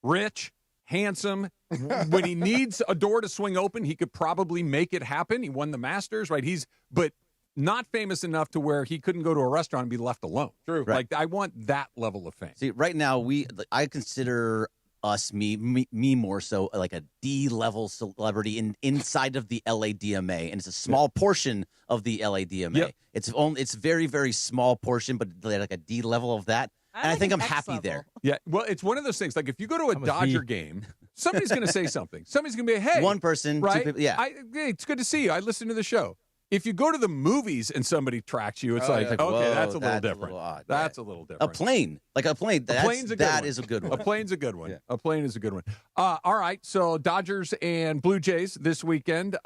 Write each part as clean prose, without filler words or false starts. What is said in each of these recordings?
rich, handsome. When he needs a door to swing open, he could probably make it happen. He won the Masters, right? But not famous enough to where he couldn't go to a restaurant and be left alone. True. Right. Like, I want that level of fame. See, right now, I consider us, me more so like a D-level celebrity inside of the LADMA, and it's a small portion of the LADMA. Yep. It's very, very small portion, but like a D level of that. And I think I'm happy level. there. Yeah, well, it's one of those things. Like, if you go to a Dodger game, somebody's going to say something. Somebody's going to be, hey. One person, right? 2 people, yeah. Hey, it's good to see you. I listened to the show. If you go to the movies and somebody tracks you, it's okay, whoa, that's a little different. A little odd. That's a little different. A plane. That is a good one. A plane's a good one. Yeah. A plane is a good one. All right, so Dodgers and Blue Jays this weekend.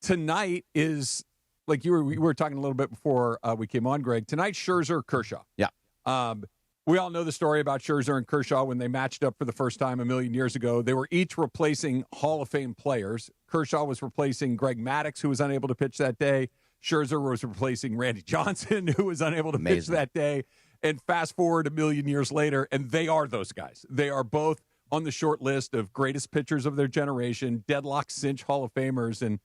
Tonight is, like we were talking a little bit before we came on, Greg. Tonight, Scherzer, Kershaw. Yeah. We all know the story about Scherzer and Kershaw when they matched up for the first time a million years ago. They were each replacing Hall of Fame players. Kershaw was replacing Greg Maddux, who was unable to pitch that day. Scherzer was replacing Randy Johnson, who was unable to pitch that day. And fast forward a million years later, and they are those guys. They are both on the short list of greatest pitchers of their generation, deadlock cinch Hall of Famers. And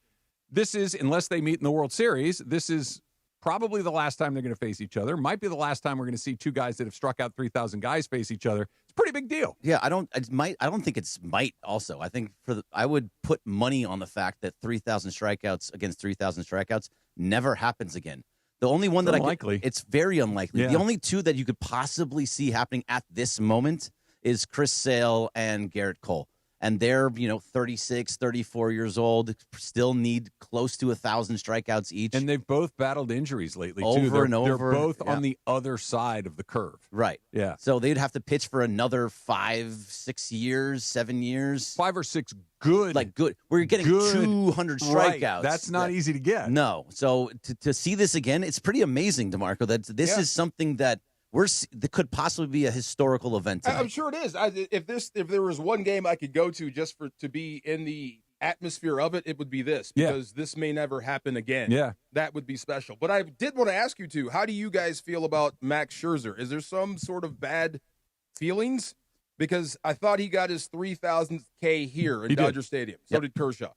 this is, unless they meet in the World Series, this is probably the last time they're going to face each other. Might be the last time we're going to see two guys that have struck out 3,000 guys face each other. It's a pretty big deal. Yeah, I don't think it's might also. I think I would put money on the fact that 3,000 strikeouts against 3,000 strikeouts never happens again. The only one it's very unlikely. Yeah. The only two that you could possibly see happening at this moment is Chris Sale and Garrett Cole. And they're, 36, 34 years old, still need close to 1,000 strikeouts each. And they've both battled injuries lately, too. Over and over. They're both on the other side of the curve. Right. Yeah. So they'd have to pitch for another 5, 6 years, 7 years. 5 or 6 good. Like good. We're getting 200 strikeouts. Right. That's not easy to get. No. So to see this again, it's pretty amazing, DeMarco, that this is something that that could possibly be a historical event tonight. I'm sure it is. If there was one game I could go to just to be in the atmosphere of it, it would be this, because this may never happen again. Yeah. That would be special. But I did want to ask you too, how do you guys feel about Max Scherzer? Is there some sort of bad feelings? Because I thought he got his 3,000th K here in Dodger Stadium. So did Kershaw.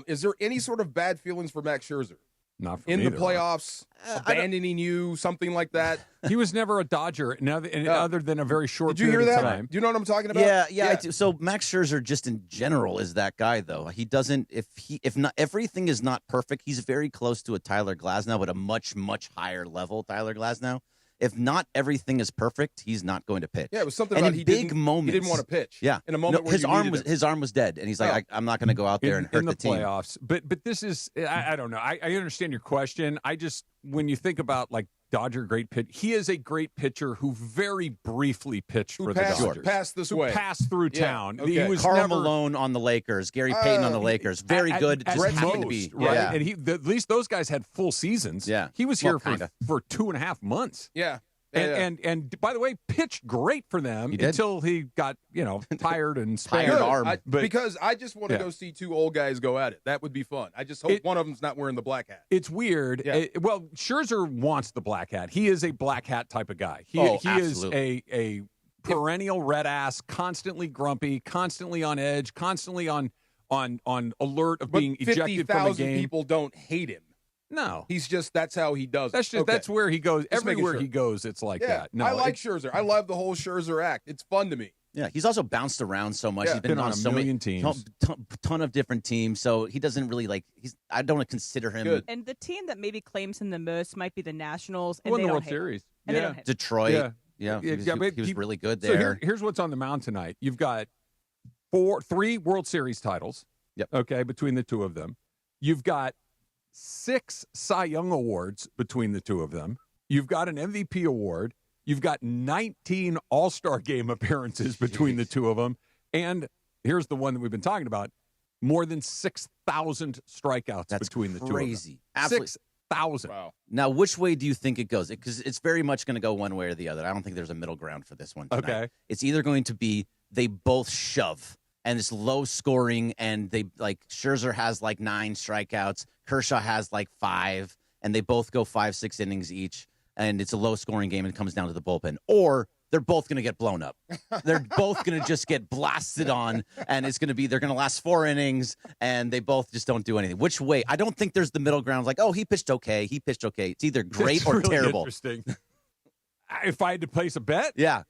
Is there any sort of bad feelings for Max Scherzer? Not for in me, the playoffs, abandoning you, something like that. He was never a Dodger, other than a very short. Did you hear that? Time. Do you know what I'm talking about? Yeah. I do. So Max Scherzer, just in general, is that guy though. He doesn't. If not everything is not perfect, he's very close to a Tyler Glasnow, but a much higher level Tyler Glasnow. If not everything is perfect, he's not going to pitch. Yeah, it was something and about in big moments. He didn't want to pitch. Yeah, in a moment where his arm was dead, and he's like, I'm not going to go out there and hurt the team. Playoffs. But this is, I don't know. I understand your question. I just, when you think about like Dodger great pitch, he is a great pitcher who very briefly pitched for the Dodgers. Passed this way. Passed through town. Okay. He was Karl Malone on the Lakers, Gary Payton on the Lakers. Very good. At just most, to be right? Yeah. And at least those guys had full seasons. Yeah. He was here for 2.5 months. Yeah. And by the way, pitched great for them until he got tired and tired arm. Because I just want to go see two old guys go at it. That would be fun. I just hope one of them's not wearing the black hat. It's weird. Yeah. Well, Scherzer wants the black hat. He is a black hat type of guy. He is a perennial red ass, constantly grumpy, constantly on edge, constantly on alert of being ejected from a game. People don't hate him. No, he's just that's how he does it. That's where he goes. Everywhere he goes, it's like that. No, I like Scherzer. I love the whole Scherzer act. It's fun to me. Yeah, he's also bounced around so much. Yeah. He's been on so many teams, ton of different teams. So he doesn't really I don't consider him. Good. And the team that maybe claims him the most might be the Nationals. And won they the don't World hate Series. And they don't hate Detroit. Yeah, he was really good there. So here's what's on the mound tonight. You've got 3 World Series titles. Yep. Okay, between the two of them, you've got 6 Cy Young awards between the two of them. You've got an MVP award. You've got 19 All-Star Game appearances between the two of them. And here's the one that we've been talking about. More than 6,000 strikeouts between the two of them. Crazy. Absolutely. 6,000. Wow. Now, which way do you think it goes? Because it's very much going to go one way or the other. I don't think there's a middle ground for this one tonight. Okay. It's either going to be they both shove, and it's low scoring, and they Scherzer has 9 strikeouts, Kershaw has 5, and they both go 5-6 innings each, and it's a low scoring game and it comes down to the bullpen. Or they're both going to get blown up. They're both going to just get blasted on, and they're going to last 4 innings, and they both just don't do anything. Which way? I don't think there's the middle ground. Like, oh, he pitched okay. It's either great or really terrible. Interesting. If I had to place a bet, Yeah.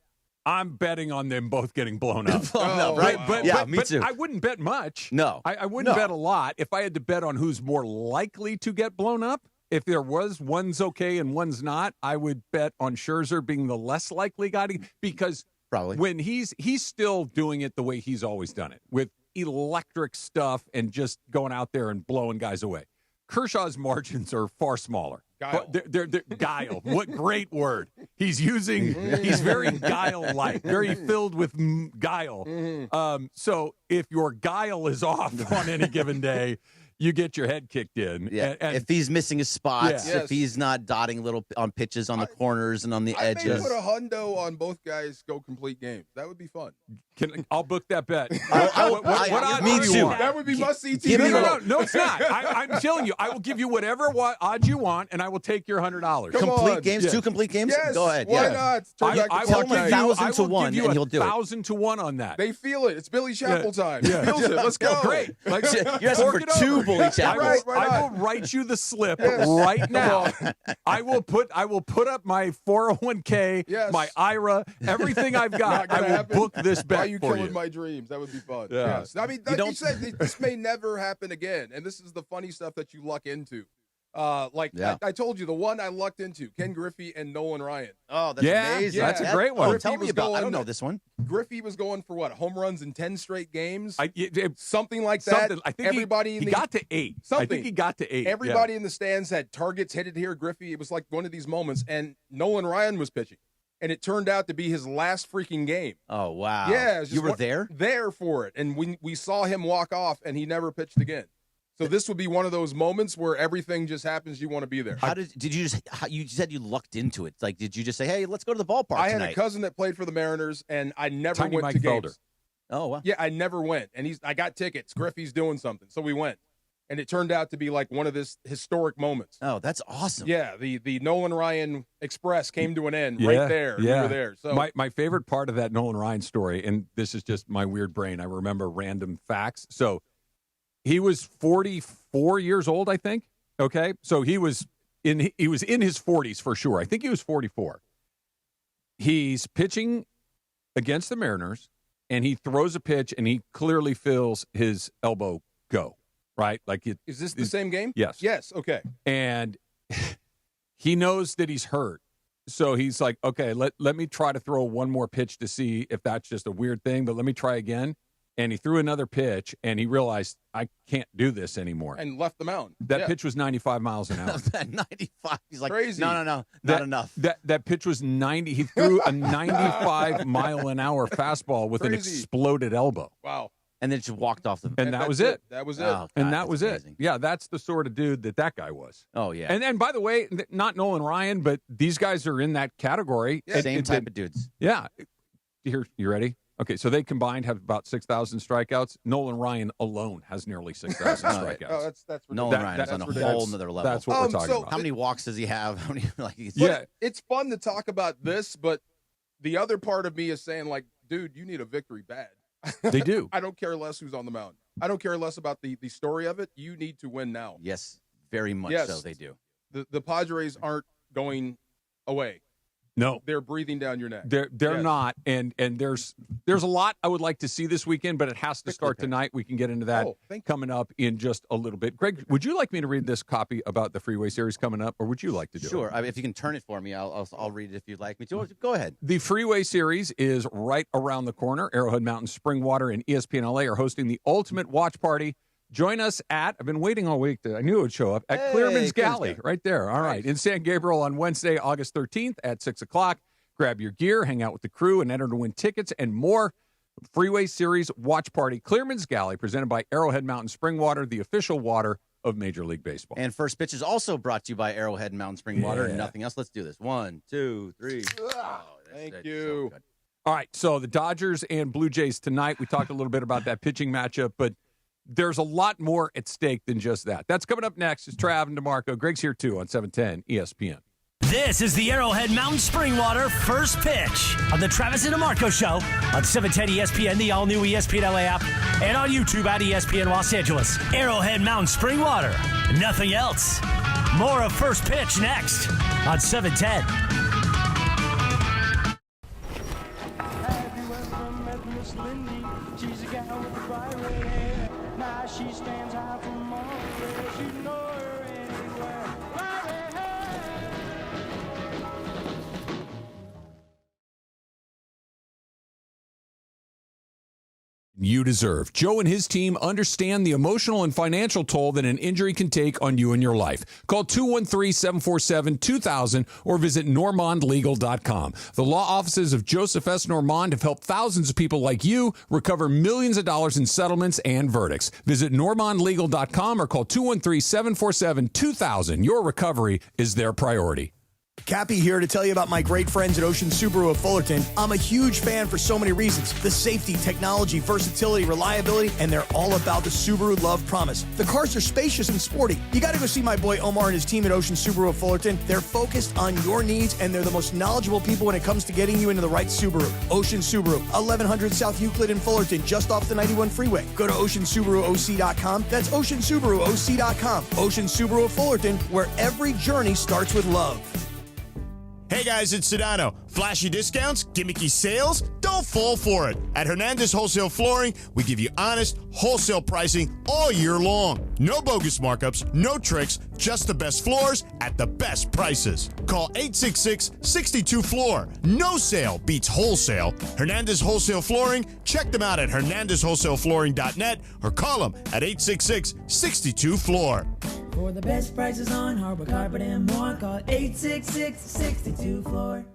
I'm betting on them both getting blown up. Right? Wow. But, Yeah, but, me but too. I wouldn't bet much. No. I wouldn't No. bet a lot. If I had to bet on who's more likely to get blown up, if there was one's okay and one's not, I would bet on Scherzer being the less likely guy because Probably. when he's still doing it the way he's always done it, with electric stuff and just going out there and blowing guys away. Kershaw's margins are far smaller. Guile. They're guile. What great word. He's very guile-like, very filled with guile. So if your guile is off on any given day, you get your head kicked in. Yeah. And if he's missing his spots, Yeah. if he's not dotting little on pitches on the corners and on the I may edges. put a hundo on both guys go complete games. That would be fun. I'll book that bet. Me odds do you too. want? That would be must-see TV. Give me No, it's not. I'm telling you, I will give you whatever odds you want, and I will take your $100. Come complete on. games, Yeah. 2 complete games? Yes. Go ahead. Why Yeah. not? Turn back I the will tell give him you 1,000 I to will 1 give you and he'll do it. 1,000 to 1 on that. They feel it. It's Billy Chapel time. Yeah. Feels it. Let's go. Great. Like, You're asking fork for it 2 over. bully chapels. Right. I will write you the slip Yes. right now. I will put up my 401k, Yes. my IRA, everything I've Not got. I gonna will happen. book this Why bet are you for killing you. my dreams? That would be fun. Yeah. Yes. I mean, like you don't- said, this may never happen again. And this is the funny stuff that you luck into. Yeah. I told you, the one I lucked into, Ken Griffey and Nolan Ryan. Oh, that's Yeah, amazing. that's a great one. Oh, Griffey tell me was about I going- don't know this one. Griffey was going for what, home runs in 10 straight games? I Something like that. I think everybody he got to 8. I Something. think he got to 8. Everybody in the stands had targets headed here. Griffey, it was like one of these moments, and Nolan Ryan was pitching. And it turned out to be his last freaking game. Oh, wow. Yeah. it was just You were there? There for it. And we saw him walk off, and he never pitched again. So this would be one of those moments where everything just happens. You want to be there. How did you just you said you lucked into it? Like, did you just say, "Hey, let's go to the ballpark I had tonight"? a cousin that played for the Mariners, and I never Tiny went Mike to games. Felder. Oh, wow. Yeah, I never went. And I got tickets. Griffey's doing something. So we went. And it turned out to be like one of this historic moments. Oh, that's awesome. Yeah, the Nolan Ryan Express came to an end right there. Yeah. We were there. So my favorite part of that Nolan Ryan story, and this is just my weird brain, I remember random facts. So he was 44 years old, I think. Okay, so he was in his 40s for sure. I think he was 44. He's pitching against the Mariners, and he throws a pitch, and he clearly feels his elbow go. Right, like is this the same game? Yes. Yes. Okay. And he knows that he's hurt. So he's like, okay, let me try to throw one more pitch to see if that's just a weird thing, but let me try again. And he threw another pitch, and he realized, I can't do this anymore. And left the mound. That Yeah. pitch was 95 miles an hour. That 95. He's like, Crazy. No, not That- enough. That pitch was 90. He threw a 95 mile an hour fastball with an Crazy. exploded elbow. Wow. And then just walked off the. And that that's was it. That was it. Oh, And God, that was that's it. amazing. Yeah, that's the sort of dude that guy was. Oh, yeah. And by the way, not Nolan Ryan, but these guys are in that category. Yeah, Same type of dudes. Yeah. Here, you ready? Okay, so they combined have about 6,000 strikeouts. Nolan Ryan alone has nearly 6,000 Oh, strikeouts. Oh, that's ridiculous. Nolan Ryan is on a ridiculous. whole nother level. That's what we're talking so- about. How many walks does he have? How many? Like, he's, Yeah. It's fun to talk about this, but the other part of me is saying, like, dude, you need a victory bad. They do. I don't care less who's on the mound. I don't care less about the story of it. You need to win now. Yes, very much Yes. so. They do. The Padres aren't going away. No, They're breathing down your neck. they're Yes. not. And there's a lot I would like to see this weekend, but it has to start tonight. We can get into that Oh, thank you. coming up in just a little bit. Greg, would you like me to read this copy about the Freeway Series coming up, or would you like to do it? Sure. I mean, if you can turn it for me, I'll read it if you'd like me to. Go ahead. The Freeway Series is right around the corner. Arrowhead Mountain, Springwater, and ESPN LA are hosting the ultimate watch party. Join us at, I've been waiting all week, I knew it would show up, at Hey, Clearman's Clearman's Galley, Galley. right there. All right, in San Gabriel on Wednesday, August 13th at 6 o'clock. Grab your gear, hang out with the crew, and enter to win tickets and more. Freeway Series Watch Party, Clearman's Galley, presented by Arrowhead Mountain Springwater, the official water of Major League Baseball. And first pitch is also brought to you by Arrowhead Mountain Spring Water and Yeah. nothing else. Let's do this. 1, 2, 3. Thank That's you. so good. All right, so the Dodgers and Blue Jays tonight. We talked a little bit about that pitching matchup, but there's a lot more at stake than just that. That's coming up next. It's Trav and DeMarco. Greg's here, too, on 710 ESPN. This is the Arrowhead Mountain Springwater first pitch on the Travis and DeMarco Show on 710 ESPN, the all-new ESPN LA app, and on YouTube at ESPN Los Angeles. Arrowhead Mountain Springwater, nothing else. More of first pitch next on 710. Have you ever met Miss Lindy? She's a gal with the bright red hair. Now she stands out from all the rest. You know her anywhere. Bright red hair. You deserve. Joe and his team understand the emotional and financial toll that an injury can take on you and your life. Call 213-747-2000 or visit normandlegal.com. The law offices of Joseph S. Normand have helped thousands of people like you recover millions of dollars in settlements and verdicts. Visit normandlegal.com or call 213-747-2000. Your recovery is their priority. Cappy here to tell you about my great friends at Ocean Subaru of Fullerton. I'm a huge fan for so many reasons. The safety, technology, versatility, reliability, and they're all about the Subaru Love Promise. The cars are spacious and sporty. You got to go see my boy Omar and his team at Ocean Subaru of Fullerton. They're focused on your needs, and they're the most knowledgeable people when it comes to getting you into the right Subaru. Ocean Subaru, 1100 South Euclid in Fullerton, just off the 91 freeway. Go to OceanSubaruOC.com. That's OceanSubaruOC.com. Ocean Subaru of Fullerton, where every journey starts with love. Hey guys, it's Sedano. Flashy discounts, gimmicky sales? Don't fall for it. At Hernandez Wholesale Flooring, we give you honest, wholesale pricing all year long. No bogus markups, no tricks, just the best floors at the best prices. Call 866-62-FLOOR. No sale beats wholesale. Hernandez Wholesale Flooring, check them out at hernandezwholesaleflooring.net or call them at 866-62-FLOOR. For the best prices on hardwood carpet and more, call 866-62-FLOOR.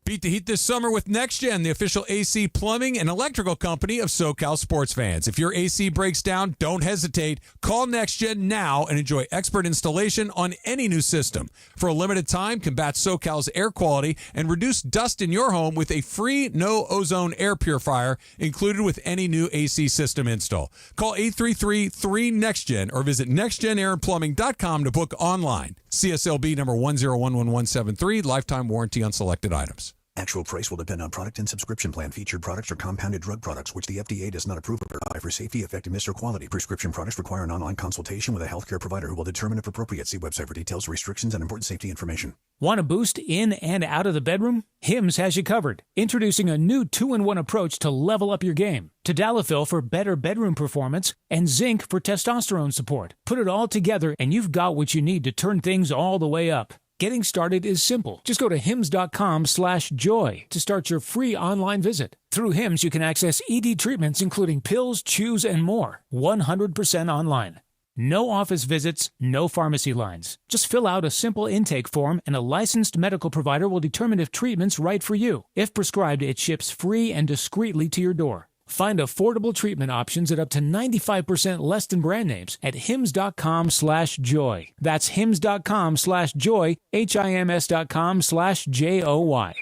Beat the heat this summer with NextGen, the official AC plumbing and electrical company of SoCal sports fans. If your AC breaks down, don't hesitate. Call NextGen now and enjoy expert installation on any new system. For a limited time, combat SoCal's air quality and reduce dust in your home with a free no-ozone air purifier included with any new AC system install. Call 833-3NEXTGEN or visit nextgenairandplumbing.com to book online. CSLB number 1011173, lifetime warranty on selected items. Actual price will depend on product and subscription plan. Featured products are compounded drug products, which the FDA does not approve or buy for safety, effectiveness, or quality. Prescription products require an online consultation with a healthcare provider who will determine if appropriate. See website for details, restrictions, and important safety information. Want a boost in and out of the bedroom? Hims has you covered. Introducing a new 2-in-1 approach to level up your game. Tadalafil for better bedroom performance and zinc for testosterone support. Put it all together and you've got what you need to turn things all the way up. Getting started is simple. Just go to hims.com/joy to start your free online visit. Through Hims, you can access ED treatments including pills, chews, and more. 100% online. No office visits, no pharmacy lines. Just fill out a simple intake form and a licensed medical provider will determine if treatment's right for you. If prescribed, it ships free and discreetly to your door. Find affordable treatment options at up to 95% less than brand names at hims.com/joy. That's hims.com/joy, hims.com/joy.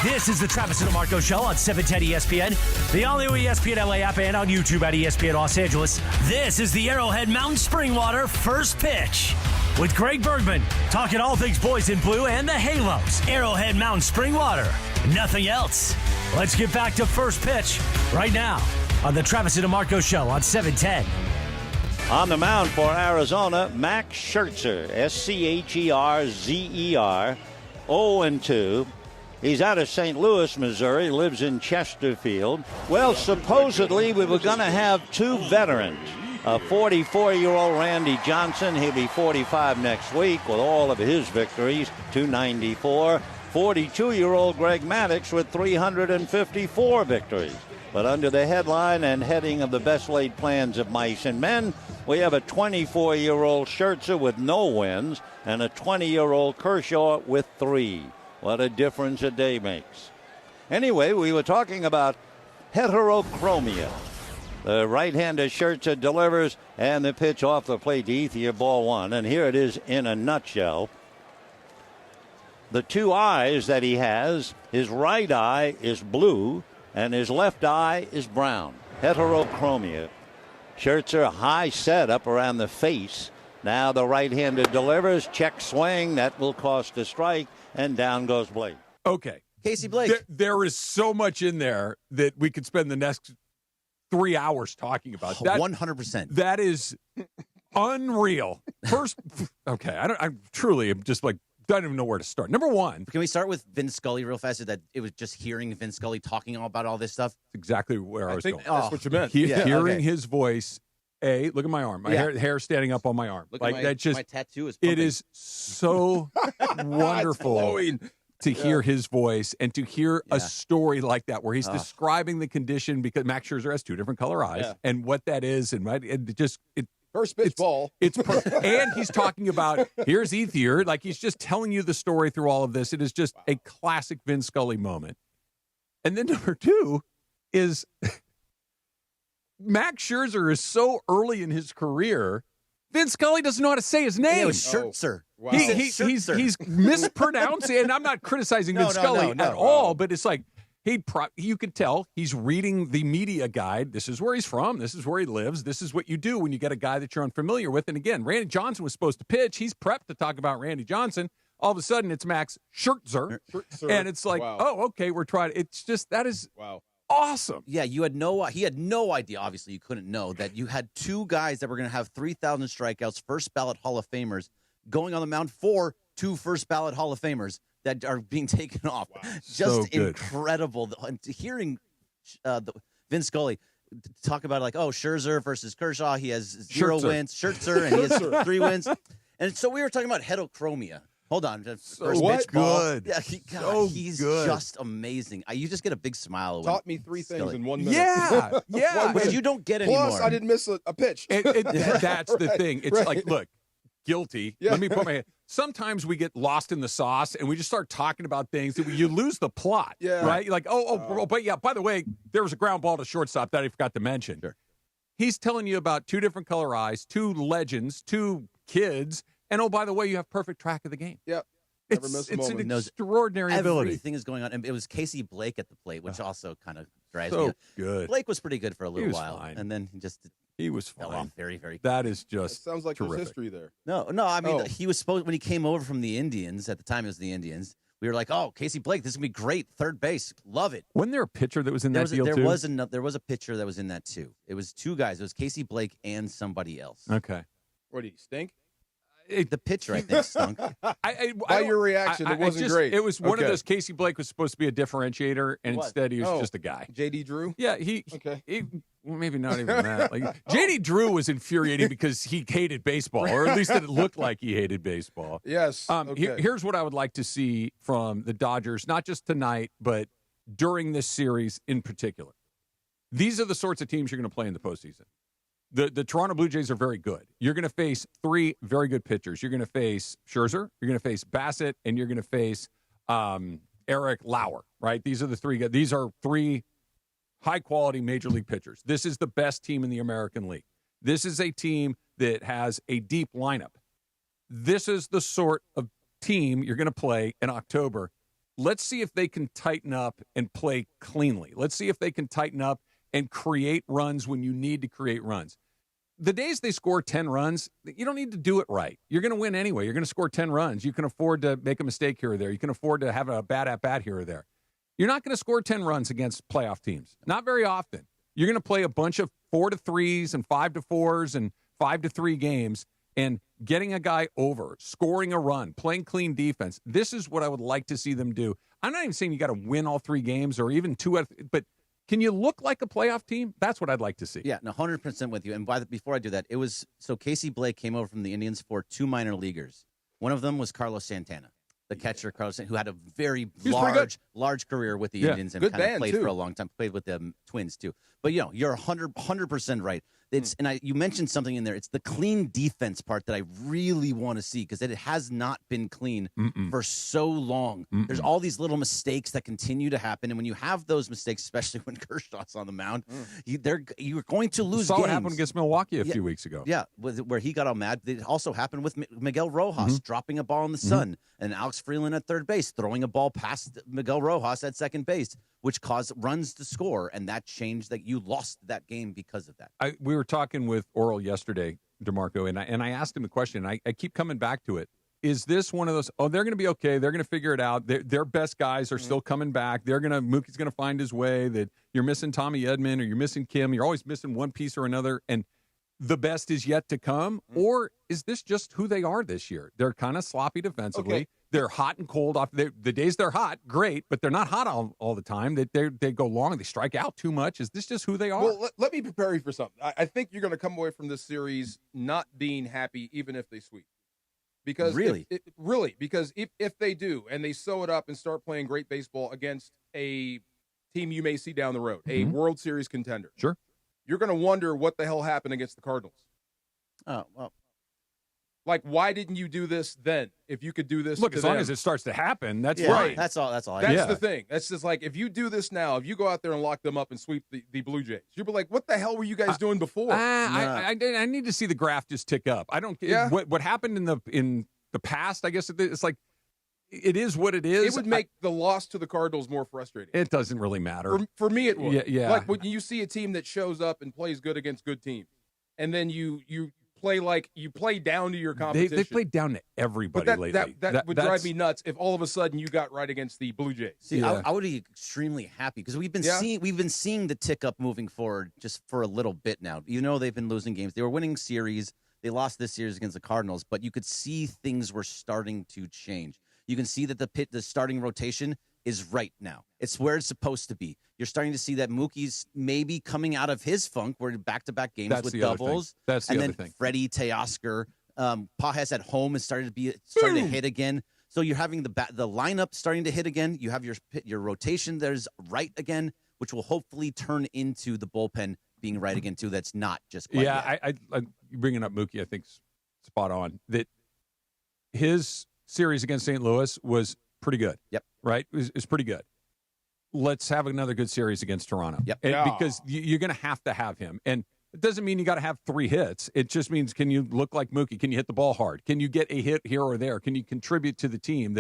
This is the Travis and DeMarco Show on 710 ESPN, the all-new ESPN LA app, and on YouTube at ESPN Los Angeles. This is the Arrowhead Mountain Springwater first pitch with Greg Bergman, talking all things boys in blue and the Halos. Arrowhead Mountain Springwater, nothing else. Let's get back to first pitch right now on the Travis and DeMarco Show on 710. On the mound for Arizona, Max Scherzer, Scherzer, 0-2. He's out of St. Louis, Missouri, lives in Chesterfield. Well, supposedly we were going to have two veterans. A 44-year-old Randy Johnson, he'll be 45 next week with all of his victories, 294. 42-year-old Greg Maddux with 354 victories. But under the headline and heading of the best laid plans of mice and men, we have a 24-year-old Scherzer with no wins and a 20-year-old Kershaw with 3. What a difference a day makes. Anyway, we were talking about heterochromia. The right-hander Scherzer delivers, and the pitch off the plate to Ethier, ball 1. And here it is in a nutshell. The two eyes that he has, his right eye is blue, and his left eye is brown. Heterochromia. Scherzer high set up around the face. Now the right-hander delivers, check swing, that will cost a strike. and down goes Blake. Okay. Casey Blake. There is so much in there that we could spend the next 3 hours talking about. That 100%. That is unreal. First, okay, I truly am just like, don't even know where to start. Number one. Can we start with Vince Scully real fast? That it was just hearing Vince Scully talking all about all this stuff? Exactly where I was think going. that's what you meant. Hearing his voice. Look at my arm. My hair standing up on my arm. Look like at that just my tattoo is pumping. It is so wonderful to hear his voice and to hear a story like that where he's describing the condition, because Max Scherzer has two different color eyes and what that is, and first pitch ball. And he's talking about, here's Ethier. Like, he's just telling you the story through all of this. It is just a classic Vince Scully moment. And then number two is Max Scherzer is so early in his career, Vince Scully doesn't know how to say his name. Yeah, it was Scherzer. Wow. He's mispronouncing it, and I'm not criticizing Vince Scully at all, but it's like, you could tell he's reading the media guide. This is where he's from. This is where he lives. This is what you do when you get a guy that you're unfamiliar with. And again, Randy Johnson was supposed to pitch. He's prepped to talk about Randy Johnson. All of a sudden, it's Max Scherzer. And it's like, oh, okay, we're trying. It's just, that is awesome. Yeah, he had no idea, obviously you couldn't know, that you had two guys that were going to have 3,000 strikeouts, first ballot Hall of Famers, going on the mound for two first ballot Hall of Famers that are being taken off. Wow. Just incredible. And hearing Vince Scully talk about, like, Scherzer versus Kershaw, he has 0 wins. Scherzer, and he has 3 wins. And so we were talking about headochromia. Hold on. First pitch ball. Good. Yeah, he's just amazing. You just get a big smile. Taught me 3 things in 1 minute. Yeah. Which you don't get anymore. Plus, I didn't miss a pitch. That's the thing. It's like, look, guilty. Let me put my hand. Sometimes we get lost in the sauce and we just start talking about things that you lose the plot. Right? You're like, but yeah, by the way, there was a ground ball to shortstop that I forgot to mention. Sure. He's telling you about 2 different color eyes, 2 legends, 2 kids, and by the way, you have perfect track of the game. Yep. It's an extraordinary ability. Everything is going on. And it was Casey Blake at the plate, which also kind of drives so me. Good. Blake was pretty good for a little while. Fine. And then he was fell fine. off very, very That is just sounds like terrific. there's history there. No, I mean, he was supposed, when he came over from the Indians, at the time it was the Indians, we were like, Casey Blake, this is going to be great. Third base. Love it. Wasn't there a pitcher that was in that deal, too? There was a pitcher that was in that, too. It was 2 guys. It was Casey Blake and somebody else. Okay. What, did he stink? The pitcher, I think, stunk. By your reaction, it wasn't great. It was one of those. Casey Blake was supposed to be a differentiator, and instead he was just a guy. J.D. Drew? Yeah, he maybe not even that. Like, J.D. Drew was infuriating because he hated baseball, or at least it looked like he hated baseball. Yes. Here's what I would like to see from the Dodgers, not just tonight, but during this series in particular. These are the sorts of teams you're going to play in the postseason. The Toronto Blue Jays are very good. You're going to face 3 very good pitchers. You're going to face Scherzer, you're going to face Bassett, and you're going to face Eric Lauer, right? These are the 3 guys. These are 3 high-quality Major League pitchers. This is the best team in the American League. This is a team that has a deep lineup. This is the sort of team you're going to play in October. Let's see if they can tighten up and play cleanly. Let's see if they can tighten up and create runs when you need to create runs. The days they score 10 runs, you don't need to do it right. You're going to win anyway. You're going to score 10 runs. You can afford to make a mistake here or there. You can afford to have a bad at-bat here or there. You're not going to score 10 runs against playoff teams. Not very often. You're going to play a bunch of 4-3s and 5-4s and 5-3 games, and getting a guy over, scoring a run, playing clean defense. This is what I would like to see them do. I'm not even saying you got to win all 3 games or even 2, but can you look like a playoff team? That's what I'd like to see. Yeah, 100% with you. And before I do that, Casey Blake came over from the Indians for 2 minor leaguers. One of them was Carlos Santana, the catcher, who had a very large career with the Indians and kind of played for a long time. Played with the Twins too. But you're 100% right. You mentioned something in there. It's the clean defense part that I really want to see, because it has not been clean for so long. There's all these little mistakes that continue to happen, and when you have those mistakes, especially when Kershaw's on the mound, you're going to lose. Saw what happened against Milwaukee a few weeks ago. Yeah, where he got all mad. It also happened with Miguel Rojas dropping a ball in the sun, and Alex Freeland at third base throwing a ball past Miguel Rojas at second base, which caused runs to score, and that changed that. You lost that game because of that. We were talking with Oral yesterday, DeMarco, and I asked him the question. I keep coming back to it. is this one of those, they're going to be okay. They're going to figure it out. Their best guys are still coming back. Mookie's going to find his way. That you're missing Tommy Edman or you're missing Kim. You're always missing one piece or another. And the best is yet to come. Or is this just who they are this year? They're kind of sloppy defensively. Okay. They're hot and cold off. The days they're hot, great, but they're not hot all the time. They go long. They strike out too much. Is this just who they are? Well, let me prepare you for something. I think you're going to come away from this series not being happy, even if they sweep. Because because if they do and they sew it up and start playing great baseball against a team you may see down the road, a World Series contender, sure, you're going to wonder what the hell happened against the Cardinals. Oh, well. Like, why didn't you do this then? If you could do this, look, as long as it starts to happen, that's right. fine. That's all. That's the thing. That's just like, if you do this now, if you go out there and lock them up and sweep the Blue Jays, you'll be like, what the hell were you guys doing before? I need to see the graph just tick up. I don't. Yeah. What happened in the past? I guess it's like it is what it is. It would make the loss to the Cardinals more frustrating. It doesn't really matter. For me, it would. Yeah. Like when you see a team that shows up and plays good against good teams, and then you play like you play down to your competition. They played down to everybody lately. That would drive me nuts if all of a sudden you got right against the Blue Jays. See, I would be extremely happy because we've been seeing the tick up moving forward just for a little bit now. You know, they've been losing games. They were winning series. They lost this series against the Cardinals, but you could see things were starting to change. You can see that the starting rotation is right now. It's where it's supposed to be. You're starting to see that Mookie's maybe coming out of his funk where back-to-back games with doubles. That's the other thing. Freddie, Teoscar, Pajes at home is starting to hit again. So you're having the lineup starting to hit again. You have your rotation that is right again, which will hopefully turn into the bullpen being right again too. That's not just quite yet. I bringing up Mookie, I think spot on. That his series against St. Louis was pretty good. Yep. Right? It was pretty good. Let's have another good series against Toronto. Yep. Because you're going to have him. And it doesn't mean you got to have 3 hits. It just means, can you look like Mookie? Can you hit the ball hard? Can you get a hit here or there? Can you contribute to the team?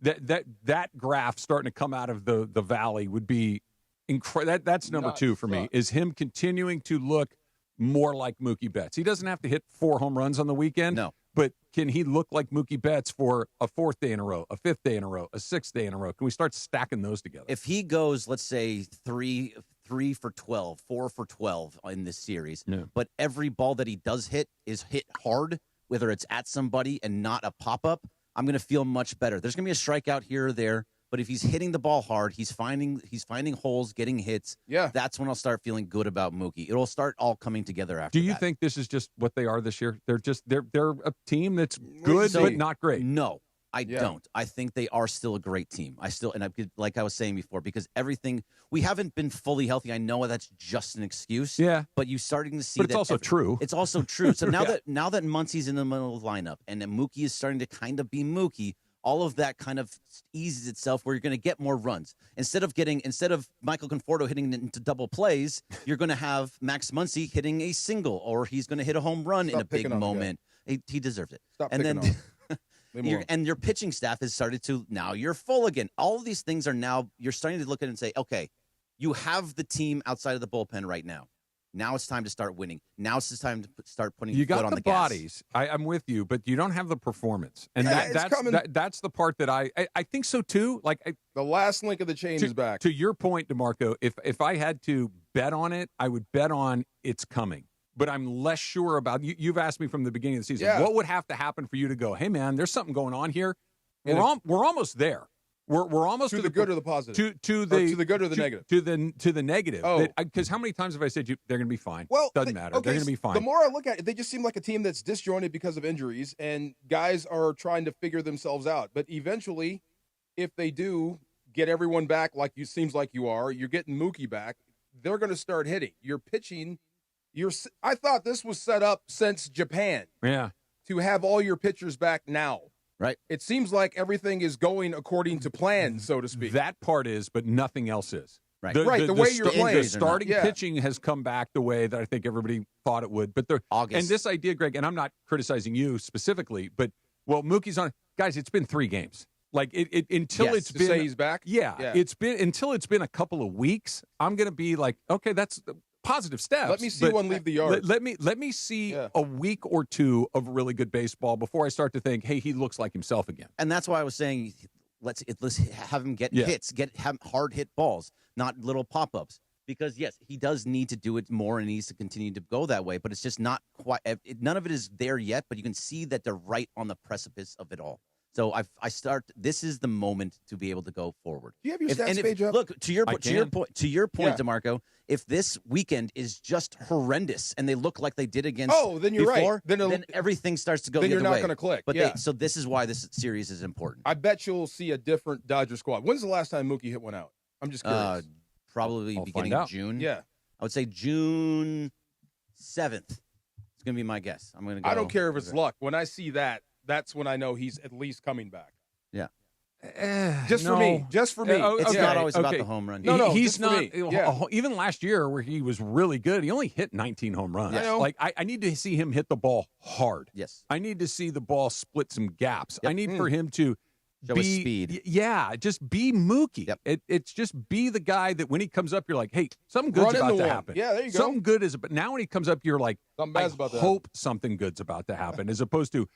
That graph starting to come out of the valley would be incredible. That's number 2 for me, is him continuing to look more like Mookie Betts. He doesn't have to hit 4 home runs on the weekend. No. But can he look like Mookie Betts for a 4th day in a row, a 5th day in a row, a 6th day in a row? Can we start stacking those together? If he goes, let's say 3 for 12, 4 for 12 in this series, but every ball that he does hit is hit hard, whether it's at somebody and not a pop-up, I'm going to feel much better. There's going to be a strikeout here or there, but if he's hitting the ball hard, he's finding holes, getting hits. Yeah, that's when I'll start feeling good about Mookie. It'll start all coming together after. Do you think this is just what they are this year? They're a team that's good but not great. No, I don't. I think they are still a great team. Like I was saying before, because we haven't been fully healthy. I know that's just an excuse. Yeah, but you're starting to see. But it's also true. It's also true. So now that Muncie's in the middle of the lineup and then Mookie is starting to kind of be Mookie. All of that kind of eases itself where you're going to get more runs. Instead of Michael Conforto hitting into double plays, you're going to have Max Muncy hitting a single, or he's going to hit a home run in a big moment. He deserves it. Stop and picking then and your pitching staff has started to, now you're full again. All of these things are now, you're starting to look at it and say, okay, you have the team outside of the bullpen right now. Now it's time to start winning. Now it's time to start putting you foot got on the the gas. bodies. I'm with you, but you don't have the performance, and that's the part that I think so too. Like the last link of the chain is back. To your point, DeMarco, if I had to bet on it, I would bet on it's coming. But I'm less sure about you've asked me from the beginning of the season, what would have to happen for you to go, hey man, there's something going on here. We're almost there. We're almost to the good or the positive. To the good or the negative. To the negative. Oh, because how many times have I said they're going to be fine? Well, doesn't matter. Okay, they're going to be fine. The more I look at it, they just seem like a team that's disjointed because of injuries, and guys are trying to figure themselves out. But eventually, if they do get everyone back, seems like you are, you're getting Mookie back, they're going to start hitting. You're pitching. I thought this was set up since Japan. Yeah. To have all your pitchers back now. Right. It seems like everything is going according to plan, so to speak. That part is, but nothing else is. Right. The way you're playing. The starting pitching has come back the way that I think everybody thought it would. But and this idea, Greg, and I'm not criticizing you specifically, but Mookie's on. Guys, it's been 3 games. Like until it's been. Say he's back. Yeah, it's been until it's been a couple of weeks. I'm going to be like, okay, that's positive steps. Let me see one leave the yard. Let me see a week or two of really good baseball before I start to think, hey, he looks like himself again. And that's why I was saying, let's have him get hits, have hard hit balls, not little pop-ups. Because, yes, he does need to do it more and needs to continue to go that way, but it's just not quite – none of it is there yet, but you can see that they're right on the precipice of it all. So this is the moment to be able to go forward. Do you have your stats page up? Look, to your point, DeMarco, if this weekend is just horrendous and they look like they did against then you're before, right. Then everything starts to go then the you're other not way. going to click. But so this is why this series is important. I bet you'll see a different Dodger squad. When's the last time Mookie hit one out? I'm just curious. Probably beginning of June. Yeah. I would say June 7th. It's going to be my guess. I'm going to go. I don't care if it's luck. When I see that, that's when I know he's at least coming back. Yeah. Just for me. It's not always about the home run. No, he's not. Yeah. Even last year where he was really good, he only hit 19 home runs. Yes. Like I need to see him hit the ball hard. Yes. I need to see the ball split some gaps. Yep. I need for him to show his speed. Yeah, just be Mookie. Yep. It's just be the guy that when he comes up, you're like, hey, something good's about to happen. Yeah, there you go. Something good is, but now when he comes up, you're like, something bad's about to hope something good's about to happen, as opposed to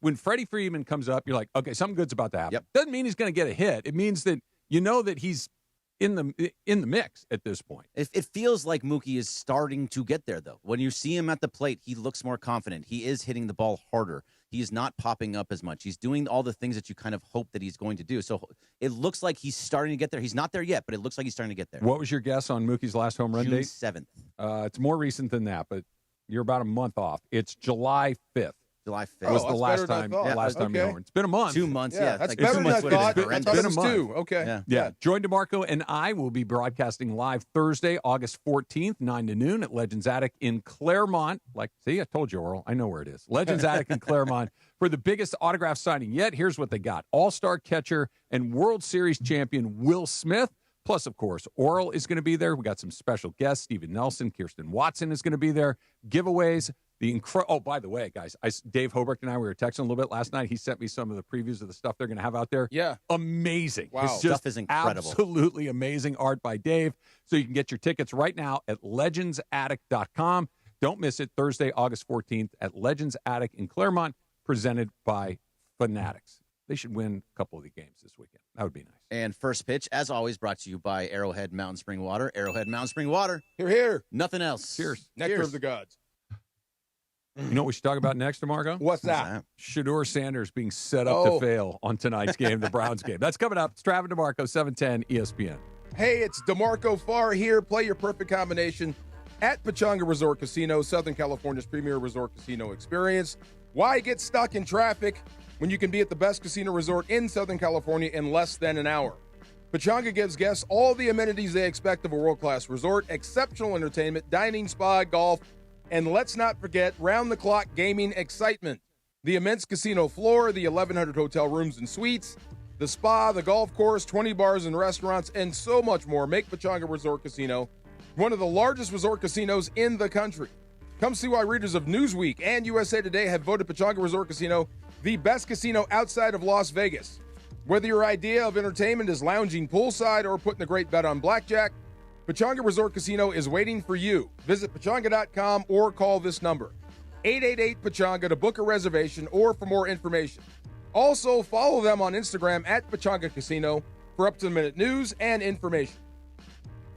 when Freddie Freeman comes up, you're like, okay, something good's about to happen. Yep. Doesn't mean he's going to get a hit. It means that you know that he's in the mix at this point. It feels like Mookie is starting to get there, though. When you see him at the plate, he looks more confident. He is hitting the ball harder. He is not popping up as much. He's doing all the things that you kind of hope that he's going to do. So it looks like he's starting to get there. He's not there yet, but it looks like he's starting to get there. What was your guess on Mookie's last home run June date? 7th. It's more recent than that, but you're about a month off. It's July 5th. July 5th. Was the last time he homered. It's been a month. 2 months, That's like better 2 than months I would have thought. been I horrendous. thought it Been a was month. 2. Okay. Yeah. Join DeMarco and I will be broadcasting live Thursday, August 14th, 9 to noon at Legends Attic in Claremont. See, I told you, Earl. I know where it is. Legends Attic in Claremont for the biggest autograph signing yet. Here's what they got. All-Star catcher and World Series champion Will Smith. Plus, of course, Oral is going to be there. We got some special guests. Stephen Nelson, Kirsten Watson is going to be there. Giveaways. Oh, by the way, guys, Dave Hobart and I, we were texting a little bit last night. He sent me some of the previews of the stuff they're going to have out there. Yeah. Amazing. Wow. It's just Stuff is incredible. absolutely amazing art by Dave. So you can get your tickets right now at legendsattic.com. Don't miss it. Thursday, August 14th at Legends Attic in Claremont, presented by Fanatics. They should win a couple of the games this weekend. That would be nice. And First Pitch, as always, brought to you by Arrowhead Mountain Spring Water. Arrowhead Mountain Spring Water. Here, here. Nothing else. Cheers. Nectar of the gods. You know what we should talk about next, DeMarco? What's that? Shedeur Sanders being set up to fail on tonight's game, the Browns game. That's coming up. It's Travis DeMarco, 710 ESPN. Hey, it's DeMarco Farr here. Play your perfect combination at Pechanga Resort Casino, Southern California's premier resort casino experience. Why get stuck in traffic when you can be at the best casino resort in Southern California in less than an hour? Pechanga gives guests all the amenities they expect of a world-class resort, exceptional entertainment, dining, spa, golf, and let's not forget round-the-clock gaming excitement. The immense casino floor, the 1,100 hotel rooms and suites, the spa, the golf course, 20 bars and restaurants, and so much more make Pechanga Resort Casino one of the largest resort casinos in the country. Come see why readers of Newsweek and USA Today have voted Pechanga Resort Casino the best casino outside of Las Vegas. Whether your idea of entertainment is lounging poolside or putting a great bet on blackjack, Pechanga Resort Casino is waiting for you. Visit Pechanga.com or call this number, 888-PECHANGA, to book a reservation or for more information. Also, follow them on Instagram at Pechanga Casino for up-to-the-minute news and information.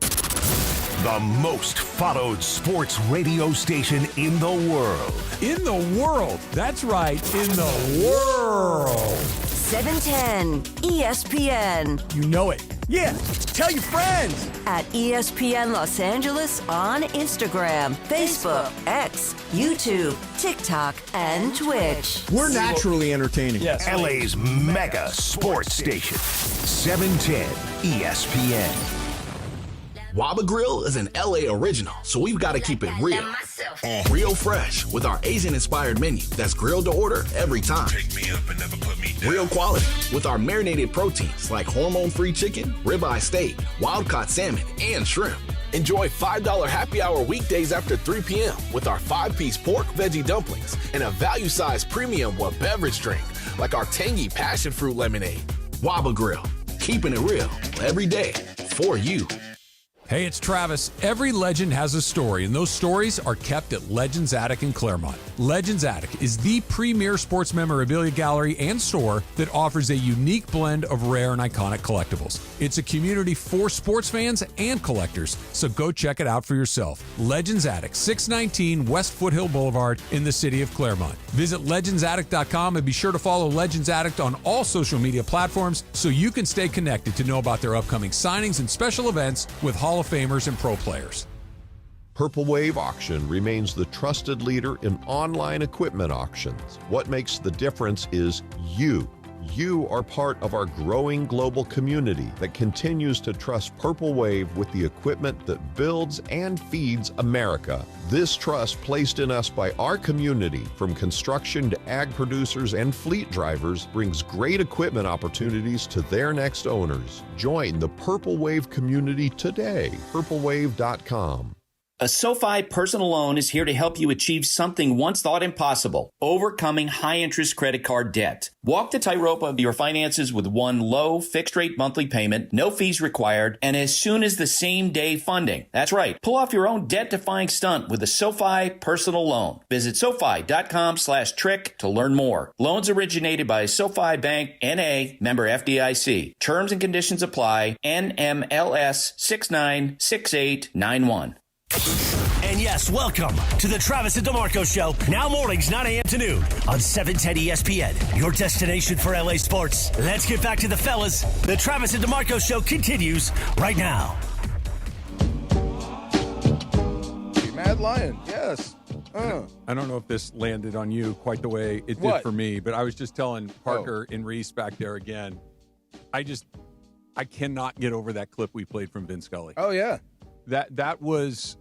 The most followed sports radio station in the world. In the world. That's right. In the world. 710 ESPN. You know it. Yeah, tell your friends. At ESPN Los Angeles on Instagram, Facebook, X, YouTube, TikTok, and Twitch. We're naturally entertaining. Yes. LA's mega sports station. 710 ESPN. Waba Grill is an LA original, so we've got to keep it real. Real fresh with our Asian-inspired menu that's grilled to order every time. Take me up and never put me down. Real quality with our marinated proteins like hormone-free chicken, ribeye steak, wild-caught salmon, and shrimp. Enjoy $5 happy hour weekdays after 3 p.m. with our 5-piece pork veggie dumplings and a value-sized premium beverage drink like our tangy passion fruit lemonade. Waba Grill, keeping it real every day for you. Hey, it's Travis. Every legend has a story, and those stories are kept at Legends Attic in Claremont. Legends Attic is the premier sports memorabilia gallery and store that offers a unique blend of rare and iconic collectibles. It's a community for sports fans and collectors, so go check it out for yourself. Legends Attic, 619 West Foothill Boulevard in the city of Claremont. Visit legendsattic.com and be sure to follow Legends Attic on all social media platforms so you can stay connected to know about their upcoming signings and special events with Hall of Famers and pro players. Purple Wave Auction remains the trusted leader in online equipment auctions. What makes the difference is you. You are part of our growing global community that continues to trust Purple Wave with the equipment that builds and feeds America. This trust placed in us by our community, from construction to ag producers and fleet drivers, brings great equipment opportunities to their next owners. Join the Purple Wave community today. purplewave.com. A SoFi personal loan is here to help you achieve something once thought impossible: overcoming high-interest credit card debt. Walk the tightrope of your finances with one low, fixed-rate monthly payment, no fees required, and as soon as the same-day funding. That's right. Pull off your own debt-defying stunt with a SoFi personal loan. Visit SoFi.com/trick to learn more. Loans originated by SoFi Bank, N.A., member FDIC. Terms and conditions apply. NMLS 696891. And yes, welcome to the Travis and DeMarco Show. Now mornings, 9 a.m. to noon on 710 ESPN, your destination for LA sports. Let's get back to the fellas. The Travis and DeMarco Show continues right now. Mad Lion, yes. I don't know if this landed on you quite the way it did for me, but I was just telling Parker and Reese back there again, I cannot get over that clip we played from Vin Scully. Oh, yeah. That was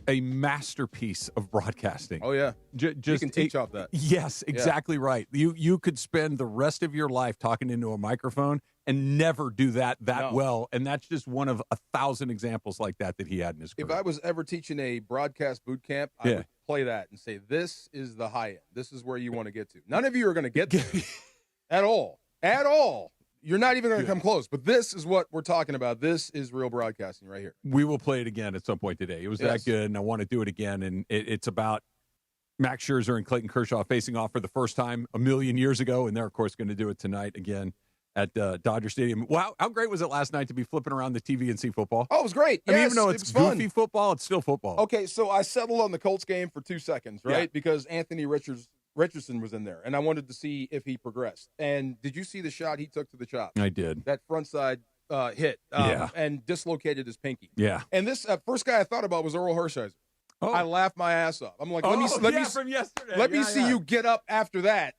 a masterpiece of broadcasting. Oh, yeah. You can teach off that. Yes, exactly right. You could spend the rest of your life talking into a microphone and never do that well. And that's just one of 1,000 examples like that he had in his career. If I was ever teaching a broadcast boot camp, I would play that and say, this is the high end. This is where you want to get to. None of you are going to get there at all. At all. You're not even going to come close, but this is what we're talking about. This is real broadcasting right here. We will play it again at some point today. It was that good, and I want to do it again. And it's about Max Scherzer and Clayton Kershaw facing off for the first time a million years ago, and they're, of course, going to do it tonight again at Dodger Stadium. Wow, how great was it last night to be flipping around the TV and see football? Oh, it was great. I mean, even though it's goofy football, it's still football. Okay, so I settled on the Colts game for 2 seconds, right? Because Anthony Richardson was in there, and I wanted to see if he progressed. And did you see the shot he took to the chop? I did. That front side hit and dislocated his pinky. Yeah. And this first guy I thought about was Earl Hershiser. Oh. I laughed my ass off. I'm like, let me from yesterday. Let me see you get up after that.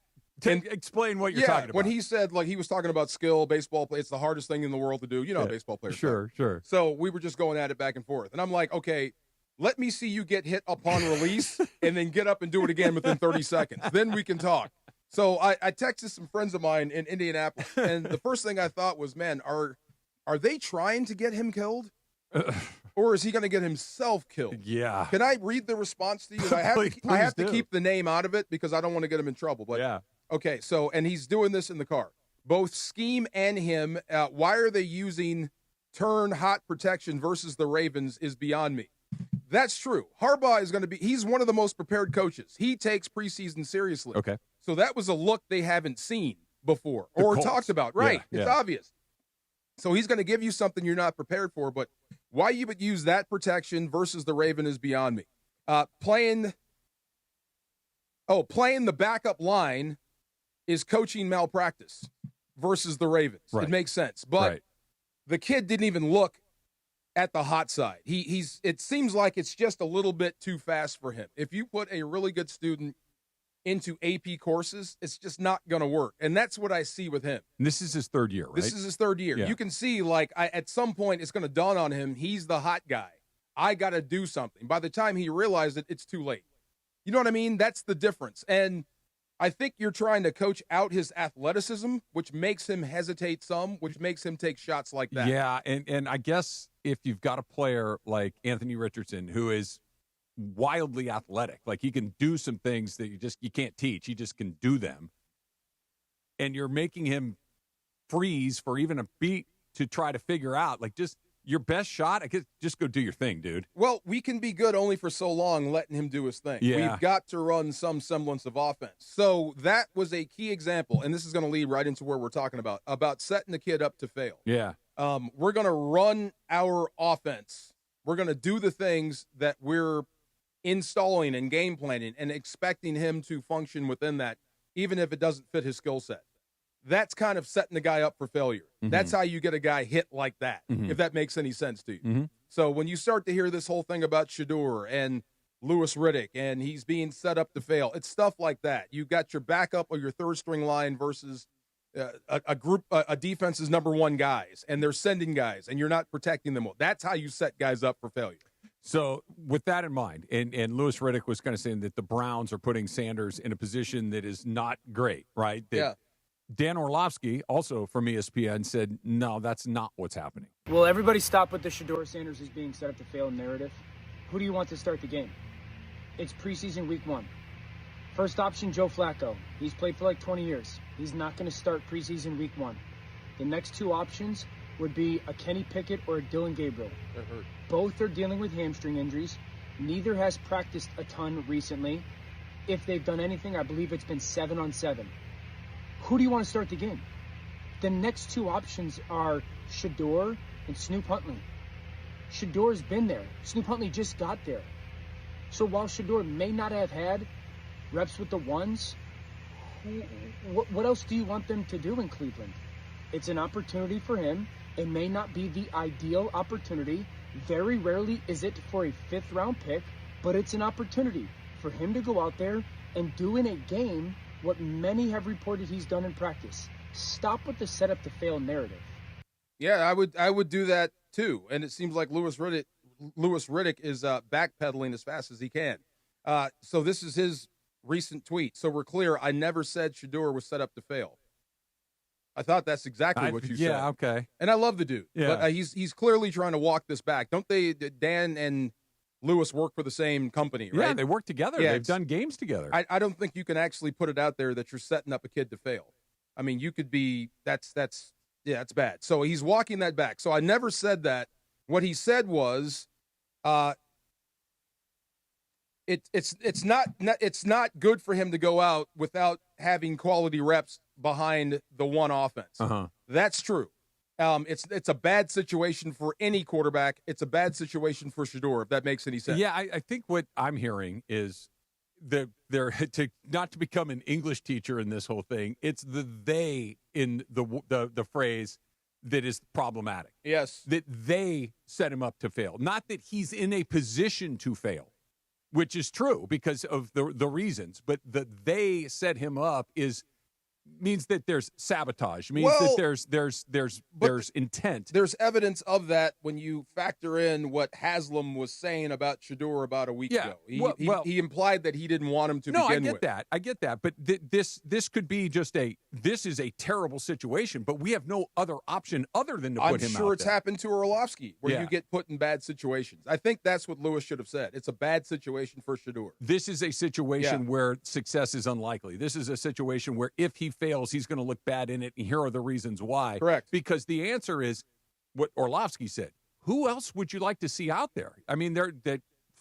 And explain what you're talking about. When he said, like, he was talking about skill, baseball play, it's the hardest thing in the world to do. You know, baseball players. Sure. So we were just going at it back and forth. And I'm like, okay, let me see you get hit upon release and then get up and do it again within 30 seconds. Then we can talk. So I texted some friends of mine in Indianapolis, and the first thing I thought was, man, are they trying to get him killed? Or is he going to get himself killed? Yeah. Can I read the response to you? I have to keep the name out of it because I don't want to get him in trouble. But okay, so, and he's doing this in the car. Both Scheme and him, why are they using turn hot protection versus the Ravens is beyond me. That's true. Harbaugh is going to be – he's one of the most prepared coaches. He takes preseason seriously. Okay. So that was a look they haven't seen before or talked about. Right. It's obvious. So he's going to give you something you're not prepared for, but why you would use that protection versus the Raven is beyond me. Playing the backup line is coaching malpractice versus the Ravens. Right. It makes sense. But the kid didn't even look at the hot side. It seems like it's just a little bit too fast for him. If you put a really good student into AP courses, it's just not going to work. And that's what I see with him. And this is his third year, right? This is his third year. Yeah. You can see, at some point, it's going to dawn on him, he's the hot guy. I got to do something. By the time he realized it, it's too late. You know what I mean? That's the difference. And I think you're trying to coach out his athleticism, which makes him hesitate some, which makes him take shots like that. Yeah, and I guess if you've got a player like Anthony Richardson, who is wildly athletic, like he can do some things that you can't teach, he just can do them, and you're making him freeze for even a beat to try to figure out, like, just your best shot, I guess just go do your thing, dude. Well, we can be good only for so long letting him do his thing. Yeah. We've got to run some semblance of offense. So that was a key example, and this is going to lead right into where we're talking about setting the kid up to fail. Yeah. We're going to run our offense. We're going to do the things that we're installing and game planning and expecting him to function within that, even if it doesn't fit his skill set. That's kind of setting the guy up for failure. Mm-hmm. That's how you get a guy hit like that, if that makes any sense to you. Mm-hmm. So when you start to hear this whole thing about Shedeur and Louis Riddick and he's being set up to fail, it's stuff like that. You got your backup or your third string line versus a defense's number one guys, and they're sending guys, and you're not protecting them well. That's how you set guys up for failure. So with that in mind, and Louis Riddick was kind of saying that the Browns are putting Sanders in a position that is not great, right? That Dan Orlovsky, also from ESPN, said, no, that's not what's happening. Will everybody stop with the Shedeur Sanders is being set up to fail narrative? Who do you want to start the game? It's preseason week 1. First option, Joe Flacco. He's played for like 20 years. He's not going to start preseason week 1. The next 2 options would be a Kenny Pickett or a Dylan Gabriel. Both are dealing with hamstring injuries. Neither has practiced a ton recently. If they've done anything, I believe it's been 7-on-7. Who do you want to start the game? The next 2 options are Shedeur and Snoop Huntley. Shedeur's been there. Snoop Huntley just got there. So while Shedeur may not have had reps with the ones, what else do you want them to do in Cleveland? It's an opportunity for him. It may not be the ideal opportunity. Very rarely is it for a 5th-round pick, but it's an opportunity for him to go out there and do in a game what many have reported he's done in practice. Stop with the setup to fail narrative. Yeah, I would do that too. And it seems like Louis Riddick is backpedaling as fast as he can. So this is his recent tweet. So we're clear. I never said Shedeur was set up to fail. I thought that's exactly what you said. Yeah, okay. And I love the dude. Yeah. But he's clearly trying to walk this back. Don't they? Dan and Lewis work for the same company, right? Yeah, they work together. Yeah, They've done games together. I don't think you can actually put it out there that you're setting up a kid to fail. I mean, you could be that's bad. So he's walking that back. So I never said that. What he said was, it's not good for him to go out without having quality reps behind the one offense. That's true. It's a bad situation for any quarterback. It's a bad situation for Shedeur, if that makes any sense. Yeah, I think what I'm hearing is they're not to become an English teacher in this whole thing. It's the they in the phrase that is problematic. Yes. That they set him up to fail. Not that he's in a position to fail, which is true because of the reasons. But the they set him up means that there's sabotage. Means that there's intent. There's evidence of that when you factor in what Haslam was saying about Shedeur about a week ago. He implied that he didn't want him to begin with. I get that. But this could be just this is a terrible situation, but we have no other option other than to put him out there. I'm sure it's happened to Orlovsky where you get put in bad situations. I think that's what Lewis should have said. It's a bad situation for Shedeur. This is a situation where success is unlikely. This is a situation where if he fails, he's going to look bad in it, and here are the reasons why. Correct. Because the answer is what Orlovsky said. Who else would you like to see out there? I mean,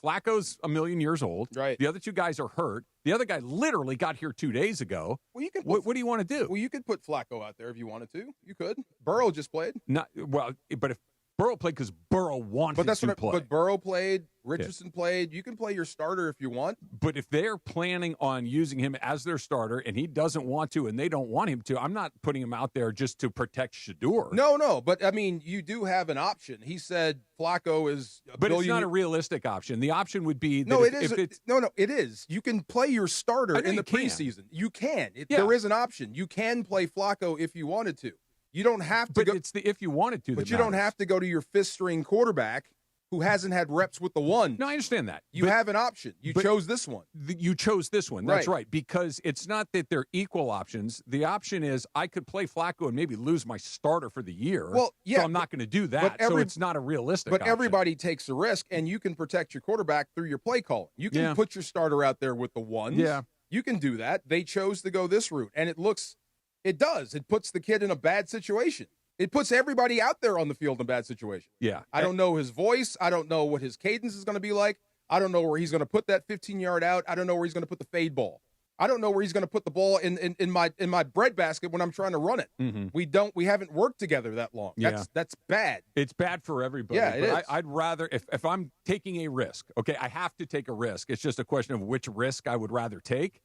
Flacco's a million years old. Right. The other 2 guys are hurt. The other guy literally got here 2 days ago. Well, what do you want to do? Well, you could put Flacco out there if you wanted to. You could. Burrow just played. But if Burrow played because Burrow wanted to play. But Burrow played. Richardson played. You can play your starter if you want. But if they're planning on using him as their starter and he doesn't want to and they don't want him to, I'm not putting him out there just to protect Shedeur. No. But, I mean, you do have an option. He said Flacco is it's not a realistic option. The option would be that it is. You can play your starter in the preseason. You can. There is an option. You can play Flacco if you wanted to. You don't have to go. It's the if you wanted to. But you don't have to go to your 5th-string quarterback who hasn't had reps with the one. No, I understand that. You have an option. You chose this one. You chose this one. That's right. Because it's not that they're equal options. The option is I could play Flacco and maybe lose my starter for the year. Well, yeah. So I'm not going to do that. So it's not a realistic option. Everybody takes a risk, and you can protect your quarterback through your play calling. You can put your starter out there with the ones. Yeah. You can do that. They chose to go this route, and it does. It puts the kid in a bad situation. It puts everybody out there on the field in a bad situation. Yeah. I don't know his voice. I don't know what his cadence is going to be like. I don't know where he's going to put that 15-yard out. I don't know where he's going to put the fade ball. I don't know where he's going to put the ball in my breadbasket when I'm trying to run it. Mm-hmm. We haven't worked together that long. That's bad. It's bad for everybody. Yeah, it is. I'd rather, if I'm taking a risk, okay, I have to take a risk. It's just a question of which risk I would rather take.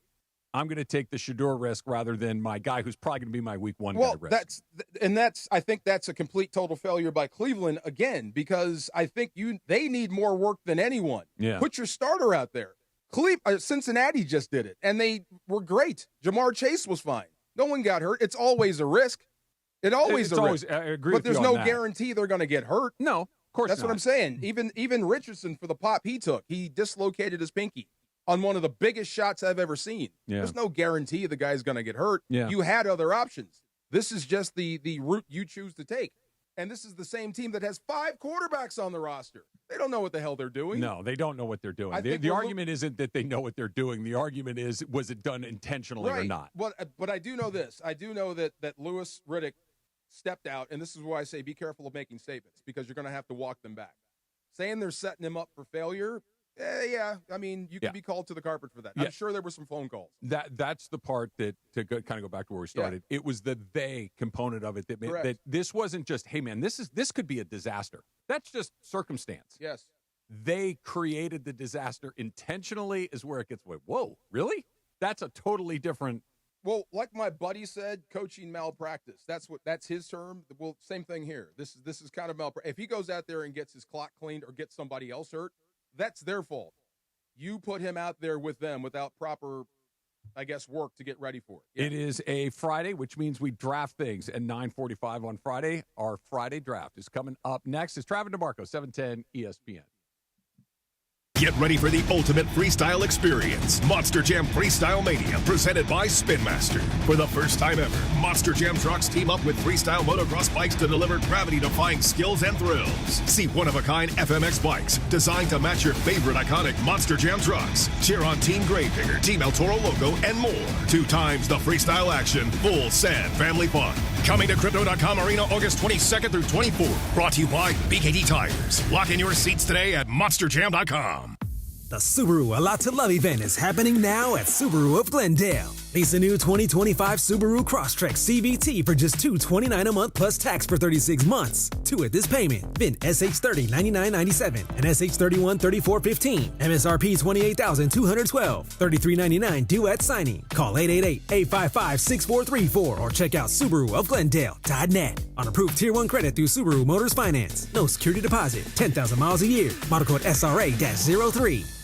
I'm going to take the Shedeur risk rather than my guy who's probably going to be my week 1 guy risk. I think that's a complete total failure by Cleveland again, because I think they need more work than anyone. Yeah. Put your starter out there. Cincinnati just did it, and they were great. Jamar Chase was fine. No one got hurt. It's always a risk. It's always a risk. I agree but with you there's on no that. guarantee they're going to get hurt. No, of course That's not. what I'm saying. Even Richardson, for the pop he took, he dislocated his pinky on one of the biggest shots I've ever seen. Yeah. There's no guarantee the guy's going to get hurt. Yeah. You had other options. This is just the route you choose to take. And this is the same team that has 5 quarterbacks on the roster. They don't know what the hell they're doing. No, they don't know what they're doing. I think The argument isn't that they know what they're doing. The argument is, was it done intentionally or not? But I do know this. I do know that Louis Riddick stepped out, and this is why I say be careful of making statements, because you're going to have to walk them back. Saying they're setting him up for failure, I mean, you could be called to the carpet for that. Yeah. I'm sure there were some phone calls. That's the part that, to kind of go back to where we started, it was the they component of it that made, that this wasn't just, hey, man, this could be a disaster. That's just circumstance. Yes. They created the disaster intentionally is where it gets, whoa, really? That's a totally different. Well, like my buddy said, coaching malpractice. That's his term. Well, same thing here. This is kind of malpractice. If he goes out there and gets his clock cleaned or gets somebody else hurt, that's their fault. You put him out there with them without proper, I guess, work to get ready for it. It is a Friday, which means we draft things at 9:45 on Friday. Our Friday draft is coming up next. It's Travis DeMarco, 710 ESPN. Get ready for the ultimate freestyle experience. Monster Jam Freestyle Mania, presented by Spin Master. For the first time ever, Monster Jam trucks team up with freestyle motocross bikes to deliver gravity-defying skills and thrills. See one-of-a-kind FMX bikes designed to match your favorite iconic Monster Jam trucks. Cheer on Team Gravedigger, Team El Toro Loco, and more. 2 times the freestyle action, full sad family fun. Coming to Crypto.com Arena August 22nd through 24th. Brought to you by BKD Tires. Lock in your seats today at MonsterJam.com. The Subaru A Lot to Love event is happening now at Subaru of Glendale. Lease a new 2025 Subaru Crosstrek CVT for just $229 a month plus tax for 36 months. 2 at this payment. VIN SH30 $99.97 and SH31 $34.15. MSRP $28,212. $33.99 due at signing. Call 888-855-6434 or check out SubaruofGlendale.net. On approved Tier 1 credit through Subaru Motors Finance. No security deposit. 10,000 miles a year. Model code SRA-03.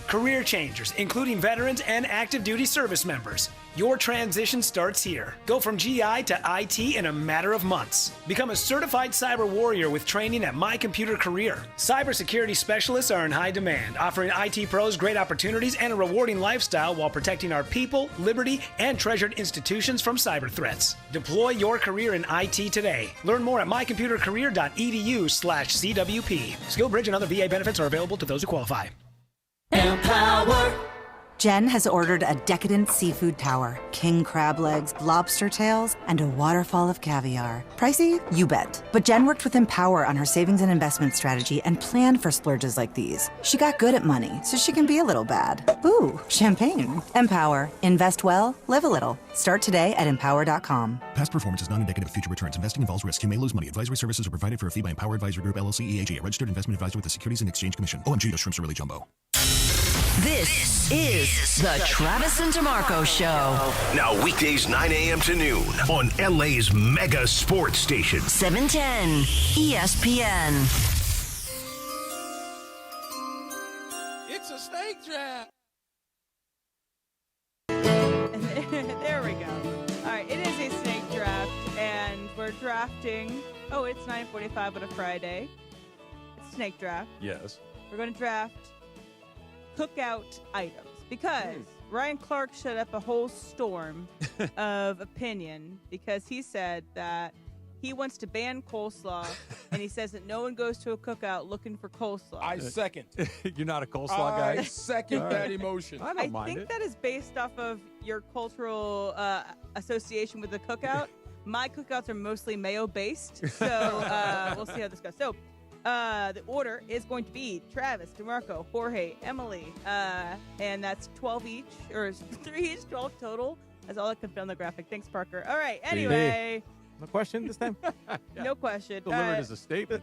Career changers, including veterans and active duty service members. Your transition starts here. Go from GI to IT in a matter of months. Become a certified cyber warrior with training at My Computer Career. Cybersecurity specialists are in high demand, offering IT pros great opportunities and a rewarding lifestyle while protecting our people, liberty, and treasured institutions from cyber threats. Deploy your career in IT today. Learn more at mycomputercareer.edu/CWP. SkillBridge and other VA benefits are available to those who qualify. Empower. Jen has ordered a decadent seafood tower, king crab legs, lobster tails, and a waterfall of caviar. Pricey? You bet. But Jen worked with Empower on her savings and investment strategy and planned for splurges like these. She got good at money, so she can be a little bad. Ooh, champagne. Empower. Invest well, live a little. Start today at empower.com. Past performance is not indicative of future returns. Investing involves risk. You may lose money. Advisory services are provided for a fee by Empower Advisory Group, LLC, EAG, a registered investment advisor with the Securities and Exchange Commission. OMG, those shrimps are really jumbo. This is the Travis and DeMarco Show. Now weekdays 9 a.m. to noon on LA's mega sports station. 710 ESPN. It's a snake trap. There we go. All right, it is a snake draft, and we're drafting. Oh, it's 9:45 on a Friday. It's a snake draft. Yes. We're going to draft cookout items because Ryan Clark shut up a whole storm of opinion because he said that he wants to ban coleslaw, and he says that no one goes to a cookout looking for coleslaw. I second. You're not a coleslaw guy? I second that emotion. I think that is based off of your cultural association with the cookout. My cookouts are mostly mayo-based, so we'll see how this goes. So the order is going to be Travis, DeMarco, Jorge, Emily, and that's 12 each, or 3 each, 12 total. That's all I can fit on the graphic. Thanks, Parker. All right, anyway. No question this time? No question. Delivered as a statement.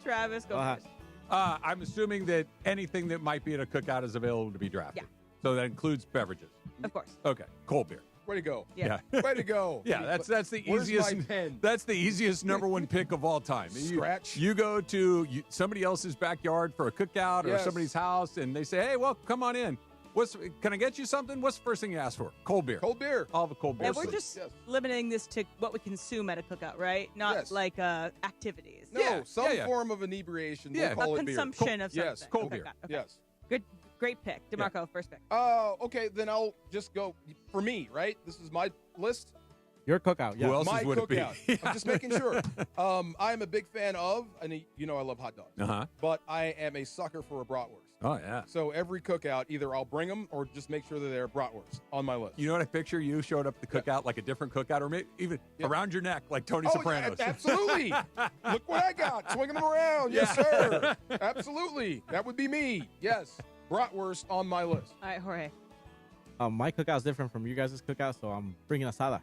Travis, go first. I'm assuming that anything that might be at a cookout is available to be drafted. Yeah. So that includes beverages. Of course. Okay. Cold beer. Way to go. Yeah. Way to go. Yeah, that's the Where's easiest. my pen? That's the easiest number one pick of all time. Scratch. You go to somebody else's backyard for a cookout or somebody's house, and they say, "Hey, well, come on in. Can I get you something? What's the first thing you ask for? Cold beer. Cold beer. I'll have a cold beer. And we're just limiting this to what we consume at a cookout, right? Not like activities. No, some form of inebriation. Yeah, we'll call a it beer. consumption of something. Yes, cold beer. Okay. Yes. Good, great pick, DeMarco. First pick. Okay, then I'll just go for me. Right, this is my list. Your cookout. Yeah. Who else's My would it be? cookout. I'm just making sure. I'm a big fan of, and you know I love hot dogs. But I am a sucker for a bratwurst. Oh yeah. So every cookout, either I'll bring them or just make sure that they're bratwurst on my list. You know what I picture? You showed up at the cookout like a different cookout, or maybe even around your neck like Tony Sopranos. Yeah, absolutely. Look what I got. Swinging them around. Yes, sir. Absolutely. That would be me. Yes. Bratwurst on my list. All right, Jorge. My cookout's different from you guys' cookout, so I'm bringing asada.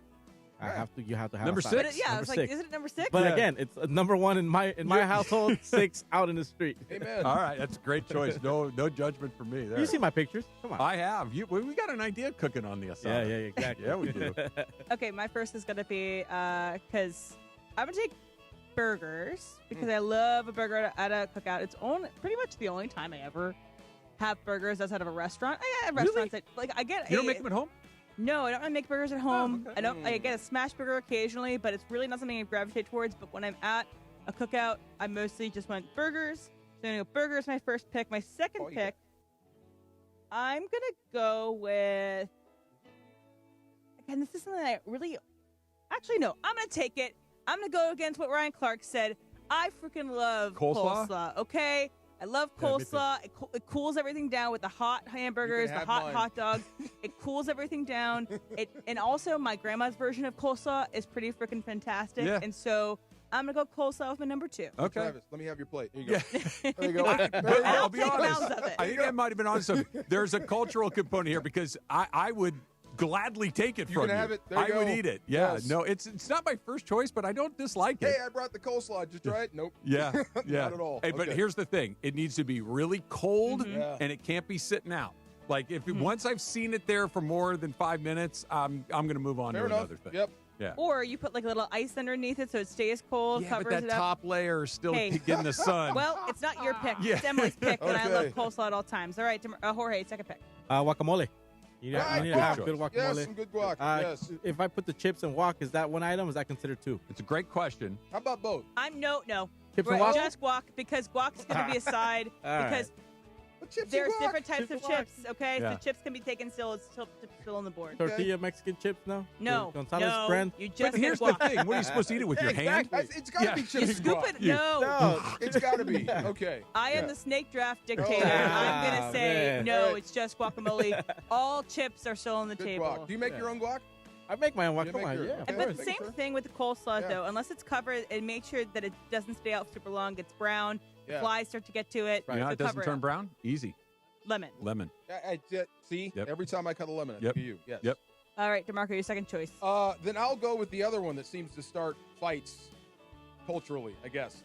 You have to have number asada. 6. Yeah, I Number was 6. like, is it number 6? But again, it's number 1 in my household, 6 out in the street. Amen. All right, that's a great choice. No judgment from me there. You see my pictures? Come on. I have. We got an idea of cooking on the asada. Yeah, exactly. Yeah, we do. Okay, my first is going to be because I'm going to take burgers because I love a burger at a cookout. It's pretty much the only time I ever have burgers outside of a restaurant. I have restaurants that I get. You don't make them at home? No, I don't really make burgers at home. Oh, okay. I get a smash burger occasionally, but it's really not something I gravitate towards. But when I'm at a cookout, I mostly just want burgers. So I'm gonna go burgers. My first pick. My second pick, I'm gonna go with. Again, this is something that I really. Actually, no. I'm gonna take it. I'm gonna go against what Ryan Clark said. I freaking love coleslaw. Okay. I love coleslaw. It cools everything down with the hot hamburgers, the hot dogs. It cools everything down. And also my grandma's version of coleslaw is pretty freaking fantastic. Yeah. And so I'm gonna go coleslaw with my number 2. Okay. Travis, let me have your plate. Here you go. There you go. But I'll be take honest. mounds of it. I think I might have been honest. So there's a cultural component here because I would gladly take it from you. can have it. There you I go. would eat it. Yeah. Yes. No, it's not my first choice, but I don't dislike it. Hey, I brought the coleslaw. Did you try it? Nope. Yeah. Not at all. Hey, but Okay. here's the thing: it needs to be really cold, Yeah. and it can't be sitting out. Like once I've seen it there for more than 5 minutes, I'm going to move on Fair to enough. another thing. Yep. Yeah. Or you put like a little ice underneath it so it stays cold, Yeah, covers but that it up. top layer is still Hey. getting the sun. Well, it's not your pick. Yeah. It's Emily's pick, and I love Okay. coleslaw at all times. All right, Jorge, second pick. Guacamole. You need to have good guacamole. Yes, some good guac. Yes. If I put the chips and guac, is that one item? Is that considered 2? It's a great question. How about both? I'm no. Chips Right, and guac? just guac because guac is going to be a side All because chips there's and guac. different types of Chips and chips. Okay, Yeah. so chips can be taken still. It's still on the board. Tortilla Mexican chips now? No, Gonzalez no, brand? you But just here's get the guac. thing: what are you supposed to eat it with your hand? Exactly. It's got to be chips You and scoop guac. it. No. It's got to be. Okay. I am Yeah. the snake draft dictator. yeah. I'm gonna say man. no. Right. It's just guacamole. All chips are still on the Good table. guac. Do you make your own guac? I make my own guac. You Come make on, your- yeah. okay. of But course. the same thing with the coleslaw, Yeah. though. Unless it's covered, and make sure that it doesn't stay out super long. Gets brown. The Yeah. flies start to get to it. You know, so it doesn't cover turn up. brown. Easy. Lemon. See, Yep. every time I cut a lemon, I Yep. think of you. Yes. Yep. All right, DeMarco, your second choice. Then I'll go with the other one that seems to start fights culturally, I guess.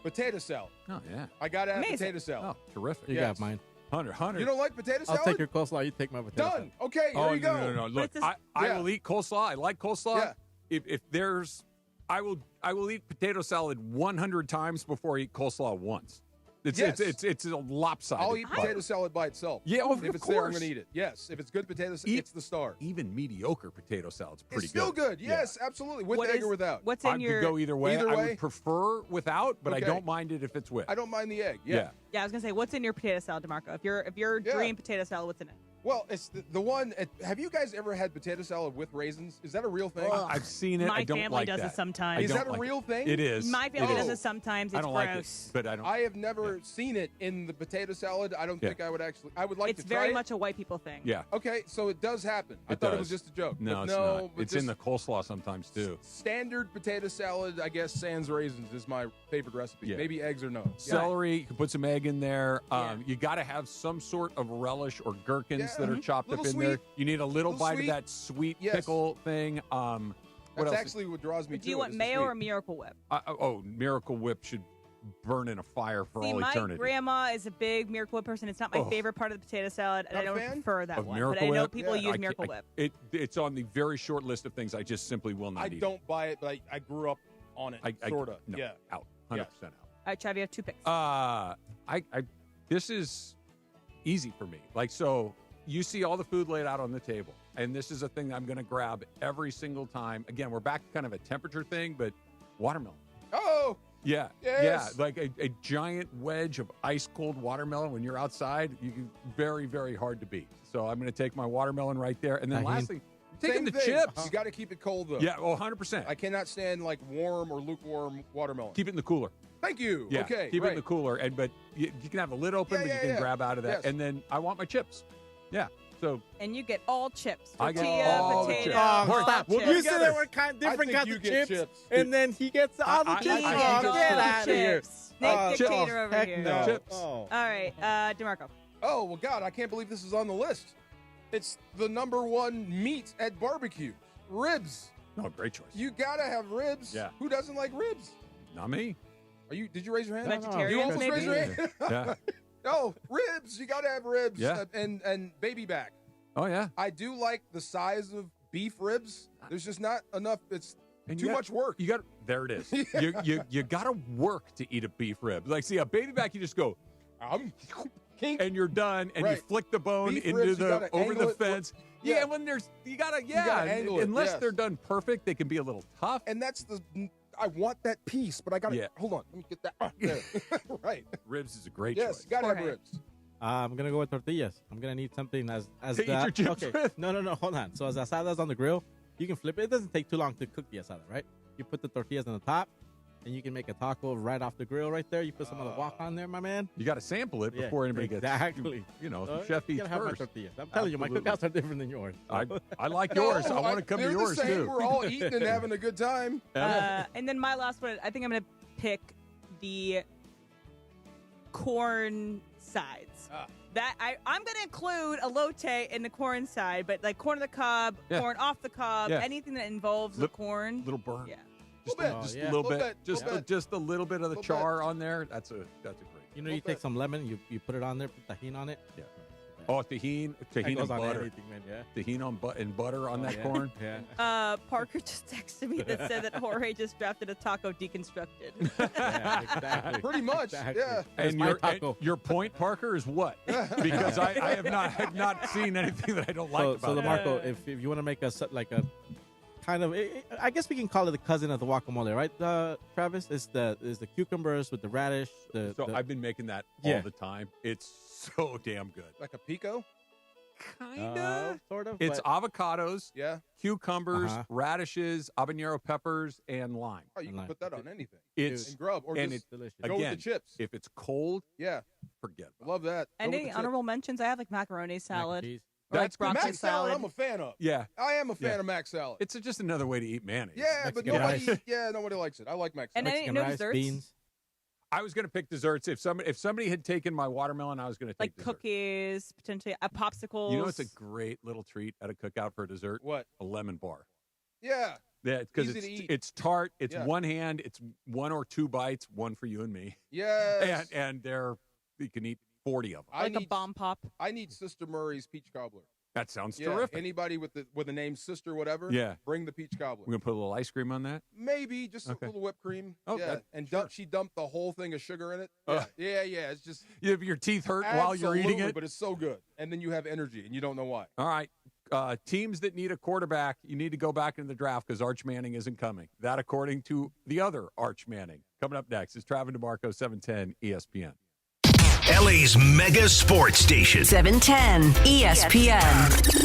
Potato salad. Oh yeah. I got to have Amazing. potato salad. Oh, terrific. You Yes. got mine. 100. You don't like potato salad? I'll take your coleslaw. You take my potato salad. Done. Okay, here Oh, you go. no. Look, it's I yeah. will eat coleslaw. I like coleslaw. Yeah. If there's, I will eat potato salad 100 times before I eat coleslaw once. It's Yes. it's a lopsided. I'll eat but potato salad by itself. Yeah, oh, if of it's there, I'm course. going to eat it. Yes, if it's good potato salad, Eat- it's the star. Even mediocre potato salad's pretty It's still good. Yeah. Yes, absolutely. With What egg is- or without. What's I in could your? go either way. Either I way? would prefer without, but Okay. I don't mind it if it's with. I don't mind the egg. Yeah. Yeah, I was gonna say, what's in your potato salad, DeMarco? If your Yeah. dream potato salad, what's in it? Well, it's the one. Have you guys ever had potato salad with raisins? Is that a real thing? I've seen it. My I don't family like does that. it sometimes. Is that a real thing? It is. My family does it sometimes. It's I don't gross. like it, but I don't. I have never seen it in the potato salad. I don't think I would actually. I would like It's to try very it. much a white people thing. Yeah. Okay, so it does happen. I It thought does. it was just a joke. No, but it's no, not. but It's in just the coleslaw sometimes too. standard potato salad. I guess sans raisins is my favorite recipe. Yeah. Maybe eggs or no. Celery, you can put some egg in there. You got to have some sort of relish or gherkins that are chopped up Little in there. sweet. You need a little bite sweet. of that sweet Yes. pickle thing. What That's else? actually what draws me to Do you it, want is the mayo sweet. or Miracle Whip? Miracle Whip should burn in a fire for See, all my eternity. grandma is a big Miracle Whip person. It's not my Oh. favorite part of the potato salad, and Not I a don't fan? prefer that Of one. Miracle But I know Whip? people I use can't- Miracle Whip. It's on the very short list of things I just simply will not I eat. don't buy it, but I grew up on it, sort of. No, Yeah. out. 100% out. All right, Trav, you have 2 picks. This is easy for me. Like, so you see all the food laid out on the table, and this is a thing that I'm going to grab every single time. Again, we're back to kind of a temperature thing, but watermelon. Oh, Yeah. Yes. Yeah. Like a giant wedge of ice cold watermelon when you're outside, very, very hard to beat. So I'm going to take my watermelon right there. And then lastly, I'm taking same the thing. chips. You got to keep it cold though. Yeah. Oh, 100%. I cannot stand like warm or lukewarm watermelon. Keep it in the cooler. Thank you. Yeah. Okay. Keep it right. in the cooler. But you can have the lid open, Yeah, but yeah, you can yeah. grab out of that. Yes. And then I want my chips. Yeah. So And you get all chips. I get Tortilla, all the potato, chips. all Stop. chips. You said there were different think kinds you of get chips, chips. and then he gets all the I- chips. I- Oh, I- get out of here. Snake dictator over heck here. no. Chips. Oh. All right, DeMarco. Oh well, God, I can't believe this is on the list. It's the #1 meat at barbecue. Ribs. Oh, great choice. You gotta have ribs. Yeah. Who doesn't like ribs? Not me. Did you raise your hand? Vegetarians, You almost maybe? raised your hand. Yeah. No, ribs. You gotta have ribs. Yeah. And baby back. Oh, yeah. I do like the size of beef ribs. There's just not enough. It's And too much work. You got there. It is. You got to work to eat a beef rib. Like, see, a baby back, you just go, and you're done, and you Right. flick the bone Beef into ribs, you the gotta over angle the it. fence. Yeah. Yeah, when there's you gotta angle it, unless yes. they're done perfect, they can be a little tough. And that's I want that piece, but I gotta. Yeah. Hold on. Let me get that. There. Right. Ribs is a great Yes. choice. Gotta have Okay. ribs. I'm gonna go with tortillas. I'm gonna need something as To eat your chips okay. with? No, hold on. So as asada's on the grill, you can flip it. It doesn't take too long to cook the asada, right? You put the tortillas on the top, and you can make a taco right off the grill right there. You put some of the wok on there, my man. You got to sample it Yeah, before anybody gets exactly. chef You eats gotta have my first. tortillas. I'm telling you, my Absolutely. cookouts are different than yours. I like yours. I want to come to they're yours the same. too. We're all eating and having a good time. And then my last one, I think I'm going to pick the corn sides. That I'm going to include elote in the corn side, but like corn on the cob, Yeah. corn off the cob, Yeah. anything that involves the corn. Little burn. Yeah. Just Little a, bit. just Yeah. a little Little bit. bit, Just little a, bit. just a little bit of the Little char on there. That's a great. You know, you take some lemon, you put it on there, put tahini on it. Yeah. Oh, tahini That and goes on butter. anything, man. Yeah. Tahini and butter on that yeah. corn. Yeah. Parker just texted me that said that Jorge just drafted a taco deconstructed. Yeah, exactly. Pretty much. Exactly. Yeah. That's And my your, taco. and your point, Parker, is what? Because I have not seen anything that I don't like So about it. DeMarco, if you want to make a kind of, I guess we can call it the cousin of the guacamole, right? Travis, is the cucumbers with the radish. I've been making that Yeah. all the time. It's so damn good. Like a pico. Kinda. Sort of. It's but- avocados, Yeah. cucumbers, Uh-huh. radishes, habanero peppers, and lime. Oh, you can Lime. put that on anything. It's And grub or and just it, delicious. go with again, the chips. if it's cold, Yeah. forget about it. Love that. Go And with any the chips. honorable mentions? I have like macaroni mac and salad. cheese. Or like That's good. broccoli Mac salad, salad. I'm a fan of. Yeah, I am a fan Yeah. of mac salad. it's just another way to eat mayonnaise. Yeah, but Mexican nobody. Nobody likes it. I like mac And salad. any Mexican no rice, desserts? beans. I was going to pick desserts. If somebody had taken my watermelon, I was going to take Like dessert. cookies, potentially popsicles. You know, it's a great little treat at a cookout for a dessert. What? A lemon bar. Yeah. Yeah, because Easy to eat. it's tart. It's Yeah. one hand. It's one or two bites. One for you and me. Yes. And you can eat 40 of them. I like a need, bomb pop. I need Sister Murray's peach cobbler. That sounds Yeah. terrific. Anybody with the name Sister whatever. Yeah. Bring the peach cobbler. We're gonna put a little ice cream on that. Maybe just Okay. a little whipped cream. Oh, yeah. that- And sure. she dumped the whole thing of sugar in it. Oh. Yeah. Yeah. It's just Your teeth hurt while you're eating absolutely, it. but it's so good. And then you have energy, and you don't know why. All right. Teams that need a quarterback, you need to go back into the draft because Arch Manning isn't coming. That, according to the other Arch Manning. Coming up next is Travis DeMarco, 710 ESPN. LA's mega sports station. 710 ESPN.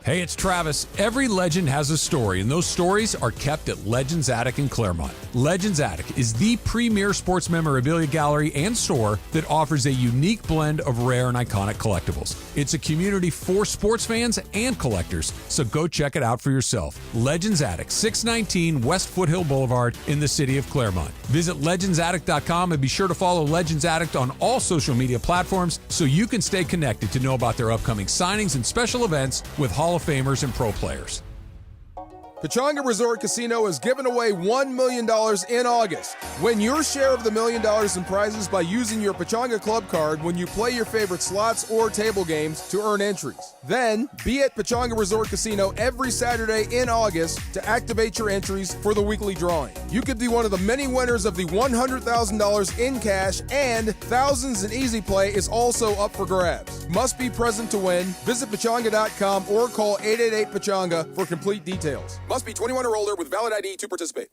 Hey, it's Travis. Every legend has a story, and those stories are kept at Legends Attic in Claremont. Legends Attic is the premier sports memorabilia gallery and store that offers a unique blend of rare and iconic collectibles. It's a community for sports fans and collectors, so go check it out for yourself. Legends Attic, 619 West Foothill Boulevard in the city of Claremont. Visit legendsattic.com and be sure to follow Legends Attic on all social media platforms so you can stay connected to know about their upcoming signings and special events with Hall of Famers and pro players. Pechanga Resort Casino is giving away $1 million in August. Win your share of the $1 million in prizes by using your Pechanga Club card when you play your favorite slots or table games to earn entries. Then, be at Pechanga Resort Casino every Saturday in August to activate your entries for the weekly drawing. You could be one of the many winners of the $100,000 in cash, and thousands in easy play is also up for grabs. Must be present to win. Visit Pechanga.com or call 888-PECHANGA for complete details. Must be 21 or older with valid ID to participate.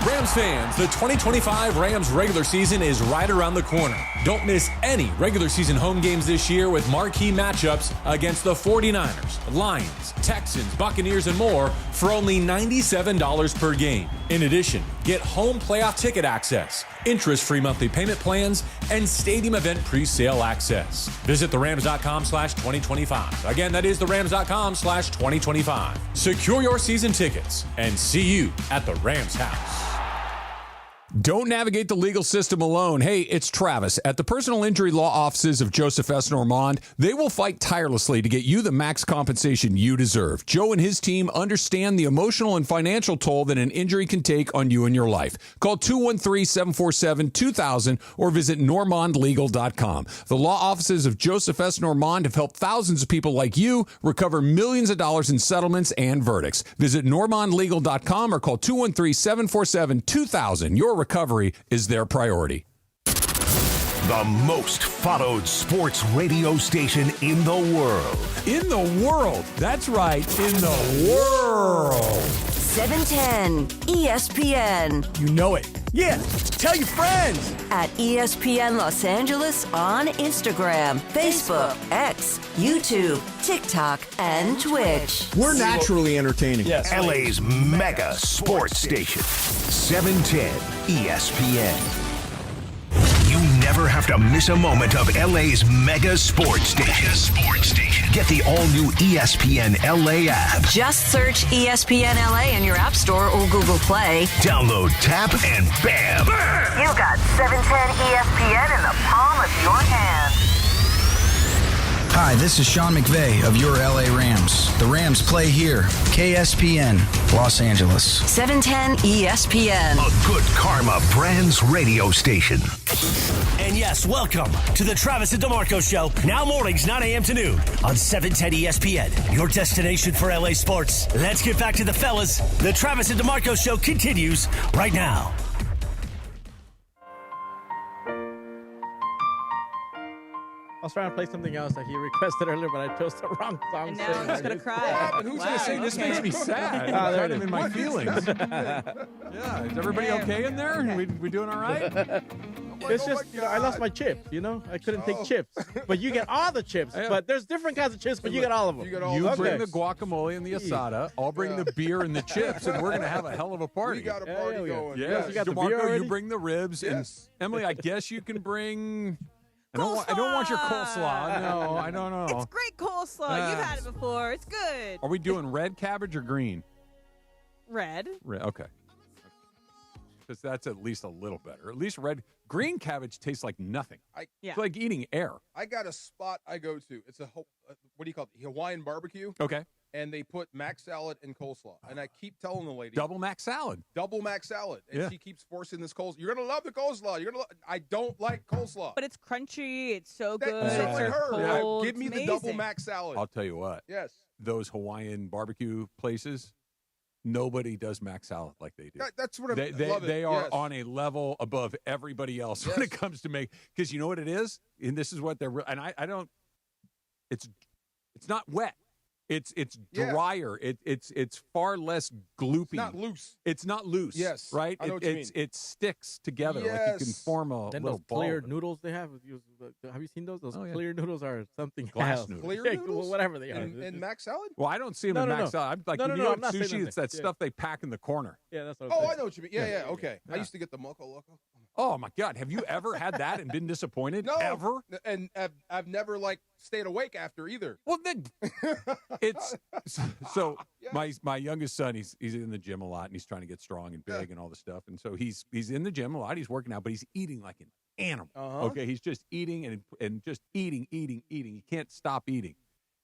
Rams fans, the 2025 Rams regular season is right around the corner. Don't miss any regular season home games this year with marquee matchups against the 49ers, Lions, Texans, Buccaneers, and more for only $97 per game. In addition, get home playoff ticket access, interest-free monthly payment plans, and stadium event pre-sale access. Visit therams.com/2025. Again, that is therams.com/2025. Secure your season tickets and see you at the Rams house. Don't navigate the legal system alone. Hey, it's Travis. At the personal injury law offices of Joseph S. Normand, they will fight tirelessly to get you the max compensation you deserve. Joe and his team understand the emotional and financial toll that an injury can take on you and your life. Call 213-747-2000 or visit normandlegal.com. The law offices of Joseph S. Normand have helped thousands of people like you recover millions of dollars in settlements and verdicts. Visit normandlegal.com or call 213-747-2000. Your recovery is their priority. The most followed sports radio station in the world. In the world. That's right. In the world. 710 ESPN. You know it. Yeah. Tell your friends. At ESPN Los Angeles on Instagram, Facebook, X, YouTube, TikTok, and Twitch. We're naturally entertaining. Yes. LA's mega sports station. 710 ESPN. You never have to miss a moment of LA's mega sports station. Get the all-new ESPN LA app. Just search ESPN LA in your App Store or Google Play. Download, tap, and bam! You got 710 ESPN in the palm of your hand. Hi, this is Sean McVay of your LA Rams. The Rams play here. KSPN, Los Angeles. 710 ESPN. A good karma brands radio station. And yes, welcome to the Travis and DeMarco Show. Now mornings, 9 a.m. to noon on 710 ESPN. Your destination for LA sports. Let's get back to the fellas. The Travis and DeMarco Show continues right now. I was trying to play something else that he requested earlier, but I chose the wrong song. And now he's going to cry. Who's going to say this makes me sad? Oh, I'm there kind it of is. in my feelings. Yeah, is everybody okay in there? We doing all right? It's just, I lost my chips, I couldn't take chips. But you get all the chips. But there's different kinds of chips, but you get all of them. You bring the guacamole and the asada. I'll bring the beer and the chips, and we're going to have a hell of a party. We got a party going. Yeah, you got the beer DeMarco, already? you bring the ribs. And Emily, I guess you can bring... I don't want your coleslaw. No, I don't know. It's great coleslaw. You've had it before. It's good. Are we doing red cabbage or green? Red. Red. Okay. Because that's at least a little better. At least red. Green cabbage tastes like nothing. It's like eating air. I got a spot I go to. It's a what do you call it? Hawaiian barbecue. Okay. And they put mac salad and coleslaw. And I keep telling the lady, double mac salad. Double mac salad. And she keeps forcing this coleslaw. You're gonna love the coleslaw. I don't like coleslaw. But it's crunchy. It's so good. That sounds like her. Cold. Give me the double mac salad. I'll tell you what. Yes. Those Hawaiian barbecue places, nobody does mac salad like they do. That's what I love. They are on a level above everybody else when it comes to make. Because you know what it is, and this is what they're. And I don't. It's not wet. It's drier. It's far less gloopy. It's not loose. It's not loose. Yes, right. I know what you mean. It sticks together. Like you can form a then little those clear ball. noodles they have. Have you seen those? Those clear noodles are something Glass else. noodles. Clear Yeah, noodles? whatever they are. In Mac salad? Well, I don't see them No, in no, Max no. salad. I'm like, No, you no, know no, what I'm not saying sushi? It's that that. stuff they pack in the corner. Yeah, that's what. Oh, I know what you mean. Yeah, okay. Yeah. I used to get the Moco Loco. Oh my God! Have you ever had that and been disappointed? No, Ever? And I've never stayed awake after either. Well, then it's so. My youngest son, he's in the gym a lot and he's trying to get strong and big and all this stuff. And so he's in the gym a lot. He's working out, but he's eating like an animal. Okay, he's just eating and just eating. He can't stop eating.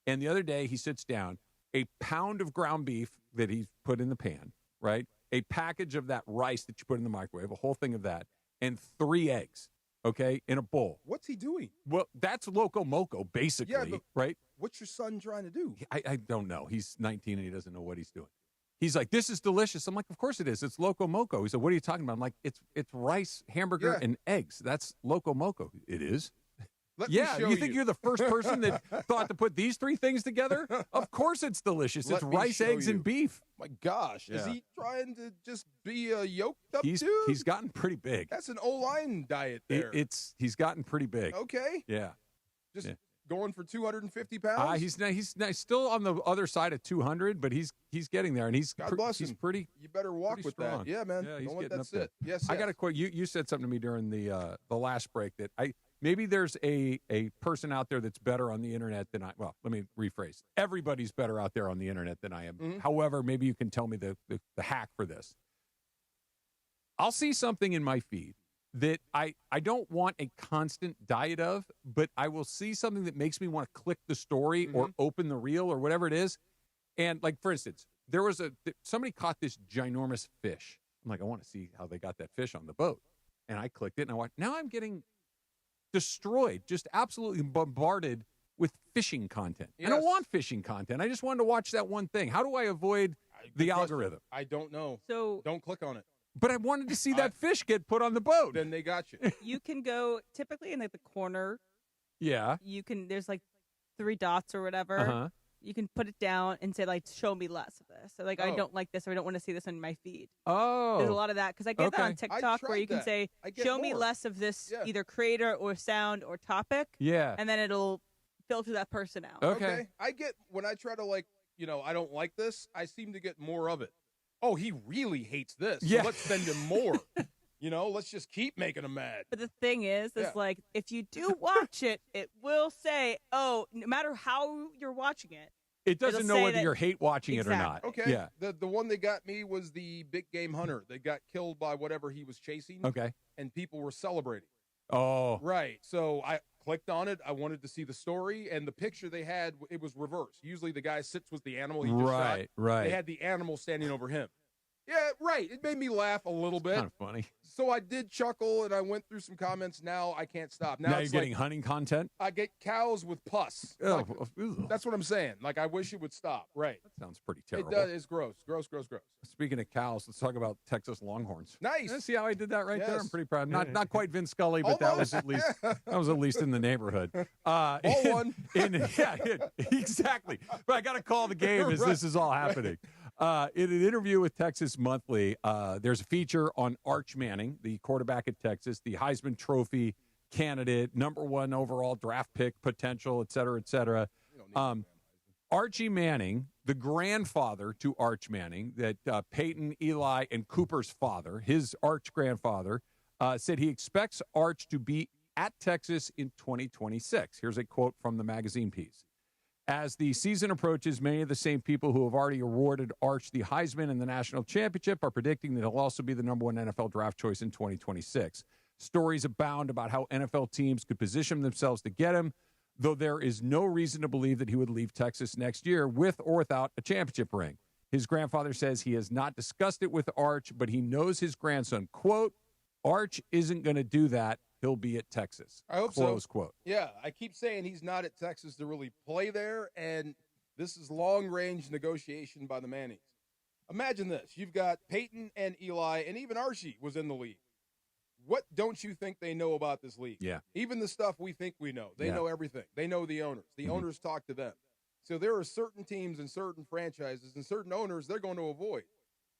And the other day he sits down, a pound of ground beef that he's put in the pan, right? A package of that rice that you put in the microwave, a whole thing of that, and 3 eggs, okay, in a bowl. What's he doing? Well, that's Loco Moco, basically, but right? What's your son trying to do? I don't know. He's 19 and he doesn't know what he's doing. He's like, this is delicious. I'm like, of course it is. It's Loco Moco. He said, what are you talking about? I'm like, it's rice, hamburger, and eggs. That's Loco Moco. It is. You think you're the first person that thought to put these 3 things together? Of course it's delicious. It's rice, eggs, and beef. My gosh. Is he trying to just be a yoked up dude? He's gotten pretty big. That's an O-line diet there. He's gotten pretty big. Okay. Yeah. Just going for 250 pounds? He's still on the other side of 200, but he's getting there, and God bless him. He's pretty. You better walk with strong. that. Yeah, man. Yeah, he's Don't let getting that up there. sit. Yes, I got a quote. You said something to me during the last break that maybe there's a person out there that's better on the internet than I. Well, let me rephrase. Everybody's better out there on the internet than I am. Mm-hmm. However, maybe you can tell me the hack for this. I'll see something in my feed that I don't want a constant diet of, but I will see something that makes me want to click the story or open the reel or whatever it is. And like, for instance, there was somebody caught this ginormous fish. I'm like, I want to see how they got that fish on the boat. And I clicked it and I watched. Now I'm getting destroyed, just absolutely bombarded with fishing content. Yes. I don't want fishing content. I just wanted to watch that one thing. How do I avoid the algorithm? I don't know. So don't click on it. But I wanted to see that fish get put on the boat. Then they got you. You can go typically in the corner. Yeah. There's 3 dots or whatever. Uh-huh. You can put it down and say, show me less of this. So, I don't like this or I don't want to see this on my feed. Oh. There's a lot of that because I get that on TikTok where you can say, show me more. less of this either creator or sound or topic. Yeah. And then it'll filter that person out. Okay. I get, when I try to I don't like this, I seem to get more of it. Oh, he really hates this. Yeah. So let's send him more. Let's just keep making him mad. But the thing is if you do watch it, it will say, no matter how you're watching it, it doesn't it'll know say whether that- you're hate watching it or not. Okay. Yeah. The one that got me was the big game hunter that got killed by whatever he was chasing. Okay. And people were celebrating. Oh. Right. So I clicked on it. I wanted to see the story, and the picture they had, it was reversed. Usually the guy sits with the animal he just shot. Right. They had the animal standing over him. Yeah, right. It made me laugh a little bit. Kind of funny. So I did chuckle, and I went through some comments. Now I can't stop. Now you're it's getting hunting content? I get cows with pus. Oh, That's what I'm saying. I wish it would stop. Right. That sounds pretty terrible. It does. It's gross. Gross. Speaking of cows, let's talk about Texas Longhorns. Nice. See how I did that right there? Yes. I'm pretty proud. Not quite Vince Scully, but that was at least in the neighborhood. Ball one. Exactly. But I got to call the game as this is all happening. In an interview with Texas Monthly, there's a feature on Arch Manning, the quarterback at Texas, the Heisman Trophy candidate, #1 overall draft pick potential, et cetera, et cetera. Archie Manning, the grandfather to Arch Manning, that Peyton, Eli, and Cooper's father, his arch grandfather, said he expects Arch to be at Texas in 2026. Here's a quote from the magazine piece. As the season approaches, many of the same people who have already awarded Arch the Heisman and the national championship are predicting that he'll also be the #1 NFL draft choice in 2026. Stories abound about how NFL teams could position themselves to get him, though there is no reason to believe that he would leave Texas next year with or without a championship ring. His grandfather says he has not discussed it with Arch, but he knows his grandson, quote, Arch isn't going to do that. He'll be at Texas. I hope Close so. quote. Yeah, I keep saying he's not at Texas to really play there, and this is long-range negotiation by the Mannings. Imagine this. You've got Peyton and Eli, and even Archie was in the league. What don't you think they know about this league? Yeah. Even the stuff we think we know. They know everything. They know the owners. The owners talk to them. So there are certain teams and certain franchises and certain owners they're going to avoid.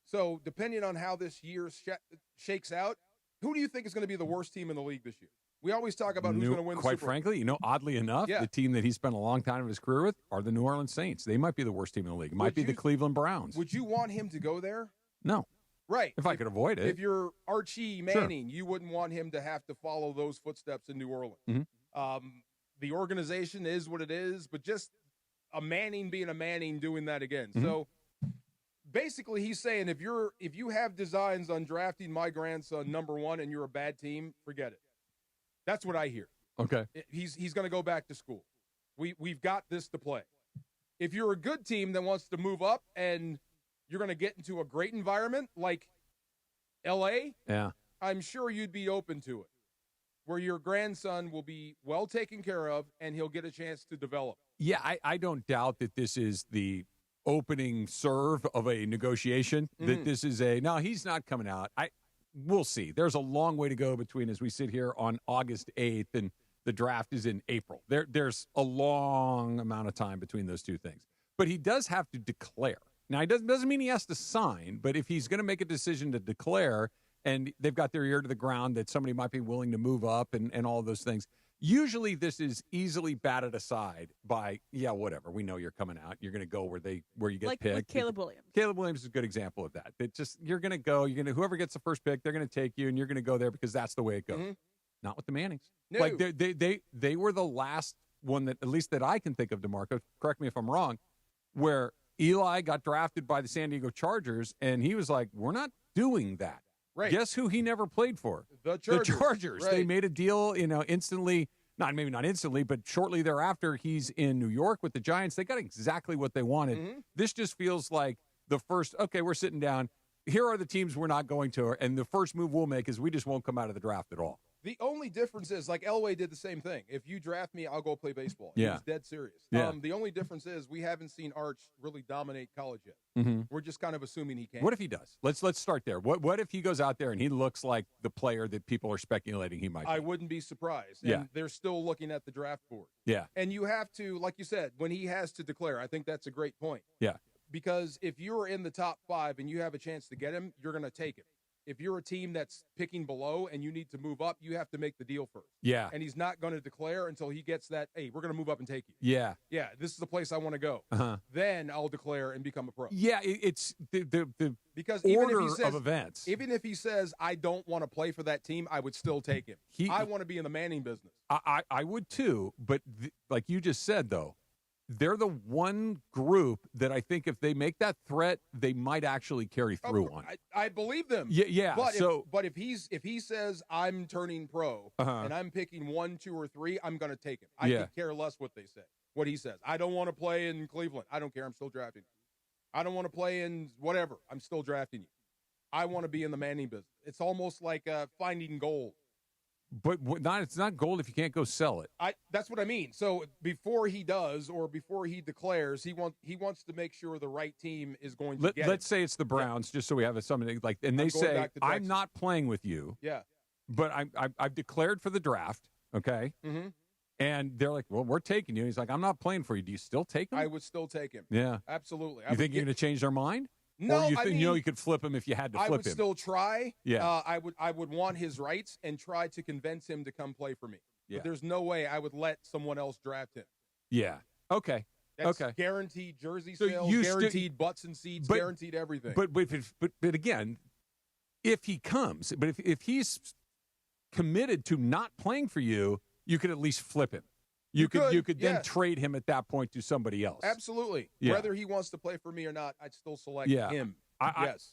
So depending on how this year shakes out, who do you think is going to be the worst team in the league this year? We always talk about who's going to win the Quite Super Bowl. frankly, oddly enough, the team that he spent a long time of his career with are the New Orleans Saints. They might be the worst team in the league. It might be the Cleveland Browns. Would you want him to go there? No. Right. If I could avoid it. If you're Archie Manning, you wouldn't want him to have to follow those footsteps in New Orleans. Mm-hmm. The organization is what it is, but just a Manning being a Manning doing that again. Mm-hmm. So basically he's saying if you have designs on drafting my grandson number 1 and you're a bad team, forget it. That's what I hear. Okay. He's going to go back to school. We've got this to play. If you're a good team that wants to move up and you're going to get into a great environment like L.A., I'm sure you'd be open to it, where your grandson will be well taken care of and he'll get a chance to develop. Yeah, I don't doubt that this is the opening serve of a negotiation, that this is no, he's not coming out. We'll see. There's a long way to go between as we sit here on August 8th and the draft is in April. There's a long amount of time between those two things. But he does have to declare. Now, it doesn't mean he has to sign, but if he's going to make a decision to declare and they've got their ear to the ground that somebody might be willing to move up and all those things, usually this is easily batted aside by, whatever. We know you're coming out. You're going to go where you get like picked. With Caleb Williams. Caleb Williams is a good example of that. It just you're going to go. Whoever gets the first pick, they're going to take you, and you're going to go there because that's the way it goes. Not with the Mannings. No. Like they were the last one that, at least that I can think of, DeMarco. Correct me if I'm wrong. Where Eli got drafted by the San Diego Chargers, and he was like, "We're not doing that." Right. Guess who he never played for? The Chargers. The Chargers. Right. They made a deal, instantly. Maybe not instantly, but shortly thereafter, he's in New York with the Giants. They got exactly what they wanted. This just feels like the first, okay, we're sitting down. Here are the teams we're not going to, and the first move we'll make is we just won't come out of the draft at all. The only difference is, like Elway did the same thing. If you draft me, I'll go play baseball. Yeah. He's dead serious. Yeah. The only difference is we haven't seen Arch really dominate college yet. We're just kind of assuming he can. What if he does? Let's start there. What if he goes out there and he looks like the player that people are speculating he might be? I wouldn't be surprised. Yeah. And they're still looking at the draft board. Yeah. And you have to, like you said, when he has to declare, I think that's a great point. Yeah. Because if you're in the top 5 and you have a chance to get him, you're going to take him. If you're a team that's picking below and you need to move up, you have to make the deal first. Yeah. And he's not going to declare until he gets that, hey, we're going to move up and take you. Yeah. Yeah, this is the place I want to go. Then I'll declare and become a pro. Yeah, it's the because order even if he says, of events. Even if he says, I don't want to play for that team, I would still take him. I want to be in the Manning business. I would too, but like you just said, though, they're the one group that I think if they make that threat, they might actually carry through on. I believe them. Yeah. But if he says I'm turning pro and I'm picking 1, 2, or 3, I'm going to take him. I could care less what they say. What he says. I don't want to play in Cleveland. I don't care. I'm still drafting you. I don't want to play in whatever. I'm still drafting you. I want to be in the Manning business. It's almost like finding gold. But it's not gold if you can't go sell it. That's what I mean. So before he does, or before he declares, he wants to make sure the right team is going to get Let's say it's the Browns, just so we have something like, and they say, I'm not playing with you. Yeah. But I've declared for the draft, okay? Mm-hmm. And they're like, well, we're taking you. He's like, I'm not playing for you. Do you still take him? I would still take him. Yeah. Absolutely. You think you're going to change their mind? No, or you think you could flip him if you had to flip him? I would still try. Yeah. I would want his rights and try to convince him to come play for me. Yeah. But there's no way I would let someone else draft him. Yeah. Okay. That's okay. Guaranteed jersey So sales, guaranteed butts and seats, guaranteed everything. But again, if he comes, but if he's committed to not playing for you, you could at least flip him. You could then trade him at that point to somebody else. Absolutely. Yeah. Whether he wants to play for me or not, I'd still select him. Yes.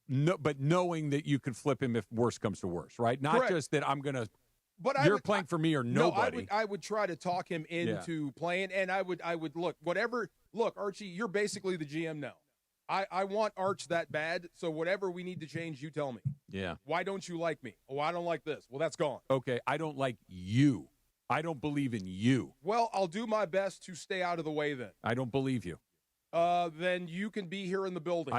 But knowing that you could flip him if worse comes to worse, right? Not Correct. just that I'm going to But you're playing for me or nobody. No, I would try to talk him into playing, and I would look, Archie, you're basically the GM now. I want Arch that bad, so whatever we need to change, you tell me. Yeah. Why don't you like me? Oh, I don't like this. Well, that's gone. Okay, I don't like you. I don't believe in you. Well, I'll do my best to stay out of the way then. I don't believe you. then you can be here in the building.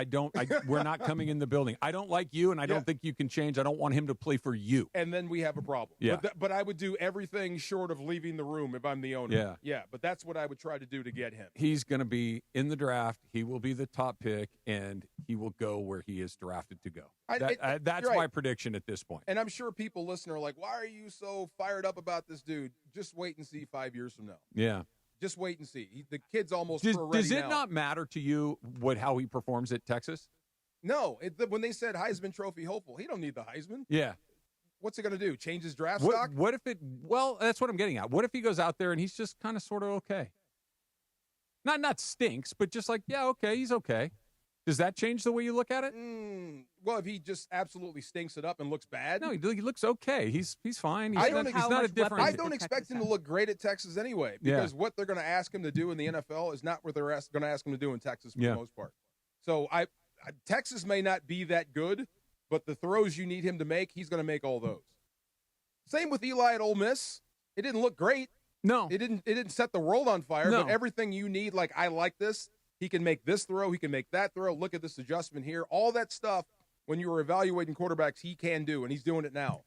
We're not coming in the building. I don't like you, and I don't think you can change. I don't want him to play for you. And then we have a problem. Yeah. But I would do everything short of leaving the room if I'm the owner. Yeah. Yeah, but that's what I would try to do to get him. He's going to be in the draft. He will be the top pick, and he will go where he is drafted to go. That's right. my prediction at this point. And I'm sure people listening are like, why are you so fired up about this dude? Just wait and see 5 years from now. Yeah. Just wait and see. The kid's almost Does ready it now. not matter to you how he performs at Texas? No. When they said Heisman Trophy hopeful, he don't need the Heisman. Yeah. What's it going to do? Change his draft stock? What if well, that's what I'm getting at. What if he goes out there and he's just kind of sort of okay? Not stinks, but just like, yeah, okay, he's okay. Does that change the way you look at it? Well, if he just absolutely stinks it up and looks bad. No, he looks okay. He's fine. I don't expect him to look great at Texas anyway, because what they're going to ask him to do in the NFL is not what they're going to ask him to do in Texas for the most part. So Texas may not be that good, but the throws you need him to make, he's going to make all those. Same with Eli at Ole Miss. It didn't look great. No. It didn't set the world on fire, No. but everything you need, like I like this. He can make this throw. He can make that throw. Look at this adjustment here. All that stuff, when you were evaluating quarterbacks, he can do, and he's doing it now.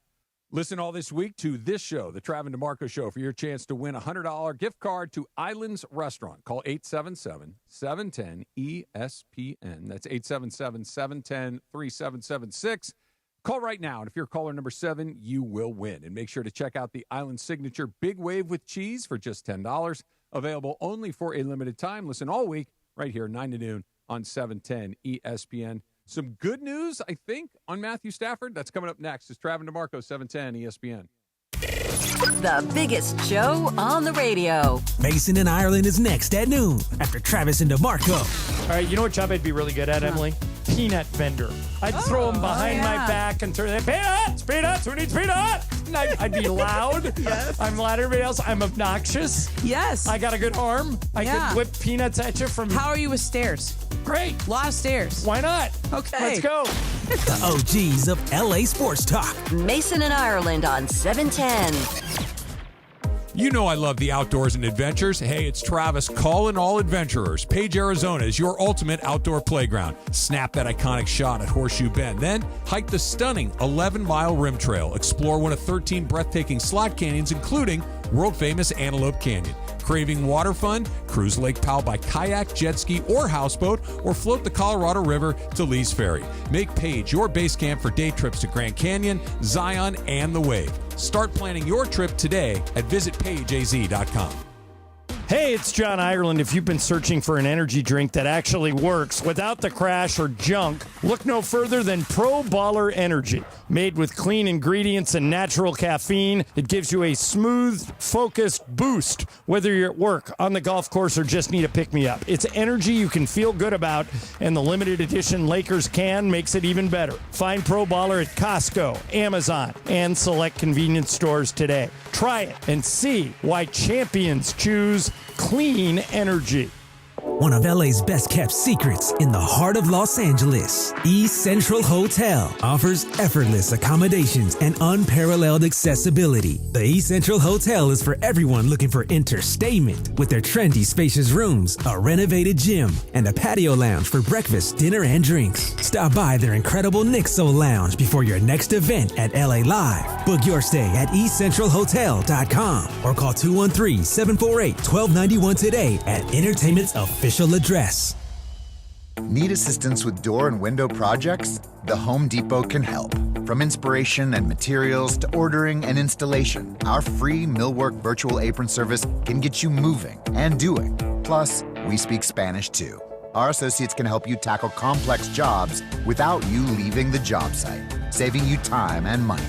Listen all this week to this show, The Trav and DeMarco Show, for your chance to win a $100 gift card to Islands Restaurant. Call 877-710-ESPN. That's 877-710-3776. Call right now, and if you're caller number 7, you will win. And make sure to check out the Island Signature Big Wave with Cheese for just $10. Available only for a limited time. Listen all week, right here, 9 to noon on 710 ESPN. Some good news, I think, on Matthew Stafford. That's coming up next. It's Trav and DeMarco, 710 ESPN. The biggest show on the radio. Mason in Ireland is next at noon after Travis and DeMarco. All right, you know what job I'd be really good at, Emily? Peanut vendor. I'd throw them behind my back and turn them, peanuts, who needs peanut? And I'd be loud. Yes. I'm loud. Everybody else, I'm obnoxious. Yes. I got a good arm. I could whip peanuts at you from... How are you with stairs? Great. A lot of stairs. Why not? Okay. Let's go. The OGs of LA Sports Talk. Mason and Ireland on 710. You know I love the outdoors and adventures. Hey, it's Travis calling all adventurers. Page, Arizona is your ultimate outdoor playground. Snap that iconic shot at Horseshoe Bend. Then hike the stunning 11-mile rim trail. Explore one of 13 breathtaking slot canyons, including world-famous Antelope Canyon. Craving water fun? Cruise Lake Powell by kayak, jet ski, or houseboat, or float the Colorado River to Lee's Ferry. Make Page your base camp for day trips to Grand Canyon, Zion, and the Wave. Start planning your trip today at visitpageaz.com. Hey, it's John Ireland. If you've been searching for an energy drink that actually works without the crash or junk, look no further than Pro Baller Energy. Made with clean ingredients and natural caffeine, it gives you a smooth, focused boost, whether you're at work, on the golf course, or just need a pick-me-up. It's energy you can feel good about, and the limited edition Lakers can makes it even better. Find Pro Baller at Costco, Amazon, and select convenience stores today. Try it and see why champions choose clean energy. One of LA's best kept secrets in the heart of Los Angeles, East Central Hotel offers effortless accommodations and unparalleled accessibility. The East Central Hotel is for everyone looking for entertainment with their trendy, spacious rooms, a renovated gym, and a patio lounge for breakfast, dinner, and drinks. Stop by their incredible Nixo Lounge before your next event at LA Live. Book your stay at eastcentralhotel.com or call 213-748-1291 today at Entertainment's official address. Need assistance with door and window projects? The Home Depot can help. From inspiration and materials to ordering and installation, our free Millwork virtual apron service can get you moving and doing. Plus, we speak Spanish too. Our associates can help you tackle complex jobs without you leaving the job site, saving you time and money.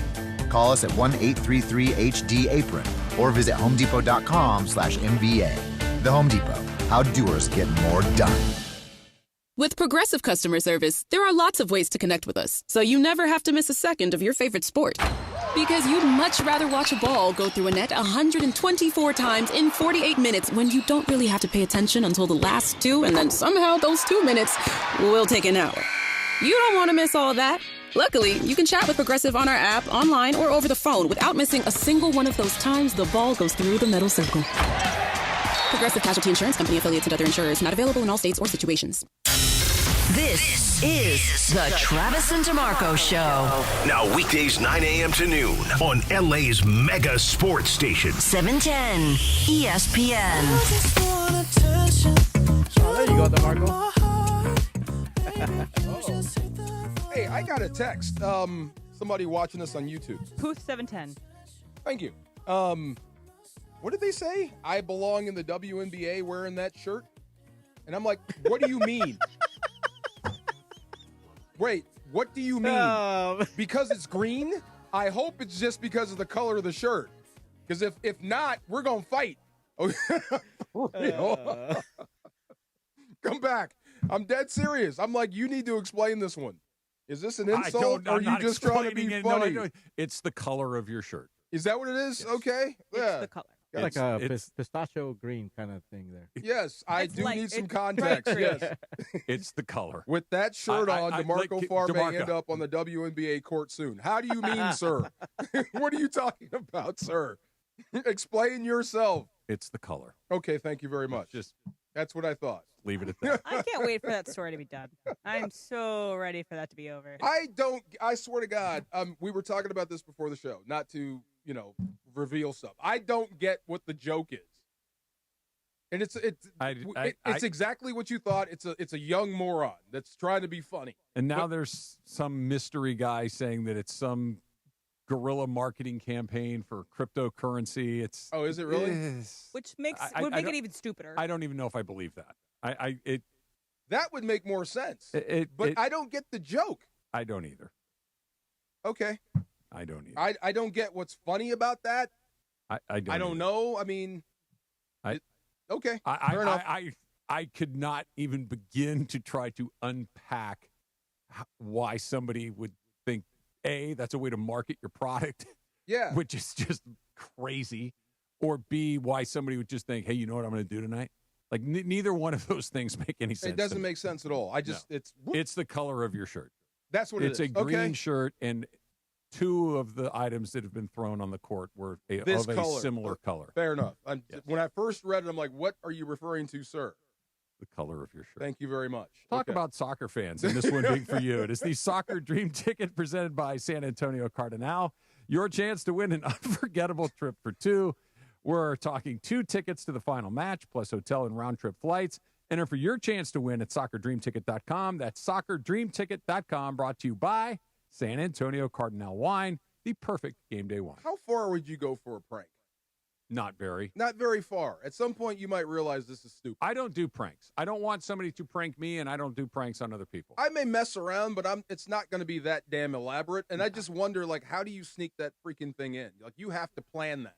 Call us at 1-833-HD-APRON or visit homedepot.com/MVA. The Home Depot. How doers get more done. With Progressive Customer Service, there are lots of ways to connect with us, so you never have to miss a second of your favorite sport. Because you'd much rather watch a ball go through a net 124 times in 48 minutes when you don't really have to pay attention until the last 2, and then somehow those 2 minutes will take an hour. You don't want to miss all that. Luckily, you can chat with Progressive on our app, online, or over the phone without missing a single one of those times the ball goes through the metal circle. Progressive Casualty Insurance Company affiliates and other insurers. Not available in all states or situations. This is the Travis and DeMarco Show. Now weekdays 9 a.m. to noon on LA's mega sports station. 710 ESPN. There you go, DeMarco. Hey, I got a text. Somebody watching us on YouTube. Booth 710. Thank you. What did they say? I belong in the WNBA wearing that shirt? And I'm like, what do you mean? Wait, what do you mean? Because it's green? I hope it's just because of the color of the shirt. Because if not, we're going to fight. For real. Come back. I'm dead serious. I'm like, you need to explain this one. Is this an insult, or are you just trying to be funny? No, it's the color of your shirt. Is that what it is? Yes. Okay. Yeah. It's the color. Got like a pistachio green kind of thing there. Yes, I do need some context. Yes. It's the color. With that shirt on, DeMarco Farr may DeMarco. end up on the WNBA court soon. How do you mean, sir? What are you talking about, sir? Explain yourself. It's the color. Okay, thank you very much. That's what I thought. Leave it at that. I can't wait for that story to be done. I'm so ready for that to be over. I swear to God, we were talking about this before the show, not to, reveal stuff. I don't get what the joke is. And it's exactly what you thought. It's a young moron that's trying to be funny. And now there's some mystery guy saying that it's some guerrilla marketing campaign for cryptocurrency. Is it really? Which would make it even stupider. I don't even know if I believe that. That would make more sense. But I don't get the joke. I don't either. Okay. I don't either. I don't get what's funny about that. I don't know. I mean, okay. Fair enough. I could not even begin to try to unpack why somebody would think, A, that's a way to market your product. Yeah. Which is just crazy. Or B, why somebody would just think, hey, you know what I'm going to do tonight? Like, neither one of those things make any sense. It doesn't make sense at all. It's the color of your shirt. That's what it is. It's a green shirt, and two of the items that have been thrown on the court were of a similar color. Fair enough. When I first read it, I'm like, what are you referring to, sir? The color of your shirt. Thank you very much. Talk about soccer fans, and this one being for you. It is the Soccer Dream Ticket presented by San Antonio Cardinal. Your chance to win an unforgettable trip for two. We're talking 2 tickets to the final match, plus hotel and round-trip flights. Enter for your chance to win at soccerdreamticket.com. That's soccerdreamticket.com, brought to you by San Antonio Cardinal Wine, the perfect game day wine. How far would you go for a prank? Not very. Not very far. At some point, you might realize this is stupid. I don't do pranks. I don't want somebody to prank me, and I don't do pranks on other people. I may mess around, but it's not going to be that damn elaborate. And I just wonder, how do you sneak that freaking thing in? You have to plan that.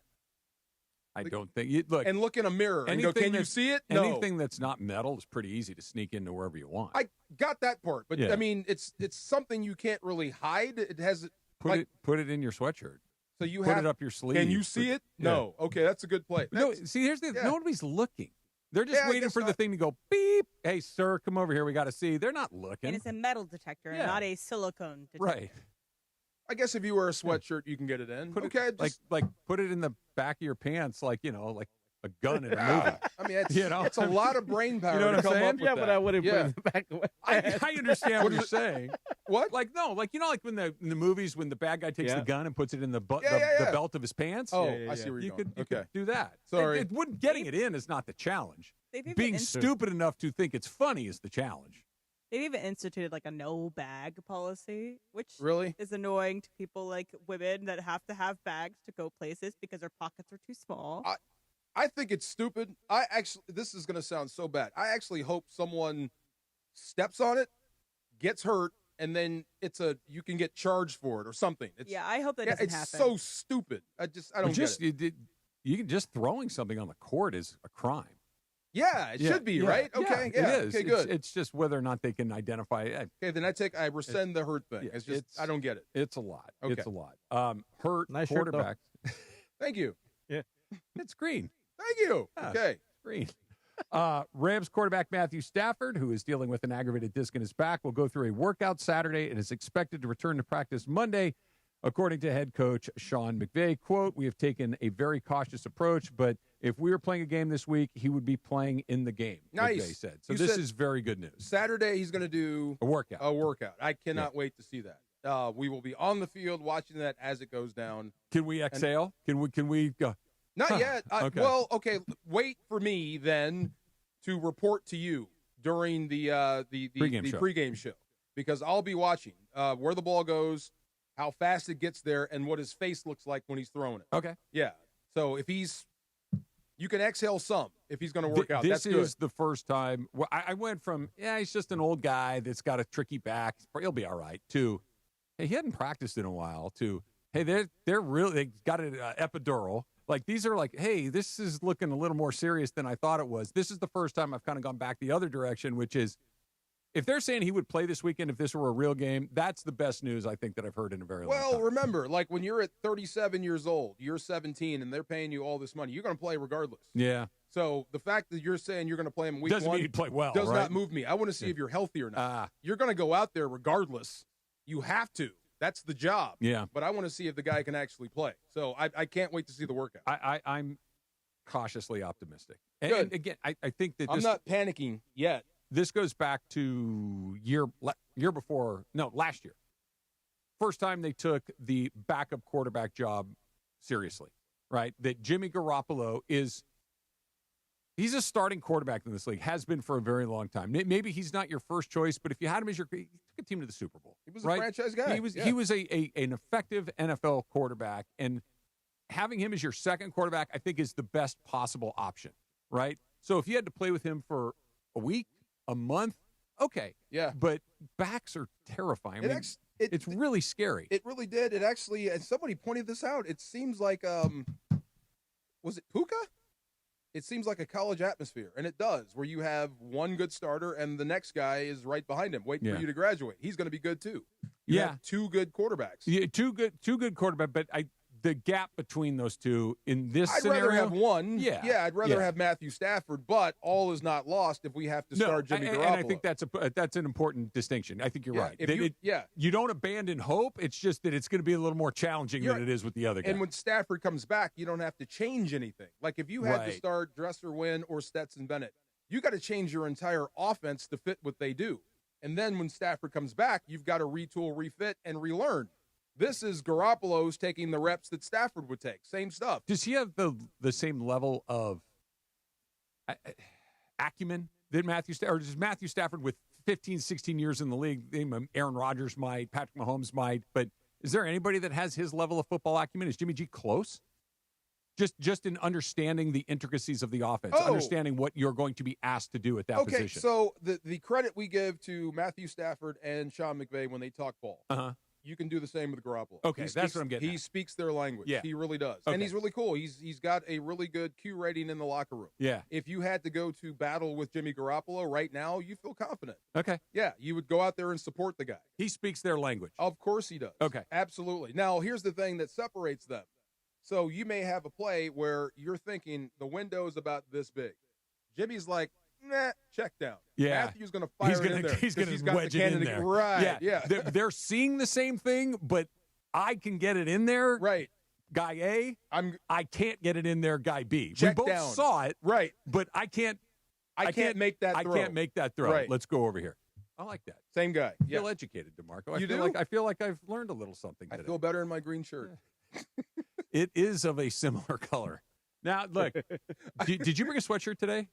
I don't think you look and look in a mirror and go, can you see it? No. Anything that's not metal is pretty easy to sneak into wherever you want. I got that part, but I mean, it's something you can't really hide. It has put it in your sweatshirt. So you put it up your sleeve. Can you see it? No. Okay, that's a good play. No, see, here's the nobody's looking. They're just waiting for the thing to go beep. Hey, sir, come over here. We got to see. They're not looking. And it's a metal detector, and not a silicone detector. Right. I guess if you wear a sweatshirt, you can get it in. Put it in the back of your pants, like a gun in a movie. I mean, it's a lot of brain power. You know what to I'm come saying? Up with Yeah, that. but I wouldn't put it in the back of my I understand what you're saying. What? Like when in the movies when the bad guy takes the gun and puts it in the belt of his pants. Oh, I see where you going. You could do that. Sorry, getting it in is not the challenge. Being stupid enough to think it's funny is the challenge. They've even instituted a no bag policy, which really is annoying to people like women that have to have bags to go places because their pockets are too small. I think it's stupid. This is going to sound so bad. I actually hope someone steps on it, gets hurt, and then you can get charged for it or something. I hope that doesn't happen. It's so stupid. I don't get it. You can just throwing something on the court is a crime. Yeah, it should be, right? Okay, it is. Okay, good. It's just whether or not they can identify it. Okay, then I rescind the hurt thing. It's just I don't get it. It's a lot. Okay. It's a lot. Hurt nice quarterback. Thank you. Yeah, it's green. Thank you. Okay, green. Rams quarterback Matthew Stafford, who is dealing with an aggravated disc in his back, will go through a workout Saturday and is expected to return to practice Monday. According to head coach Sean McVay, quote, "We have taken a very cautious approach, but if we were playing a game this week, he would be playing in the game," Nice. McVay said. So You this said is very good news. Saturday, he's going to do A workout. I cannot wait to see that. We will be on the field watching that as it goes down. Can we exhale? Can we go? Not yet. Okay. Well, okay. Wait for me then to report to you during the pregame show, because I'll be watching where the ball goes, how fast it gets there, and what his face looks like when he's throwing it. Okay. Yeah. So you can exhale some if he's going to work out. This That's good. is the first time. Well, I went from, he's just an old guy that's got a tricky back, he'll be all right, to, hey, he hadn't practiced in a while, to, hey, they got an epidural. Like, these are like, hey, this is looking a little more serious than I thought it was. This is the first time I've kind of gone back the other direction, which is, if they're saying he would play this weekend if this were a real game, that's the best news I think that I've heard in a very long time. Well, remember, like when you're at 37 years old, you're 17, and they're paying you all this money, you're going to play regardless. Yeah. So the fact that you're saying you're going to play him in week Doesn't one mean you'd play well, does right? not move me. I want to see if you're healthy or not. You're going to go out there regardless. You have to. That's the job. Yeah. But I want to see if the guy can actually play. So I can't wait to see the workout. I'm cautiously optimistic. Good. And again, I think that I'm not panicking yet. This goes back to last year. First time they took the backup quarterback job seriously, right? That Jimmy Garoppolo he's a starting quarterback in this league, has been for a very long time. Maybe he's not your first choice, but if you had him as he took a team to the Super Bowl. He was a right? franchise guy. He was an effective NFL quarterback, and having him as your second quarterback, I think, is the best possible option, right? So if you had to play with him for a week, a month, okay. Yeah. But backs are terrifying. It's really scary. It really did. It actually, and somebody pointed this out, it seems like, was it Puka? It seems like a college atmosphere, and it does, where you have one good starter and the next guy is right behind him, waiting for you to graduate. He's going to be good too. You have two good quarterbacks. Yeah, two good quarterbacks, but the gap between those two in this scenario. I'd rather have one. Yeah. I'd rather have Matthew Stafford, but all is not lost if we have to start Jimmy Garoppolo. And I think that's an important distinction. I think you're right. You don't abandon hope. It's just that it's going to be a little more challenging than it is with the other guy. And when Stafford comes back, you don't have to change anything. Like if you had to start Dresser, Wynn, or Stetson Bennett, you got to change your entire offense to fit what they do. And then when Stafford comes back, you've got to retool, refit, and relearn. This is Garoppolo's taking the reps that Stafford would take. Same stuff. Does he have the same level of acumen that Matthew Stafford? Or does Matthew Stafford, with 15, 16 years in the league, Aaron Rodgers might, Patrick Mahomes might, but is there anybody that has his level of football acumen? Is Jimmy G close? Just in understanding the intricacies of the offense, understanding what you're going to be asked to do at that position. Okay, so the credit we give to Matthew Stafford and Sean McVay when they talk ball, you can do the same with Garoppolo. Okay, that's what I'm getting at. He speaks their language. Yeah. He really does. Okay. And he's really cool. He's got a really good Q rating in the locker room. Yeah. If you had to go to battle with Jimmy Garoppolo right now, you feel confident. Okay. Yeah, you would go out there and support the guy. He speaks their language. Of course he does. Okay. Absolutely. Now, here's the thing that separates them. So you may have a play where you're thinking the window's about this big. Jimmy's like, nah, check down. Yeah. Matthew's going to fire it in there. He's going to got wedge the it in there. Right, yeah. They're seeing the same thing, but I can get it in there. Right. Guy A, I can't get it in there, guy B. Check we both down. saw it. Right. But I can't make that throw. I can't make that throw. Right. Let's go over here. I like that. Same guy. I feel educated, DeMarco. You do? I feel like I've learned a little something today. I feel better in my green shirt. It is of a similar color. Now, look, did you bring a sweatshirt today?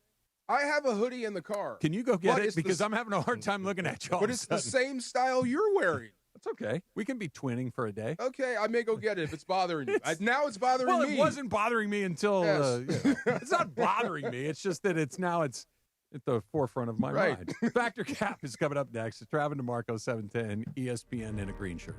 I have a hoodie in the car. Can you go get it? Because I'm having a hard time looking at you all But of a it's the sudden. same style you're wearing. That's okay. We can be twinning for a day. Okay, I may go get it if it's bothering you. Now it's bothering me. Well, it wasn't bothering me until Yes. it's not bothering me. It's just that it's at the forefront of my mind. Factor Cap is coming up next. It's Travis DeMarco, 710, ESPN in a green shirt.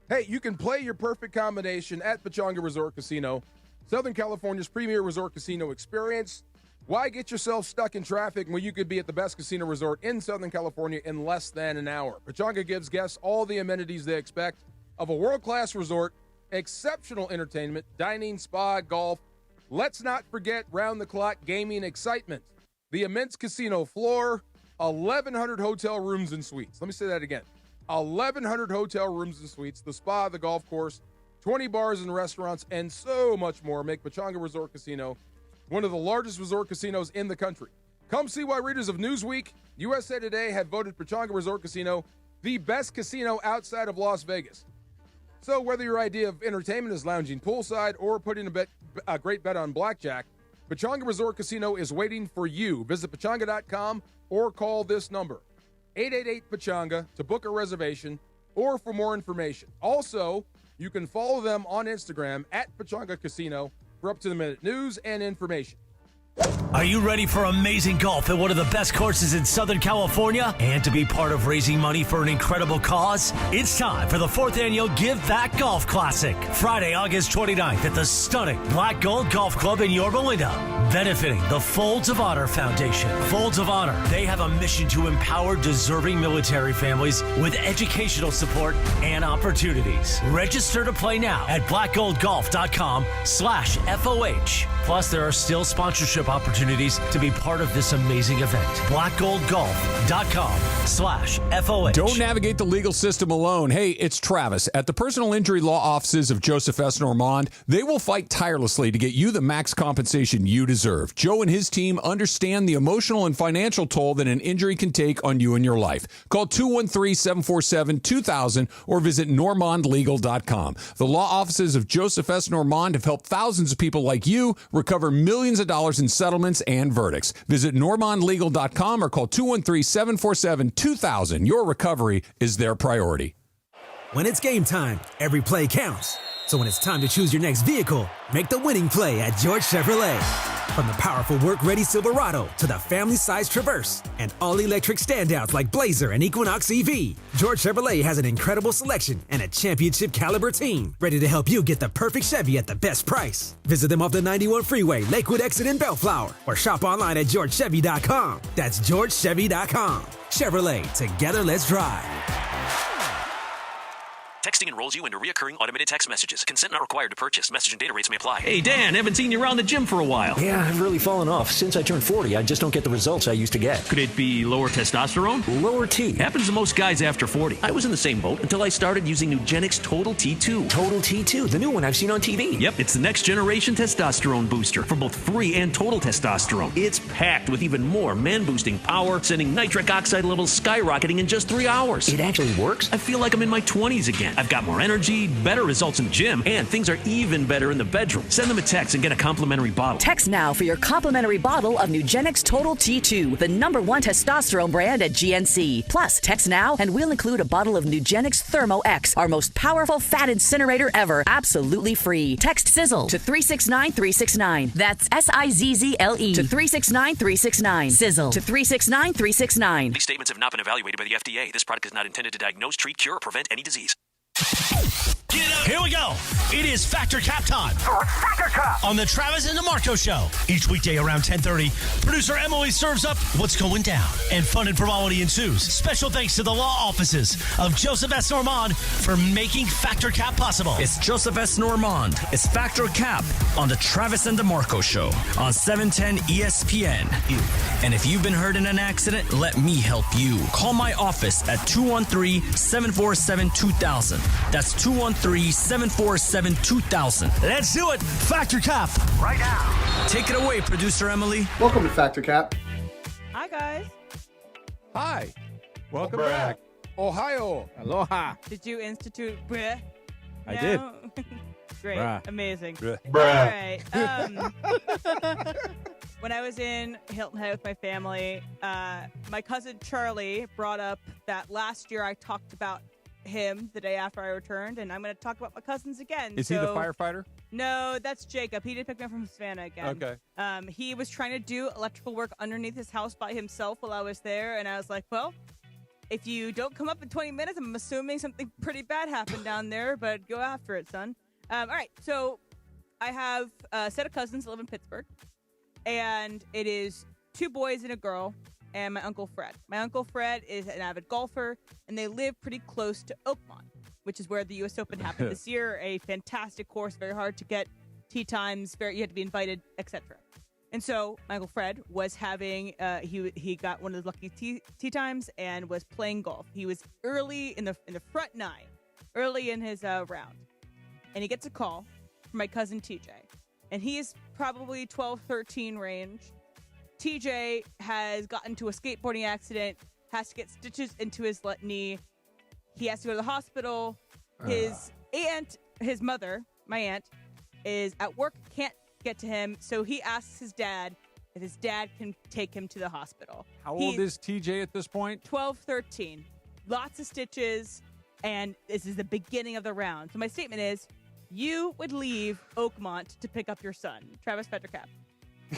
Hey, you can play your perfect combination at Pechanga Resort Casino, Southern California's premier resort casino experience. Why get yourself stuck in traffic when you could be at the best casino resort in Southern California in less than an hour? Pechanga gives guests all the amenities they expect of a world-class resort, exceptional entertainment, dining, spa, golf. Let's not forget round-the-clock gaming excitement. The immense casino floor, 1,100 hotel rooms and suites. Let me say that again. 1,100 hotel rooms and suites, the spa, the golf course, 20 bars and restaurants, and so much more make Pechanga Resort Casino one of the largest resort casinos in the country. Come see why readers of Newsweek, USA Today have voted Pechanga Resort Casino the best casino outside of Las Vegas. So whether your idea of entertainment is lounging poolside or putting a great bet on blackjack, Pechanga Resort Casino is waiting for you. Visit Pechanga.com or call this number, 888-PECHANGA, to book a reservation or for more information. Also, you can follow them on Instagram at Pechanga Casino for up-to-the-minute news and information. Are you ready for amazing golf at one of the best courses in Southern California and to be part of raising money for an incredible cause? It's time for the 4th annual Give Back Golf Classic, Friday, August 29th at the stunning Black Gold Golf Club in Yorba Linda, benefiting the Folds of Honor Foundation. Folds of Honor, they have a mission to empower deserving military families with educational support and opportunities. Register to play now at blackgoldgolf.com/FOH. Plus, there are still sponsorship opportunities to be part of this amazing event. blackgoldgolf.com/FOH. Don't navigate the legal system alone. Hey, it's Travis. At the personal injury law offices of Joseph S. Normand, they will fight tirelessly to get you the max compensation you deserve. Joe and his team understand the emotional and financial toll that an injury can take on you and your life. Call 213-747-2000 or visit normandlegal.com. The law offices of Joseph S. Normand have helped thousands of people like you recover millions of dollars in settlements and verdicts. Visit normandlegal.com or call 213-747-2000. Your recovery is their priority. When it's game time, every play counts. So when it's time to choose your next vehicle, make the winning play at George Chevrolet. From the powerful work-ready Silverado to the family-sized Traverse and all-electric standouts like Blazer and Equinox EV, George Chevrolet has an incredible selection and a championship-caliber team ready to help you get the perfect Chevy at the best price. Visit them off the 91 Freeway, Lakewood Exit in Bellflower, or shop online at georgechevy.com. That's georgechevy.com. Chevrolet, together let's drive. Texting enrolls you into reoccurring automated text messages. Consent not required to purchase. Message and data rates may apply. Hey, Dan, haven't seen you around the gym for a while. Yeah, I've really fallen off. Since I turned 40, I just don't get the results I used to get. Could it be lower testosterone? Lower T. Happens to most guys after 40. I was in the same boat until I started using Nugenix Total T2. Total T2, the new one I've seen on TV. Yep, it's the next generation testosterone booster for both free and total testosterone. It's packed with even more man-boosting power, sending nitric oxide levels skyrocketing in just 3 hours. It actually works? I feel like I'm in my 20s again. I've got more energy, better results in the gym, and things are even better in the bedroom. Send them a text and get a complimentary bottle. Text now for your complimentary bottle of Nugenix Total T2, the #1 testosterone brand at GNC. Plus, text now and we'll include a bottle of Nugenix Thermo X, our most powerful fat incinerator ever, absolutely free. Text SIZZLE to 369-369. That's SIZZLE to 369-369. SIZZLE to 369-369. These statements have not been evaluated by the FDA. This product is not intended to diagnose, treat, cure, or prevent any disease. Here we go. It is Factor Cap time. Factor Cap on the Travis and DeMarco Show. Each weekday around 10:30, producer Emily serves up what's going down, and fun and frivolity ensues. Special thanks to the law offices of Joseph S. Normand for making Factor Cap possible. It's Joseph S. Normand. It's Factor Cap on the Travis and DeMarco Show on 710 ESPN. And if you've been hurt in an accident, let me help you. Call my office at 213-747-2000. That's 213-747-2000. Let's do it. Factor Cap right now. Take it away, producer Emily. Welcome to Factor Cap. Hi, guys. Hi. Welcome back. Ohio. Aloha. Did you institute bruh? I did. Great. Bruh. Amazing. Bruh. All right. When I was in Hilton Head with my family, my cousin Charlie brought up that last year I talked about him the day after I returned, and I'm going to talk about my cousins again. Is he the firefighter? No, that's Jacob. He did pick me up from Savannah again. Okay. He was trying to do electrical work underneath his house by himself while I was there, and I was like, well, if you don't come up in 20 minutes, I'm assuming something pretty bad happened down there, but go after it, son. All right, so I have a set of cousins that live in Pittsburgh, and it is 2 boys and a girl, and my Uncle Fred. My Uncle Fred is an avid golfer, and they live pretty close to Oakmont, which is where the U.S. Open happened this year. A fantastic course, very hard to get tee times, you had to be invited, etc. And so Michael Fred was having he got one of the lucky tee times and was playing golf. He was early in the front nine, early in his round, and he gets a call from my cousin TJ, and he is probably 12, 13 range. TJ has gotten into a skateboarding accident, has to get stitches into his knee. He has to go to the hospital. His mother, my aunt, is at work, can't get to him, so he asks his dad if his dad can take him to the hospital. How old is TJ at this point? 12, 13. Lots of stitches, and this is the beginning of the round. So my statement is, you would leave Oakmont to pick up your son, Travis Petrocap.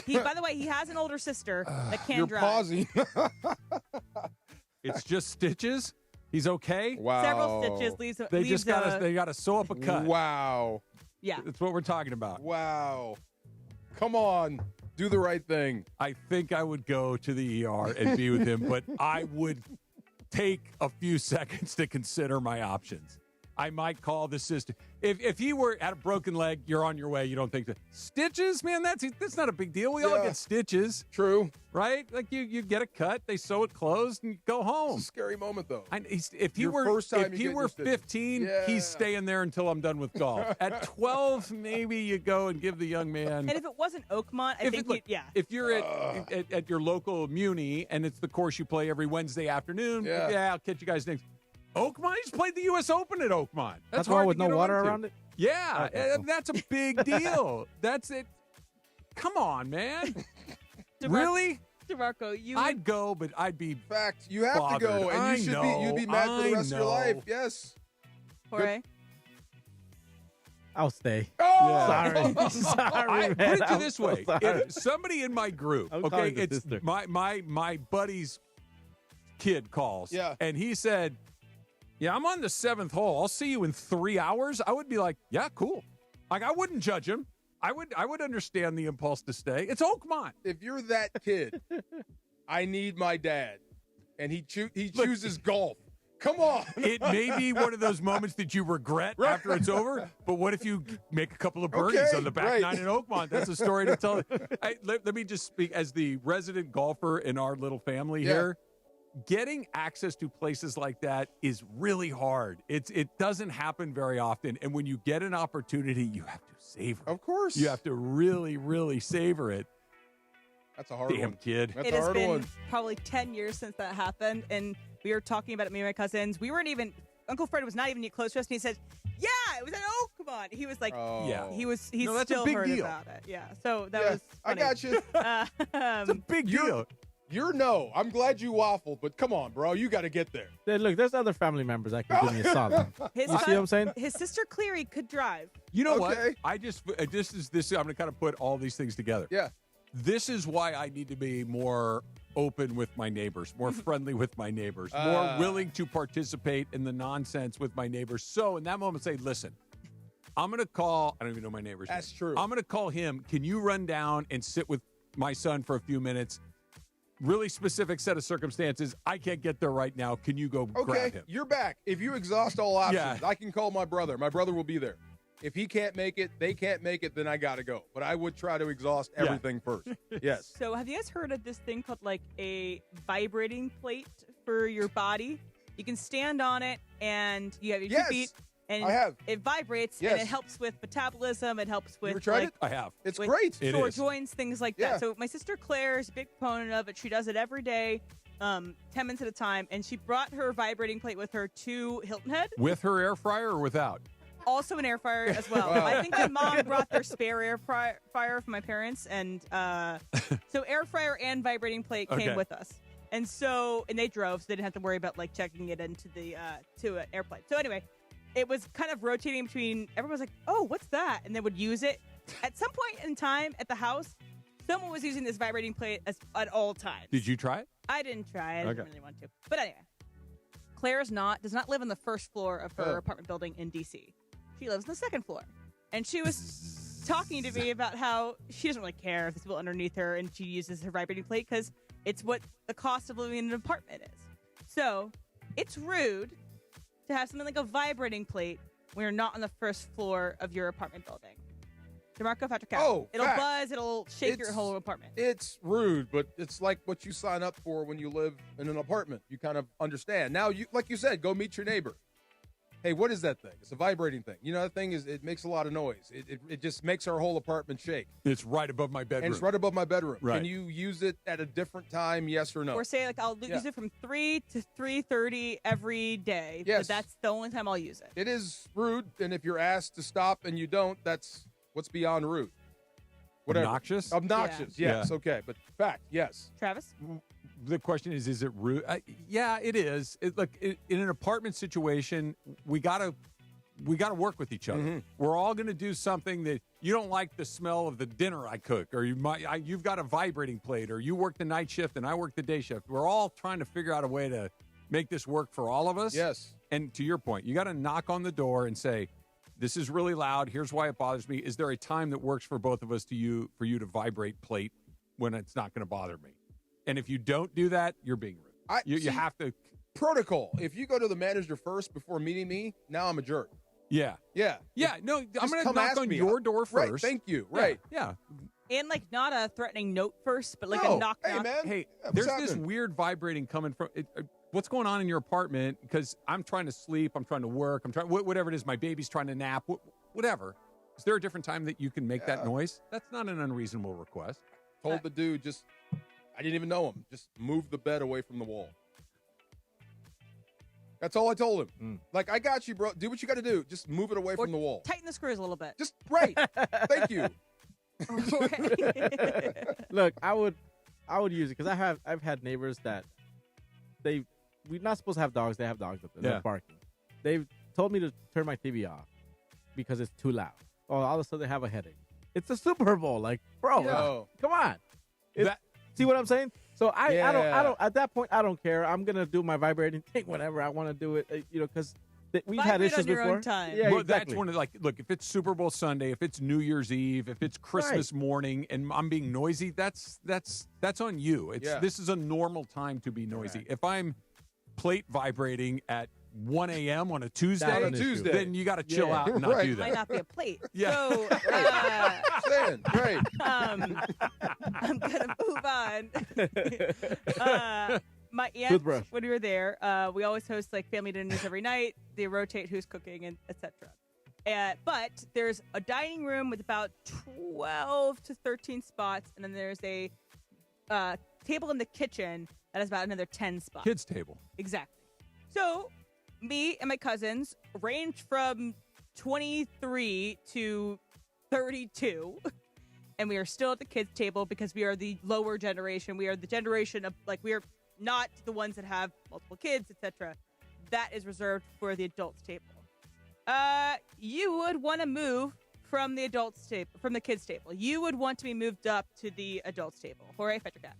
By the way, he has an older sister that can drive. Pausing. It's just stitches? He's okay? Wow. Several stitches. They got to sew up a cut. Wow. Yeah. That's what we're talking about. Wow. Come on. Do the right thing. I think I would go to the ER and be with him, but I would take a few seconds to consider my options. I might call the sister. If he were at a broken leg, you're on your way. You don't think that stitches, man, that's not a big deal. We all get stitches. True. Right? Like you get a cut, they sew it closed, and you go home. It's a scary moment, though. If he were 15, he's staying there until I'm done with golf. At 12, maybe you go and give the young man. And if it wasn't Oakmont, If you're at your local Muni and it's the course you play every Wednesday afternoon, I'll catch you guys next. Oakmont, he's played the U.S. Open at Oakmont. That's why with no water around it? Yeah, that's a big deal. That's it. Come on, man. Really? DeMarco, I'd go, but I'd be fact. You have to go, and you'd be mad for the rest of your life. Yes. Jorge? I'll stay. Oh! Sorry, man. Put it to this way: if somebody in my group, calling the it's sister. my buddy's kid calls, and he said, "Yeah, I'm on the 7th hole. I'll see you in 3 hours." I would be like, "Yeah, cool." Like I wouldn't judge him. I would understand the impulse to stay. It's Oakmont. If you're that kid, I need my dad, and he chooses golf. Come on. It may be one of those moments that you regret after it's over, but what if you make a couple of birdies on the back nine in Oakmont? That's a story to tell. Let me just speak as the resident golfer in our little family here. Getting access to places like that is really hard. It doesn't happen very often, and when you get an opportunity, you have to savor it. Of course. You have to really, really savor it. That's a hard one. Damn kid. That's it a has hard been one. probably 10 years since that happened, and we were talking about it, me and my cousins. We weren't even, Uncle Fred was not even close to us, and he said, yeah, it was at Oakmont. He was like, he's that's still a big heard deal. about it. Yeah, so that was I funny. got you. It's a big deal. I'm glad you waffled, but come on, bro. You got to get there. Look, there's other family members that can give me a solid. You see what I'm saying? His sister Cleary could drive. You know what? I'm going to kind of put all these things together. Yeah. This is why I need to be more open with my neighbors, more friendly with my neighbors, more willing to participate in the nonsense with my neighbors. So in that moment, say, listen, I'm going to call, I don't even know my neighbor's name. That's true. I'm going to call him. Can you run down and sit with my son for a few minutes? Really specific set of circumstances. I can't get there right now. Can you go grab him? You're back. If you exhaust all options, I can call my brother. My brother will be there. If he can't make it, they can't make it, then I got to go. But I would try to exhaust everything first. Yes. So have you guys heard of this thing called like a vibrating plate for your body? You can stand on it and you have your 2 feet. And I have. It vibrates and it helps with metabolism. It helps with You ever tried it? I have. It's with great. Sore joints, things like that. So my sister Claire is a big proponent of it. She does it every day, 10 minutes at a time. And she brought her vibrating plate with her to Hilton Head. With her air fryer or without? Also an air fryer as well. Wow. I think my mom brought their spare air fryer from my parents. And so air fryer and vibrating plate came with us. And they drove, so they didn't have to worry about like checking it into the to an airplane. So anyway, it was kind of rotating between, everyone was like, oh, what's that? And they would use it. At some point in time at the house, someone was using this vibrating plate at all times. Did you try it? I didn't try it. I didn't really want to. But anyway, Claire does not live on the first floor of her apartment building in D.C. She lives on the second floor. And she was talking to me about how she doesn't really care if there's people underneath her and she uses her vibrating plate because it's what the cost of living in an apartment is. So it's rude to have something like a vibrating plate when you're not on the first floor of your apartment building. DeMarco Patrick. Oh, it'll fact. buzz. It'll shake your whole apartment. It's rude, but it's like what you sign up for when you live in an apartment. You kind of understand. Now, like you said, go meet your neighbor. Hey, what is that thing? It's a vibrating thing. You know, that thing it makes a lot of noise. It just makes our whole apartment shake. It's right above my bedroom. And it's right above my bedroom. Right. Can you use it at a different time, yes or no? Or say, like, I'll use it from 3 to 3:30 every day. Yes. But that's the only time I'll use it. It is rude, and if you're asked to stop and you don't, that's what's beyond rude. Whatever. Obnoxious? Obnoxious, Yeah. yes, Yeah. okay. But fact, yes. Travis? The question is it rude? Yeah, it is. Look, in an apartment situation, we gotta work with each other. Mm-hmm. We're all gonna do something that you don't like the smell of the dinner I cook, or you've got a vibrating plate, or you work the night shift and I work the day shift. We're all trying to figure out a way to make this work for all of us. Yes. And to your point, you got to knock on the door and say, "This is really loud. Here's why it bothers me. Is there a time that works for both of us for you to vibrate plate when it's not going to bother me?" And if you don't do that, you're being rude. You have to. Protocol. If you go to the manager first before meeting me, now I'm a jerk. Yeah. Yeah. No, I'm Just going to come knock ask on me. your door first. Right, thank you. Right. Yeah. And, like, not a threatening note first, but, like, No. a knock. Hey, man. Hey, What's there's this happening? weird vibrating coming from what's going on in your apartment? Because I'm trying to sleep, I'm trying to work, I'm trying whatever it is. My baby's trying to nap, whatever. Is there a different time that you can make that noise? That's not an unreasonable request. Told the dude I didn't even know him. Just move the bed away from the wall. That's all I told him. Like, I got you, bro. Do what you got to do. Just move it away from the wall. Tighten the screws a little bit. Just right. Thank you. Look, I would use it because I've had neighbors that we're not supposed to have dogs. They have dogs up there. They're barking. They've told me to turn my TV off because it's too loud. Oh, all of a sudden they have a headache. It's a Super Bowl, like, bro, come on. See what I'm saying? So I don't. At that point, I don't care. I'm gonna do my vibrating thing whenever I want to do it. Because we've had Vibrate issues on your before. own time. Yeah, Well, exactly. that's one of look, if it's Super Bowl Sunday, if it's New Year's Eve, if it's Christmas morning, and I'm being noisy, that's on you. This is a normal time to be noisy. Correct. If I'm plate vibrating at 1 a.m. on a Tuesday, then you got to chill out and not do that. Might not be a plate. Yeah. So, Right. I'm gonna move on. My aunt, Toothbrush. when we were there, we always host like family dinners every night. They rotate who's cooking and etc. But there's a dining room with about 12 to 13 spots, and then there's a table in the kitchen that has about another 10 spots. Kids table. Exactly. So me and my cousins range from 23 to 32. And we are still at the kids' table because we are the lower generation. We are the generation of, like, we are not the ones that have multiple kids, etc. That is reserved for the adults' table. You would want to move from the adults' table, from the kids' table. You would want to be moved up to the adults' table. Jorge, fetch your cat.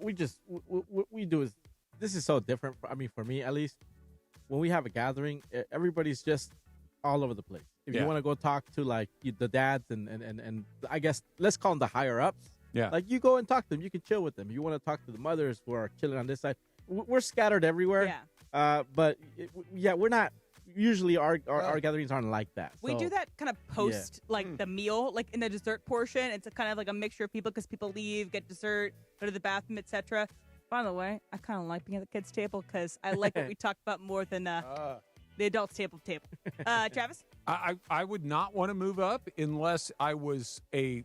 We do is, this is so different. For me, at least, when we have a gathering, everybody's just all over the place. If you want to go talk to like the dads and I guess let's call them the higher ups. Yeah. Like you go and talk to them. You can chill with them. You want to talk to the mothers who are chilling on this side. We're scattered everywhere. Yeah. But we're not. Usually our gatherings aren't like that. We So, do that kind of post like the meal, like in the dessert portion. It's a kind of like a mixture of people because people leave, get dessert, go to the bathroom, etc. By the way, I kind of like being at the kids' table because I like what we talk about more than the adults' table. Travis? I would not want to move up unless I was a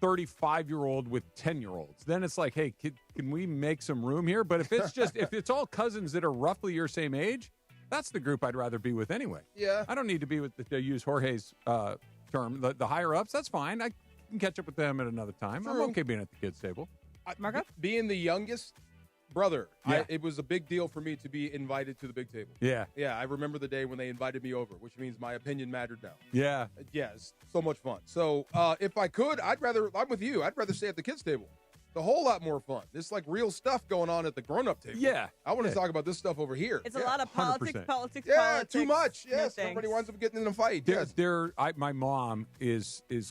35-year-old with 10-year-olds. Then it's like, hey, can we make some room here? But if it's all cousins that are roughly your same age, that's the group I'd rather be with anyway. Yeah. I don't need to be with, to use Jorge's term, the higher-ups. That's fine. I can catch up with them at another time. True. I'm okay being at the kids' table. Marco? Being the youngest brother, Yeah. it was a big deal for me to be invited to the big table. Yeah. Yeah, I remember the day when they invited me over, which means my opinion mattered now. Yeah. Yeah, it's so much fun. So if I could, I'm with you. I'd rather stay at the kids' table. It's a whole lot more fun. There's like real stuff going on at the grown-up table. Yeah. I want to talk about this stuff over here. It's a lot of politics, 100%. politics, Yeah, politics. too much. no Yes, thanks. everybody winds up getting in a fight. Yes. My mom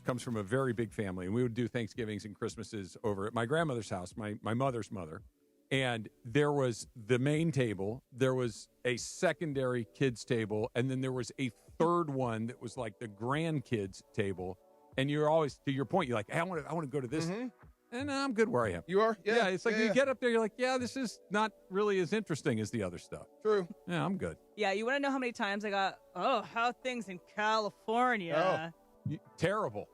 comes from a very big family, and we would do Thanksgivings and Christmases over at my grandmother's house, my mother's mother. And there was the main table, there was a secondary kids table, and then there was a third one that was like the grandkids table. And you're always, to your point, you're like, hey, I want to go to this. And I'm good where I am. You are? Yeah. It's like you get up there, you're like, yeah, this is not really as interesting as the other stuff. True. Yeah, I'm good. Yeah, you want to know how many times I got, how things in California. Terrible.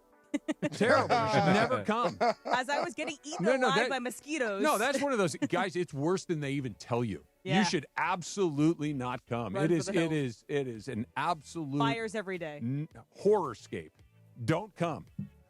Terrible. You should never come. As I was getting eaten alive by mosquitoes. No, that's one of those guys. It's worse than they even tell you. Yeah. You should absolutely not come. Run It for the hills. is an absolute Fires every day. Horrorscape. Don't come.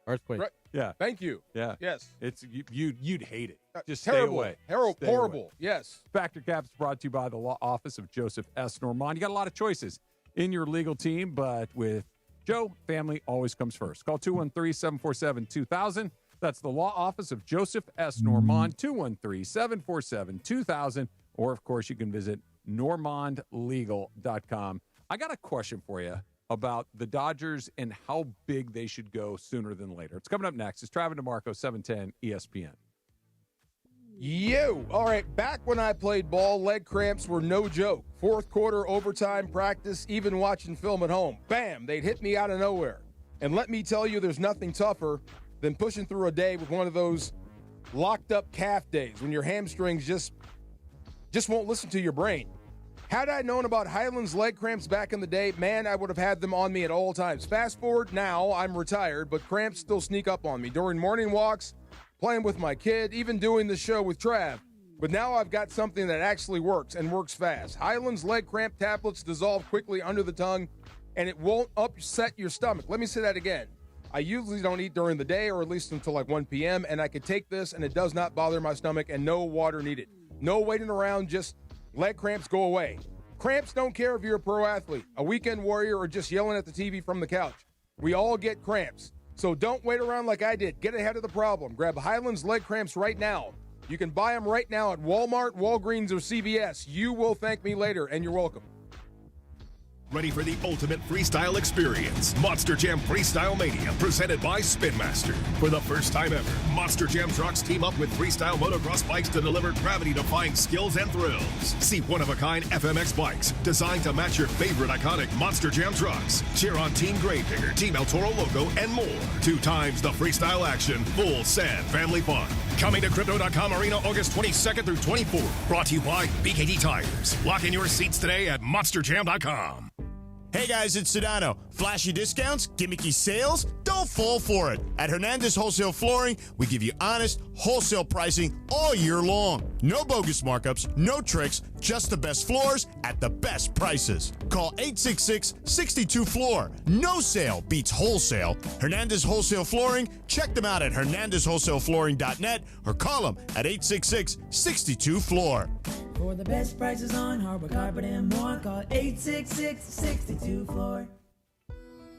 Earthquake. Right. Yeah. Thank you. Yeah. Yes. It's you'd hate it. Just terrible. Stay away. Stay Horrible. away. Yes. Factor Caps brought to you by the law office of Joseph S. Normand. You got a lot of choices in your legal team, but with Joe, family always comes first. Call 213-747-2000. That's the law office of Joseph S. Normand, 213-747-2000. Or, of course, you can visit normandlegal.com. I got a question for you about the Dodgers and how big they should go sooner than later. It's coming up next. It's Travis DeMarco, 710 ESPN. All right, back when I played ball, leg cramps were no joke. Fourth quarter, overtime, practice, even watching film at home. Bam, they'd hit me out of nowhere. And let me tell you, there's nothing tougher than pushing through a day with one of those locked up calf days when your hamstrings just won't listen to your brain. Had I known about Highland's leg cramps back in the day, man, I would have had them on me at all times. Fast forward now, I'm retired, but cramps still sneak up on me during morning walks, playing with my kid, even doing the show with Trav. But now I've got something that actually works and works fast. Highland's leg cramp tablets dissolve quickly under the tongue, and it won't upset your stomach. Let me say that again. I usually don't eat during the day, or at least until like 1 p.m., and I could take this, and it does not bother my stomach, and no water needed. No waiting around, just leg cramps go away. Cramps don't care if you're a pro athlete, a weekend warrior, or just yelling at the TV from the couch. We all get cramps. So don't wait around like I did. Get ahead of the problem. Grab Highland's leg cramps right now. You can buy them right now at Walmart, Walgreens, or CVS. You will thank me later, and you're welcome. Ready for the ultimate freestyle experience? Monster Jam Freestyle Mania, presented by Spin Master. For the first time ever, Monster Jam trucks team up with freestyle motocross bikes to deliver gravity-defying skills and thrills. See one-of-a-kind FMX bikes designed to match your favorite iconic Monster Jam trucks. Cheer on Team Gravedigger, Team El Toro logo, and more. 2 times the freestyle action, full sad family fun. Coming to Crypto.com Arena August 22nd through 24th. Brought to you by BKT Tires. Lock in your seats today at MonsterJam.com. Hey guys, it's Sedano. Flashy discounts, gimmicky sales? Don't fall for it. At Hernandez Wholesale Flooring, we give you honest, wholesale pricing all year long. No bogus markups, no tricks, just the best floors at the best prices. Call 866-62-FLOOR. No sale beats wholesale. Hernandez Wholesale Flooring, check them out at hernandezwholesaleflooring.net or call them at 866-62-FLOOR. For the best prices on hardwood, carpet, and more, call 866-62-FLOOR.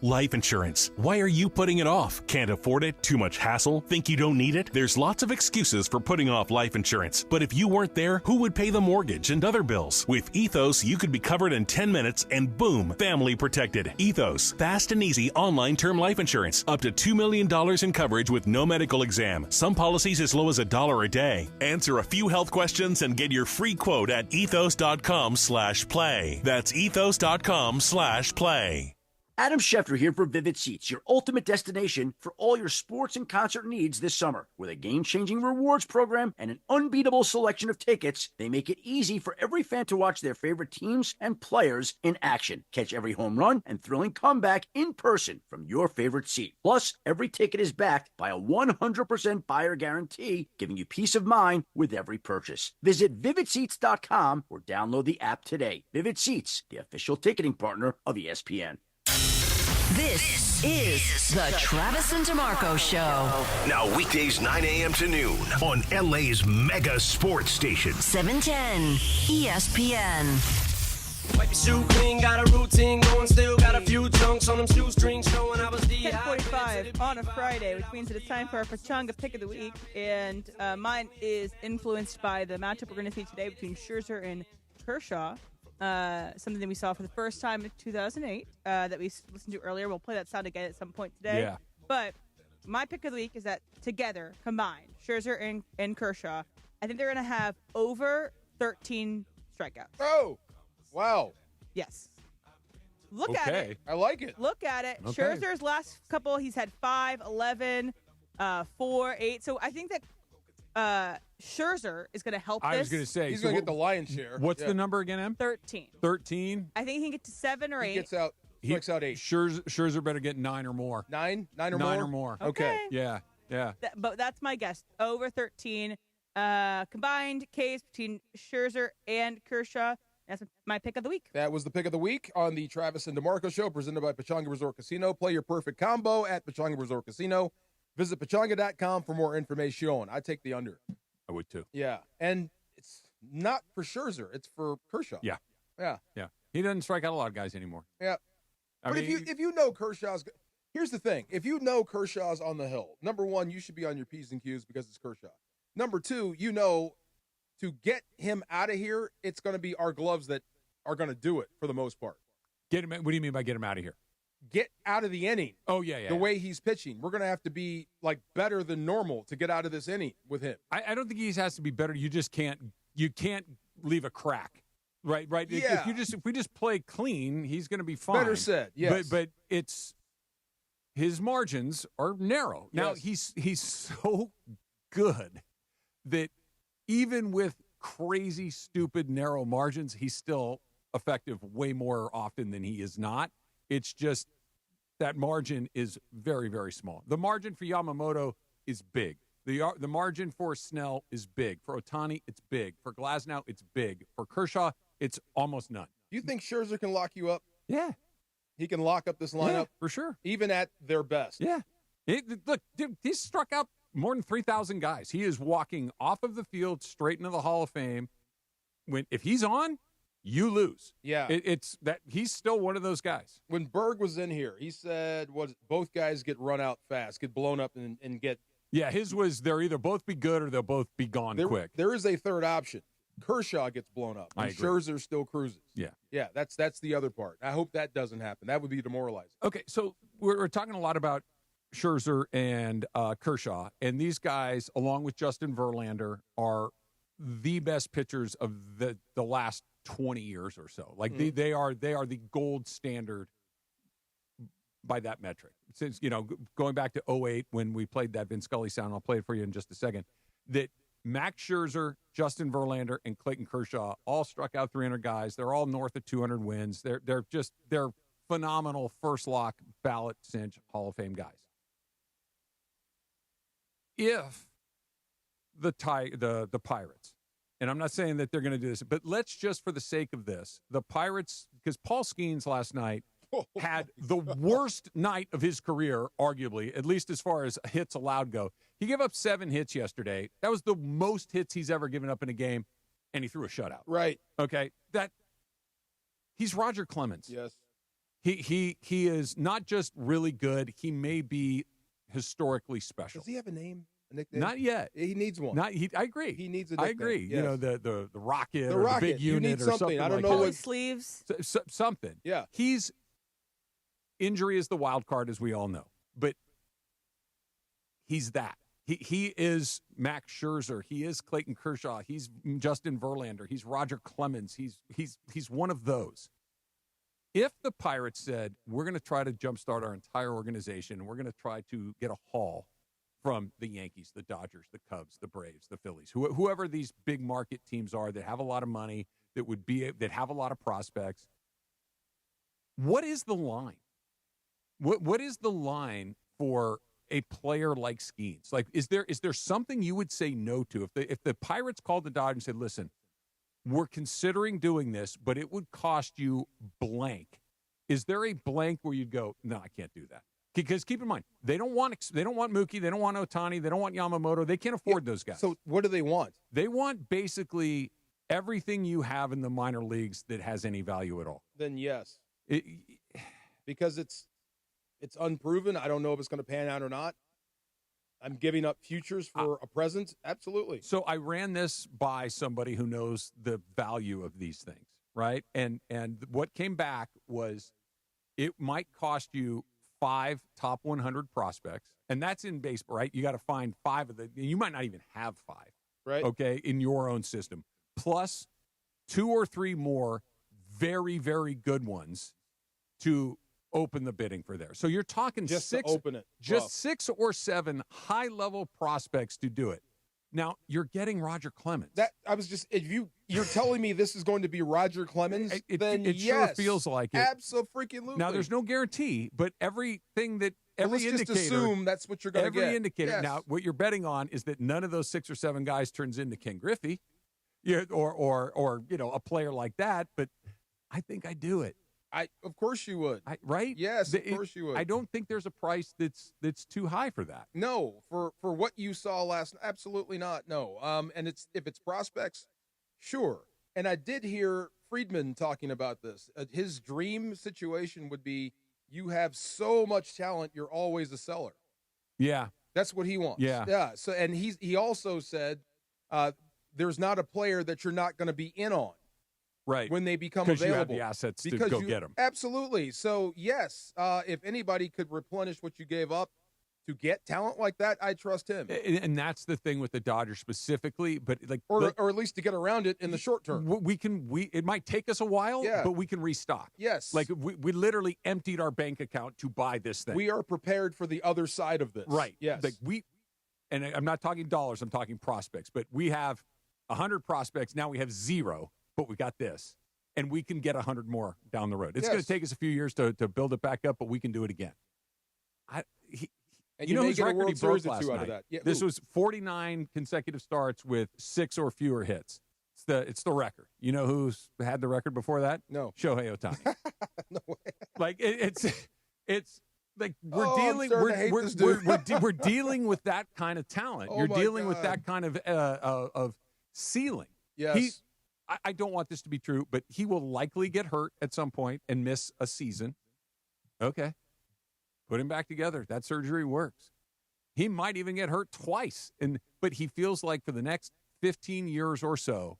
Life insurance. Why are you putting it off? Can't afford it? Too much hassle? Think you don't need it? There's lots of excuses for putting off life insurance. But if you weren't there, who would pay the mortgage and other bills? With Ethos, you could be covered in 10 minutes and boom, family protected. Ethos, fast and easy online term life insurance. Up to $2 million in coverage with no medical exam. Some policies as low as $1 a day. Answer a few health questions and get your free quote at ethos.com/play. That's ethos.com/play. Adam Schefter here for Vivid Seats, your ultimate destination for all your sports and concert needs this summer. With a game-changing rewards program and an unbeatable selection of tickets, they make it easy for every fan to watch their favorite teams and players in action. Catch every home run and thrilling comeback in person from your favorite seat. Plus, every ticket is backed by a 100% buyer guarantee, giving you peace of mind with every purchase. Visit VividSeats.com or download the app today. Vivid Seats, the official ticketing partner of ESPN. This is the Travis and DeMarco Show. Now weekdays 9 a.m. to noon on LA's mega sports station. 710 ESPN. Wipe your shoe clean, got a routine going, still got a few chunks on them shoestrings showing I was 10:45 on a Friday, which means that it's time for our Pachanga Pick of the Week. And mine is influenced by the matchup we're going to see today between Scherzer and Kershaw. Something that we saw for the first time in 2008 that we listened to earlier. We'll play that sound again at some point today. Yeah. But my pick of the week is that together, combined, Scherzer and Kershaw, I think they're going to have over 13 strikeouts. Oh, wow. Yes. Look at it. I like it. Look at it. Okay. Scherzer's last couple, he's had 5, 11, 4, 8. So I think that Scherzer is going to help I this. was going to say. He's so going to get the lion's share. What's the number again, Em? 13. 13? I think he can get to 7 or 8. He gets out. Strikes out 8. Scherzer better get 9 or more. 9 or more? 9 or more. Okay. Yeah. But that's my guess. Over 13. Combined Ks between Scherzer and Kershaw. That's my pick of the week. That was the pick of the week on the Travis and DeMarco Show, presented by Pechanga Resort Casino. Play your perfect combo at Pechanga Resort Casino. Visit Pechanga.com for more information. I take the under. I would too. Yeah. And it's not for Scherzer. It's for Kershaw. Yeah. Yeah. He doesn't strike out a lot of guys anymore. Yeah. But if you know Kershaw's – here's the thing. If you know Kershaw's on the hill, number one, you should be on your P's and Q's because it's Kershaw. Number two, you know to get him out of here, it's going to be our gloves that are going to do it for the most part. Get him. What do you mean by get him out of here? Get out of the inning. Oh, yeah. The way he's pitching. We're going to have to be, like, better than normal to get out of this inning with him. I don't think he has to be better. You just can't – you can't leave a crack. Right. Yeah. If we just play clean, he's going to be fine. Better said, yes. But it's his margins are narrow. Now Yes. he's so good that even with crazy, stupid, narrow margins, he's still effective way more often than he is not. It's just that margin is very, very small. The margin for Yamamoto is big. The margin for Snell is big. For Ohtani, it's big. For Glasnow, it's big. For Kershaw, it's almost none. Do you think Scherzer can lock you up? Yeah. He can lock up this lineup? Yeah, for sure. Even at their best? Yeah. Look, dude, he's struck out more than 3,000 guys. He is walking off of the field straight into the Hall of Fame. If he's on, you lose. Yeah. It's that he's still one of those guys. When Berg was in here, he said both guys get run out fast, get blown up, and get... Yeah, his was they'll either both be good or they'll both be gone quick. There is a third option. Kershaw gets blown up, I and agree. Scherzer still cruises. Yeah. That's the other part. I hope that doesn't happen. That would be demoralizing. Okay, so we're talking a lot about Scherzer and Kershaw, and these guys, along with Justin Verlander, are the best pitchers of the last 20 years or so. Like they are the gold standard by that metric. Since, going back to 2008 when we played that Vin Scully sound, I'll play it for you in just a second, that Max Scherzer, Justin Verlander, and Clayton Kershaw all struck out 300 guys. They're all north of 200 wins. They're phenomenal first lock ballot cinch Hall of Fame guys. If the Pirates, and I'm not saying that they're going to do this, but let's just for the sake of this, the Pirates, because Paul Skenes last night had the worst night of his career, arguably, at least as far as hits allowed go. He gave up 7 hits yesterday. That was the most hits he's ever given up in a game, and he threw a shutout. Right. Okay. He's Roger Clemens. Yes. He is not just really good. He may be historically special. Does he have a name? A nickname? Not yet. He needs one. I agree. He needs a nickname. I agree. Yes. The rocket, The or rocket. the big You unit, need or something. something. I don't like know that. what sleeves. Something. Yeah. Injury is the wild card, as we all know, but he's that. He is Max Scherzer. He is Clayton Kershaw. He's Justin Verlander. He's Roger Clemens. He's one of those. If the Pirates said, we're going to try to jumpstart our entire organization, and we're going to try to get a haul from the Yankees, the Dodgers, the Cubs, the Braves, the Phillies, whoever these big market teams are that have a lot of money, that have a lot of prospects, what is the line? What is the line for a player like Skenes? Like, is there something you would say no to if the Pirates called the Dodgers and said, "Listen, we're considering doing this, but it would cost you blank"? Is there a blank where you'd go, "No, I can't do that"? Because keep in mind, they don't want Mookie, they don't want Ohtani, they don't want Yamamoto. They can't afford those guys. So what do they want? They want basically everything you have in the minor leagues that has any value at all. Then yes, because it's unproven. I don't know if it's going to pan out or not. I'm giving up futures for a present. Absolutely. So I ran this by somebody who knows the value of these things, right? And what came back was it might cost you 5 top 100 prospects, and that's in baseball, right? You got to find 5 of you might not even have 5, right? Okay, in your own system, plus 2 or 3 more very, very good ones to open the bidding for there. So you're talking Just six, to open it. just Wow. 6 or 7 high-level prospects to do it. Now you're getting Roger Clemens. That I was just if you're telling me this is going to be Roger Clemens, then it yes, sure feels like it. Absolutely. Now there's no guarantee, but everything that every let's indicator, just assume that's what you're going to get. every indicator. Yes. Now what you're betting on is that none of those 6 or 7 guys turns into Ken Griffey, or a player like that. But I think I do it. Of course you would. Right? Yes, of course you would. I don't think there's a price that's too high for that. No, for what you saw last, absolutely not. No. And if it's prospects, sure. And I did hear Friedman talking about this. His dream situation would be you have so much talent, you're always a seller. Yeah, that's what he wants. Yeah. So and he also said there's not a player that you're not going to be in on. Right. When they become because available. you have the assets because to go get them. Absolutely. So, yes, if anybody could replenish what you gave up to get talent like that, I trust him. And that's the thing with the Dodgers specifically, but or at least to get around it in the short term. It might take us a while, Yeah. but we can restock. Yes. Like we literally emptied our bank account to buy this thing. We are prepared for the other side of this. Right. Yes. And I'm not talking dollars, I'm talking prospects, but we have 100 prospects. Now we have 0. But we got this, and we can get 100 more down the road. It's going to take us a few years to build it back up, but we can do it again. You know whose record he broke last night? Yeah, this was 49 consecutive starts with 6 or fewer hits. It's the record. You know who's had the record before that? No. Shohei Ohtani. No way. Like it's like we're dealing dealing with that kind of talent. Oh You're my dealing with God. that kind of ceiling. Yes. I don't want this to be true, but he will likely get hurt at some point and miss a season. Okay. Put him back together. That surgery works. He might even get hurt twice. But he feels like for the next 15 years or so,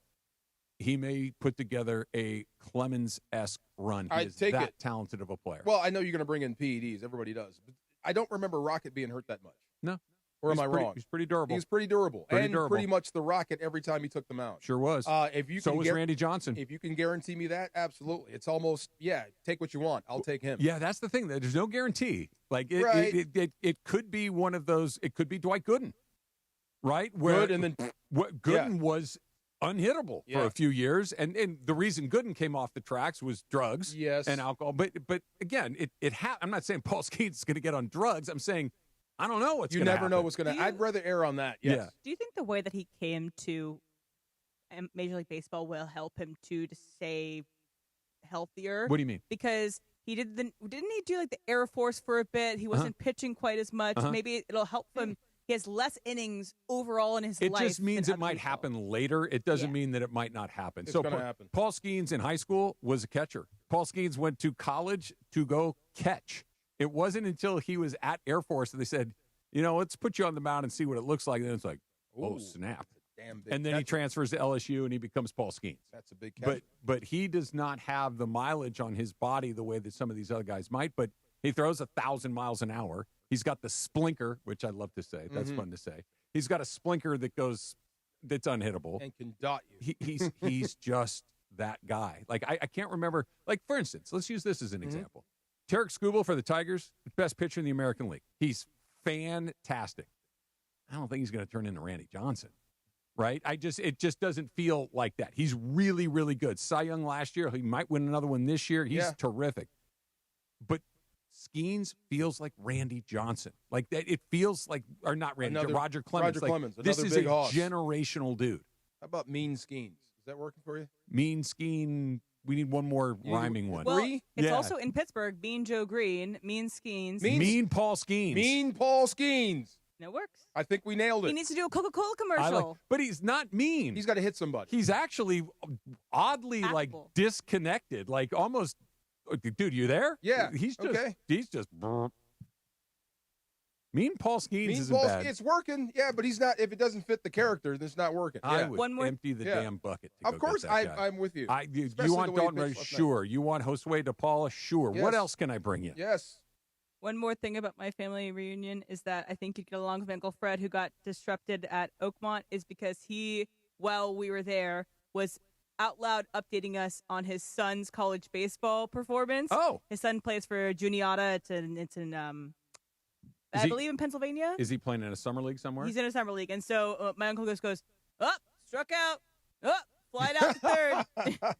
he may put together a Clemens-esque run. He is that talented of a player. Well, I know you're going to bring in PEDs. Everybody does. But I don't remember Rocket being hurt that much. No. Or am I wrong? He's pretty durable. He's pretty durable. Pretty much the Rocket every time he took them out. Sure was. So was Randy Johnson. If you can guarantee me that, absolutely. It's almost, take what you want. I'll take him. Yeah, that's the thing. There's no guarantee. Like it could be one of those. It could be Dwight Gooden, right? Where Gooden was unhittable for a few years, and the reason Gooden came off the tracks was drugs, and alcohol. But again, I'm not saying Paul Skenes is going to get on drugs. I'm saying I don't know what's going to happen. You never know what's going to. I'd rather err on that. Yes. Yeah. Do you think the way that he came to Major League Baseball will help him to stay healthier? What do you mean? Because he didn't he do like the Air Force for a bit? He wasn't pitching quite as much. Maybe it'll help him. He has less innings overall in his life. It just means it might happen later. It doesn't mean that it might not happen. It's going to happen. Paul Skenes in high school was a catcher. Paul Skenes went to college to go catch. It wasn't until he was at Air Force that they said, let's put you on the mound and see what it looks like. And then it's like, oh, snap. Damn big and then he transfers to LSU and he becomes Paul Skenes. That's a big catch. But he does not have the mileage on his body the way that some of these other guys might. But he throws 1,000 miles an hour. He's got the splinker, which I love to say. That's fun to say. He's got a splinker that's unhittable. And can dot you. He's just that guy. Like, I can't remember. Like, for instance, let's use this as an example. Tarek Skubal for the Tigers, best pitcher in the American League. He's fantastic. I don't think he's going to turn into Randy Johnson, right? It just doesn't feel like that. He's really, really good. Cy Young last year. He might win another one this year. He's terrific. But Skenes feels like Randy Johnson. Like that. It feels like, or not Randy, Roger Clemens. Roger Clemens. This is a hoss. generational dude. How about Mean Skenes? Is that working for you? Mean Skeen. We need one more rhyming one. Well, it's also in Pittsburgh. Mean Joe Green, Mean Skenes. Mean Paul Skenes. Mean Paul Skenes. And it works. I think we nailed it. He needs to do a Coca-Cola commercial. But he's not mean. He's got to hit somebody. He's actually oddly disconnected, like almost. Dude, you there? Yeah. He's just. Okay. He's just. Mean Paul Skenes isn't bad. It's working, but he's not. If it doesn't fit the character, then it's not working. I would empty the damn bucket. Of course, I'm with you. You want Dalton Ray? Sure. You want Josue DePaula? Sure. Yes. What else can I bring you? Yes. One more thing about my family reunion is that I think you'd get along with Uncle Fred, who got disrupted at Oakmont, is because he, while we were there, was out loud updating us on his son's college baseball performance. Oh. His son plays for Juniata. I believe in Pennsylvania. Is he playing in a summer league somewhere? He's in a summer league. And so my uncle just goes, up, struck out, up, flied out to third.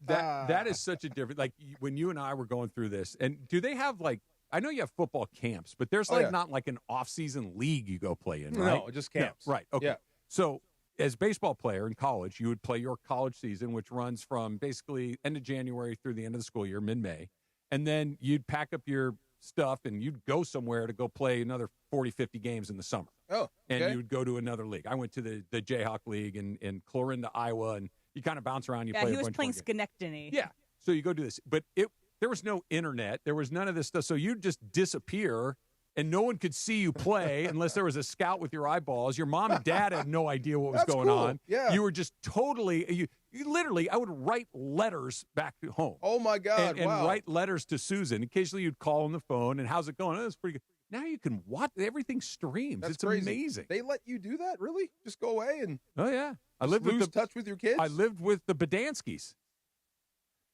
That is such a different, like when you and I were going through this, and do they have like, I know you have football camps, but there's not like an off-season league you go play in, right? No, just camps. No, right, okay. Yeah. So as baseball player in college, you would play your college season, which runs from basically end of January through the end of the school year, mid-May, and then you'd pack up your stuff and you'd go somewhere to go play another 40, 50 games in the summer. Oh, okay. And you would go to another league. I went to the Jayhawk League in Clorinda, Iowa, and you kind of bounce around. You play he a was bunch playing more games. Schenectady. Yeah. So you go do this. But there was no internet. There was none of this stuff. So you'd just disappear, and no one could see you play unless there was a scout with your eyeballs. Your mom and dad had no idea what was going on. Yeah. You were just totally you literally, I would write letters back to home. Oh, my God, and wow. write letters to Susan. Occasionally you'd call on the phone, and how's it going? Oh, it's pretty good. Now you can watch. Everything streams. That's it's crazy. amazing. They let you do that? Really? Just go away and Oh, yeah. I just lived lose with touch with your kids? I lived with the Badanskis.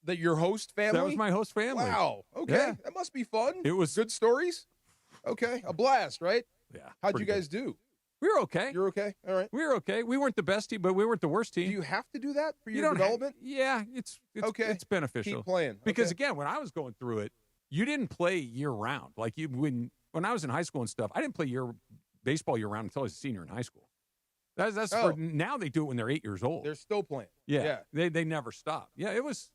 Your host family? That was my host family. Wow. Okay. Yeah. That must be fun. It was good stories. Okay. A blast, right? Yeah. How'd pretty you guys good. do? We were okay. You're okay? All right. We were okay. We weren't the best team, but we weren't the worst team. Do you have to do that for You your don't development? Yeah, it's okay. It's beneficial. Keep playing. Because Okay. again, when I was going through it, you didn't play year round. Like when I was in high school and stuff, I didn't play baseball year round until I was a senior in high school. That's for now. They do it when they're 8 years old. They're still playing. Yeah. They never stop. Yeah, it was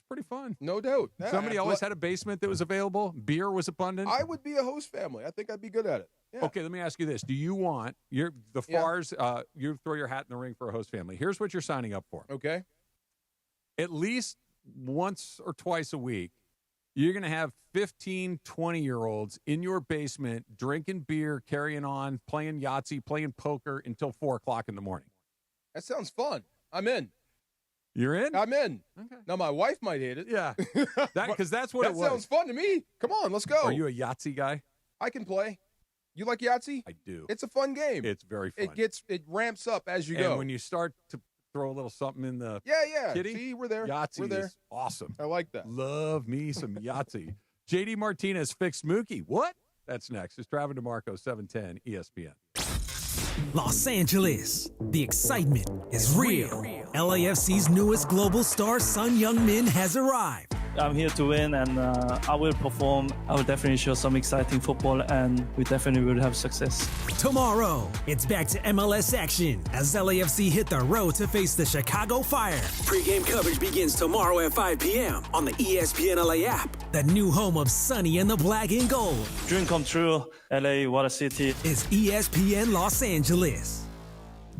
pretty fun. No doubt. Yeah, Somebody always had a basement that was available. Beer was abundant. I would be a host family. I think I'd be good at it. Yeah. Okay, let me ask you this. Do you want the FARs, you throw your hat in the ring for a host family. Here's what you're signing up for. Okay. At least once or twice a week, you're going to have 15, 20-year-olds in your basement drinking beer, carrying on, playing Yahtzee, playing poker until 4 o'clock in the morning. That sounds fun. I'm in. You're in? I'm in. Okay. Now, my wife might hate it. Yeah. Because that's what it was. That sounds fun to me. Come on, let's go. Are you a Yahtzee guy? I can play. You like Yahtzee? I do. It's a fun game. It's very fun. It ramps up as you go. And when you start to throw a little something in the kitty, see, we're there. Yahtzee We're there. is awesome. I like that. Love me some Yahtzee. JD Martinez fixed Mookie. What? That's next. It's Travis DeMarco, 710 ESPN. Los Angeles. The excitement is real. LAFC's newest global star, Sun Heung-min, has arrived. I'm here to win, and I will perform. I will definitely show some exciting football, and we definitely will have success. Tomorrow, it's back to MLS action as LAFC hit the road to face the Chicago Fire. Pre-game coverage begins tomorrow at 5 p.m. on the ESPN LA app, the new home of Sunny and the Black and Gold. Dream come true. LA, what a city. It's ESPN Los Angeles.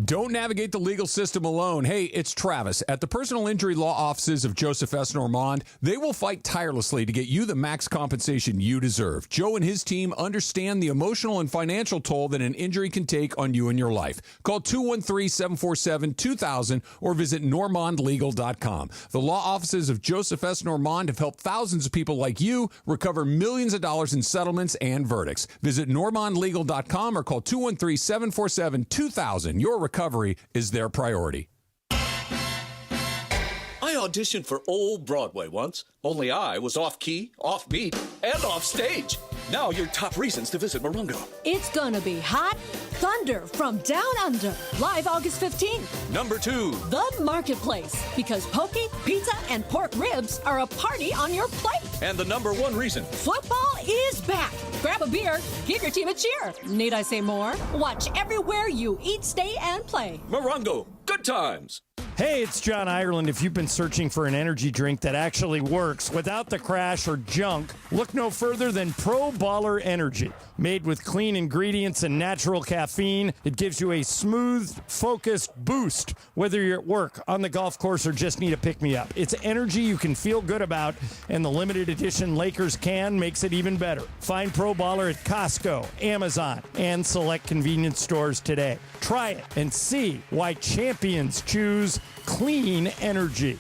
Don't navigate the legal system alone. Hey, it's Travis. At the personal injury law offices of Joseph S. Normand, they will fight tirelessly to get you the max compensation you deserve. Joe and his team understand the emotional and financial toll that an injury can take on you and your life. Call 213-747-2000 or visit normandlegal.com. The law offices of Joseph S. Normand have helped thousands of people like you recover millions of dollars in settlements and verdicts. Visit normandlegal.com or call 213-747-2000. Your recovery is their priority. I auditioned for Old Broadway once, only I was off-key, off-beat, and off-stage. Now your top reasons to visit Morongo. It's gonna be hot thunder from down under, live August 15th. Number 2. The Marketplace, because poke, pizza, and pork ribs are a party on your plate. And the number 1 reason. Football is back. Grab a beer, give your team a cheer. Need I say more? Watch everywhere you eat, stay, and play. Morongo, good times. Hey, it's John Ireland. If you've been searching for an energy drink that actually works without the crash or junk, look no further than Pro Baller Energy. Made with clean ingredients and natural caffeine, it gives you a smooth, focused boost, whether you're at work, on the golf course, or just need a pick-me-up. It's energy you can feel good about, and the limited edition Lakers can makes it even better. Find Pro Baller at Costco, Amazon, and select convenience stores today. Try it and see why champions choose clean energy.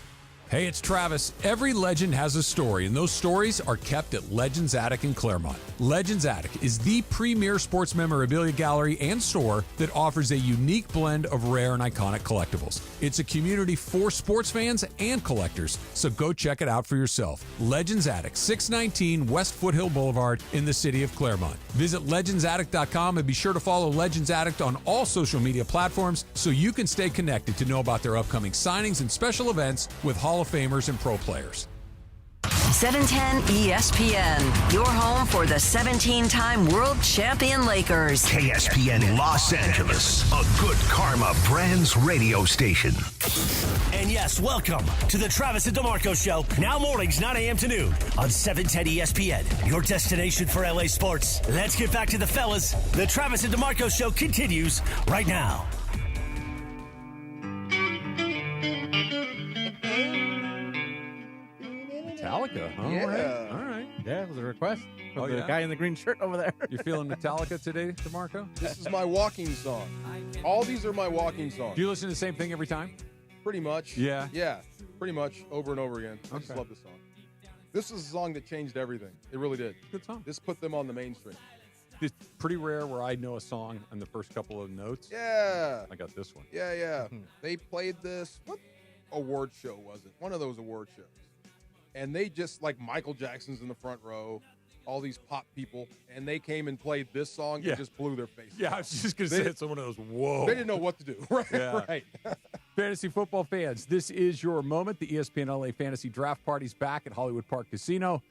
Hey, it's Travis. Every legend has a story, and those stories are kept at Legends Attic in Claremont. Legends Attic is the premier sports memorabilia gallery and store that offers a unique blend of rare and iconic collectibles. It's a community for sports fans and collectors, so go check it out for yourself. Legends Attic, 619 West Foothill Boulevard in the city of Claremont. Visit legendsattic.com and be sure to follow Legends Attic on all social media platforms so you can stay connected to know about their upcoming signings and special events with Hall of Famers and pro players. 710 ESPN, your home for the 17-time world champion Lakers. KSPN Los Angeles, a Good Karma Brands radio station. And yes, welcome to the Travis and DeMarco Show. Now mornings, 9 a.m. to noon on 710 ESPN, your destination for LA sports. Let's get back to the fellas. The Travis and DeMarco Show continues right now. Metallica, huh? Yeah. All right. Yeah, it was a request from the guy in the green shirt over there. You feeling Metallica today, DeMarco? This is my walking song. All these are my walking songs. Do you listen to the same thing every time? Pretty much. Yeah. Yeah, pretty much over and over again. I just Okay. love this song. This is a song that changed everything. It really did. Good song. This put them on the mainstream. It's pretty rare where I know a song on the first couple of notes. Yeah. I got this one. Yeah. They played this. What award show was it? One of those award shows. And they just, like, Michael Jackson's in the front row, all these pop people, and they came and played this song and just blew their faces Yeah, I off. was just going to say it's one of those, whoa. They didn't know what to do. Right. Yeah. Right. Fantasy football fans, this is your moment. The ESPN LA Fantasy Draft Party's back at Hollywood Park Casino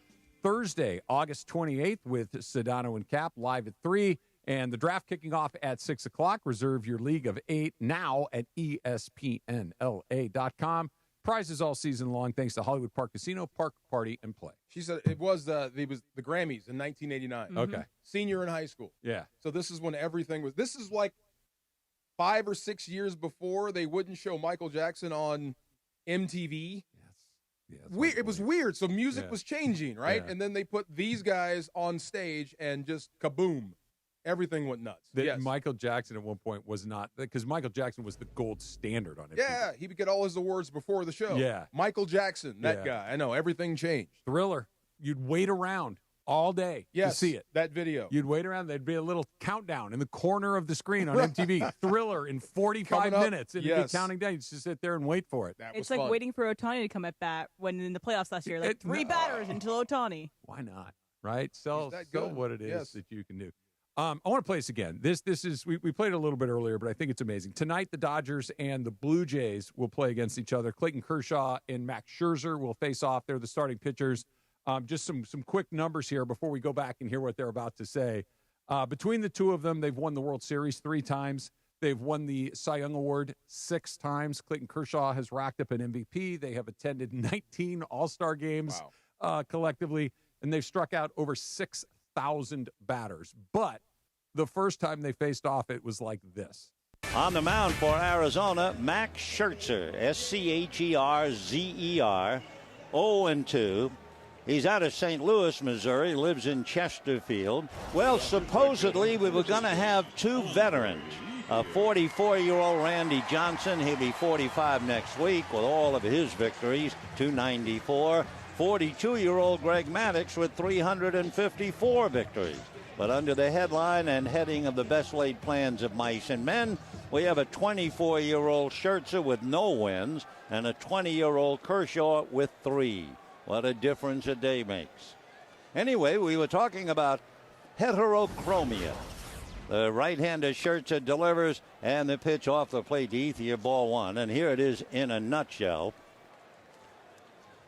Thursday, August 28th with Sedano and Cap live at 3. And the draft kicking off at 6 o'clock. Reserve your league of 8 now at ESPNLA.com. Prizes all season long thanks to Hollywood Park Casino, Park Party, and Play. She said it was the Grammys in 1989. Okay. Senior in high school. Yeah. So this is when everything was. This is like 5 or 6 years before they wouldn't show Michael Jackson on MTV. Yes. It was weird. So music was changing, right? Yeah. And then they put these guys on stage and just kaboom. Everything went nuts. That Michael Jackson at one point was not, because Michael Jackson was the gold standard on it. Yeah, he would get all his awards before the show. Yeah. Michael Jackson, that guy. I know, everything changed. Thriller. You'd wait around all day to see it. That video. You'd wait around. There'd be a little countdown in the corner of the screen on MTV. Thriller in 45 minutes. And it'd be counting down. You'd just sit there and wait for it. It's like waiting for Ohtani to come at bat when in the playoffs last year. Like 3 batters until Ohtani. Why not? Right? Sell good. what it is Yes. that you can do. I want to play this again. This is we played it a little bit earlier, but I think it's amazing. Tonight, the Dodgers and the Blue Jays will play against each other. Clayton Kershaw and Max Scherzer will face off. They're the starting pitchers. Just some quick numbers here before we go back and hear what they're about to say. Between the two of them, they've won the World Series 3 times. They've won the Cy Young Award 6 times. Clayton Kershaw has racked up an MVP. They have attended 19 All-Star games collectively, and they've struck out over 6,000 batters. But the first time they faced off, it was like this. On the mound for Arizona, Max Scherzer, Scherzer, 0-2. He's out of St. Louis, Missouri, lives in Chesterfield. Well, supposedly we were going to have 2 veterans. A 44-year-old Randy Johnson, he'll be 45 next week with all of his victories, 294. 42-year-old Greg Maddux with 354 victories. But under the headline and heading of the best laid plans of mice and men, we have a 24-year-old Scherzer with no wins and a 20-year-old Kershaw with 3. What a difference a day makes. Anyway, we were talking about heterochromia. The right-hander Scherzer delivers, and the pitch off the plate to Ethier, ball 1. And here it is in a nutshell.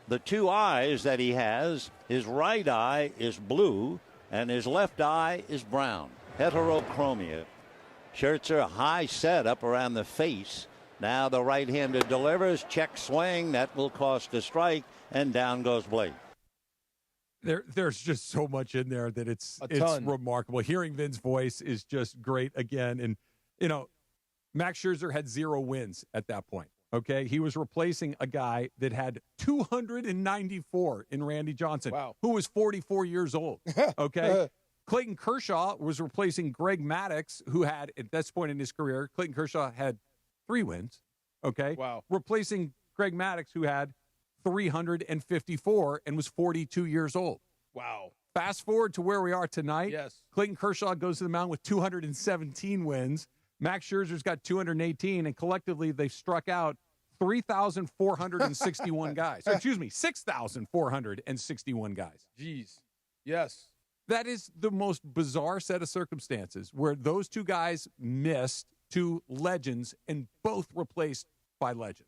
The 2 eyes that he has, his right eye is blue, and his left eye is brown. Heterochromia. Scherzer, high set up around the face. Now the right-hander delivers, check swing, that will cost a strike, and down goes Blake. There's just so much in there that it's remarkable. Hearing Vin's voice is just great again. And, you know, Max Scherzer had 0 wins at that point. Okay, he was replacing a guy that had 294 in Randy Johnson, who was 44 years old. Okay, Clayton Kershaw was replacing Greg Maddux, who had, at this point in his career, Clayton Kershaw had 3 wins. Okay, replacing Greg Maddux, who had 354 and was 42 years old. Wow. Fast forward to where we are tonight. Yes. Clayton Kershaw goes to the mound with 217 wins. Max Scherzer's got 218, and collectively they've struck out 3,461 guys. Or, excuse me, 6,461 guys. Jeez. Yes. That is the most bizarre set of circumstances where those two guys missed two legends and both replaced by legends.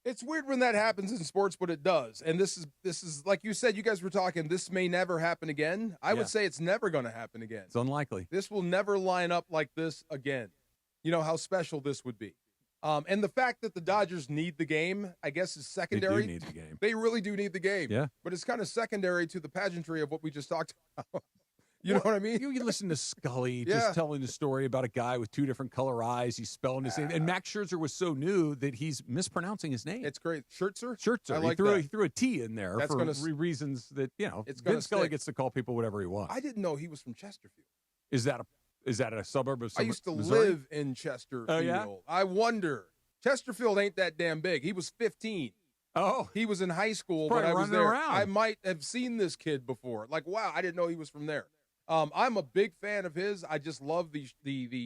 It's weird when that happens in sports, but it does. And this is like you said, you guys were talking, this may never happen again. I would say it's never going to happen again. It's unlikely. This will never line up like this again. You know how special this would be. And the fact that the Dodgers need the game, I guess, is secondary. They do need the game. They really do need the game. Yeah. But it's kind of secondary to the pageantry of what we just talked about. You know what I mean? You listen to Scully just telling the story about a guy with two different color eyes. He's spelling his name. And Max Scherzer was so new that he's mispronouncing his name. It's great. Scherzer? Scherzer. I like he threw a T in there That's for gonna, reasons that, it's Vin Scully stick. gets to call people whatever he wants. I didn't know he was from Chesterfield. Is that a suburb of I used to Missouri? live in Chesterfield. Oh, yeah? I wonder. Chesterfield ain't that damn big. He was 15. Oh. He was in high school Probably when I was running there. around. I might have seen this kid before. Like, wow, I didn't know he was from there. I'm a big fan of his. I just love the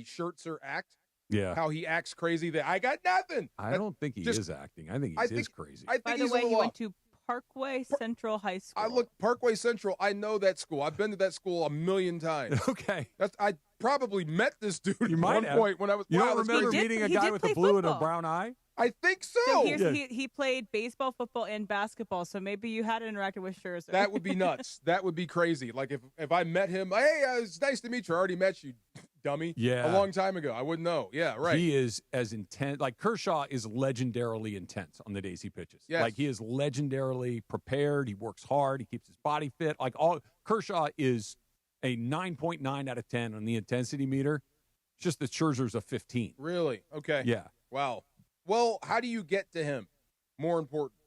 Scherzer act. Yeah. How he acts crazy. That I got nothing. I don't think he is acting. I think he is crazy. I think By the he's way, a he little went off. to Parkway Central High School. I look Parkway Central. I know that school. I've been to that school a million times. Okay. I probably met this dude You at might one have. point when I was. You wow, don't that's remember crazy. meeting a he guy did with a play blue and a football. brown eye? I think so. So he played baseball, football, and basketball. So maybe you had interacted with Scherzer. That would be nuts. That would be crazy. Like if I met him, hey, it's nice to meet you. I already met you, dummy. Yeah. A long time ago. I wouldn't know. Yeah, right. He is as intense. Like Kershaw is legendarily intense on the days he pitches. Yes. Like he is legendarily prepared. He works hard. He keeps his body fit. Like Kershaw is a 9.9 out of 10 on the intensity meter. It's just that Scherzer's a 15. Really? Okay. Yeah. Wow. Well, how do you get to him? More important.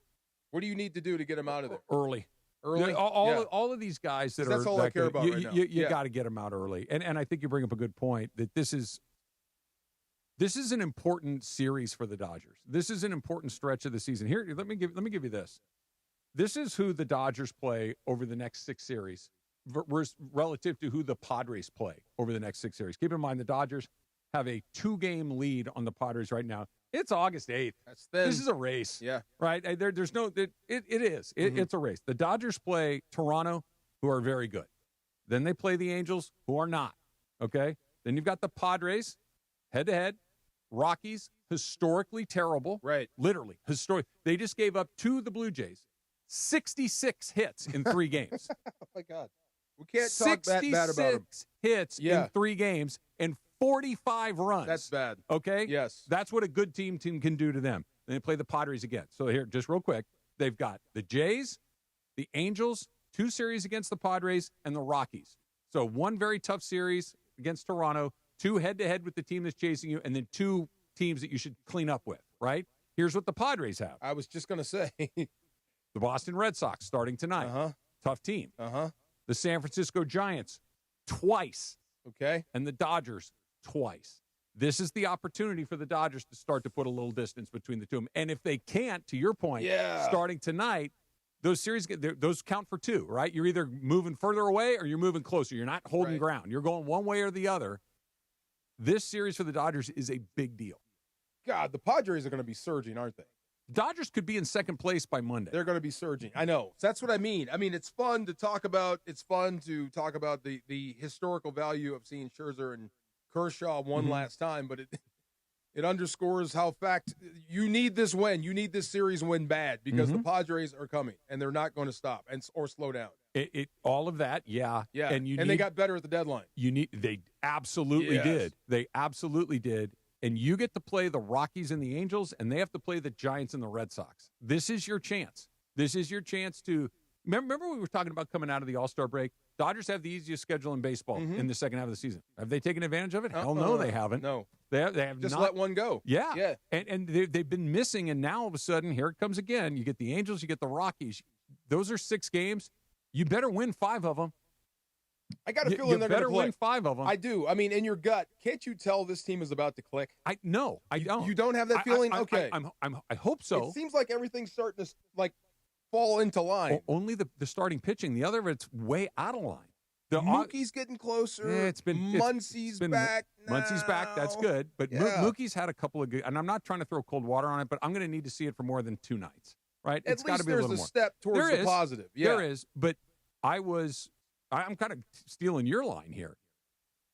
What do you need to do to get him out of there? Early. Early? Yeah, all Yeah. of these guys that That's are all I that care good, about you, right you, now. You Yeah. got to get them out early. And I think you bring up a good point that this is an important series for the Dodgers. This is an important stretch of the season. Here, let me give you this. This is who the Dodgers play over the next 6 series relative to who the Padres play over the next 6 series. Keep in mind the Dodgers have a 2-game lead on the Padres right now. It's August 8th. That's thin. This is a race. Yeah. Right? There's no – it is. It's a race. The Dodgers play Toronto, who are very good. Then they play the Angels, who are not. Okay? Then you've got the Padres, head-to-head. Rockies, historically terrible. Right. Literally. Historic. They just gave up to the Blue Jays 66 hits in 3 games. Oh, my God. We can't talk that bad about him. 66 hits in 3 games and 45 runs. That's bad. Okay? Yes. That's what a good team can do to them. Then they play the Padres again. So here, just real quick, they've got the Jays, the Angels, 2 series against the Padres, and the Rockies. So 1 very tough series against Toronto, 2 head-to-head with the team that's chasing you, and then 2 teams that you should clean up with, right? Here's what the Padres have. I was just going to say. The Boston Red Sox starting tonight. Uh-huh. Tough team. Uh-huh. The San Francisco Giants twice. Okay. And the Dodgers twice. This is the opportunity for the Dodgers to start to put a little distance between the two of them. And if they can't, to your point, starting tonight, those series, those count for 2, right? You're either moving further away or you're moving closer. You're not holding ground. You're going one way or the other. This series for the Dodgers is a big deal. God, the Padres are going to be surging, aren't they? Dodgers could be in second place by Monday. They're going to be surging. I know. That's what I mean. I mean, it's fun to talk about. It's fun to talk about the historical value of seeing Scherzer and Kershaw one last time, but it underscores how you need this win. You need this series win bad because the Padres are coming and they're not going to stop or slow down. All of that, yeah. Yeah, and they got better at the deadline. They absolutely did. They absolutely did. And you get to play the Rockies and the Angels, and they have to play the Giants and the Red Sox. This is your chance. This is your chance to – remember we were talking about coming out of the All-Star break? Dodgers have the easiest schedule in baseball in the second half of the season. Have they taken advantage of it? Hell no, they haven't. No. They have just not. let one go. Yeah. And they've been missing, and now all of a sudden, here it comes again. You get the Angels, you get the Rockies. Those are 6 games. You better win 5 of them. I got a feeling they're going to win 5 of them. I do. I mean, in your gut, can't you tell this team is about to click? No, I don't. You don't have that feeling? Okay. I hope so. It seems like everything's starting to, like, fall into line. Only the starting pitching. The other of it's way out of line. Mookie's getting closer. Yeah, Muncie's back. Muncie's back. That's good. But Yeah. Mookie's had a couple of good, and I'm not trying to throw cold water on it, but I'm going to need to see it for more than 2 nights, right? At It's got to least be a there's little a more. step towards There the is. positive. Yeah. There is. But I'm kind of stealing your line here.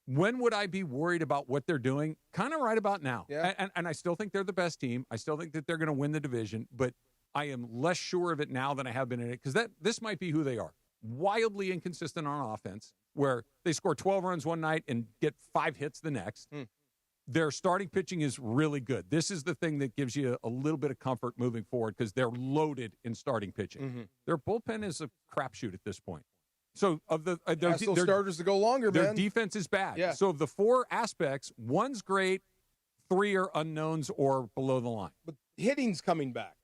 When would I be worried about what they're doing? Kind of right about now. Yeah. And I still think they're the best team. I still think that they're going to win the division, but I am less sure of it now than I have been in it, because this might be who they are. Wildly inconsistent on offense, where they score 12 runs one night and get 5 hits the next. Their starting pitching is really good. This is the thing that gives you a little bit of comfort moving forward, because they're loaded in starting pitching. Their bullpen is a crapshoot at this point. So of their starters to go longer, their man. defense is bad. Yeah. So of the 4 aspects, 1's great, 3 are unknowns or below the line. But hitting's coming back.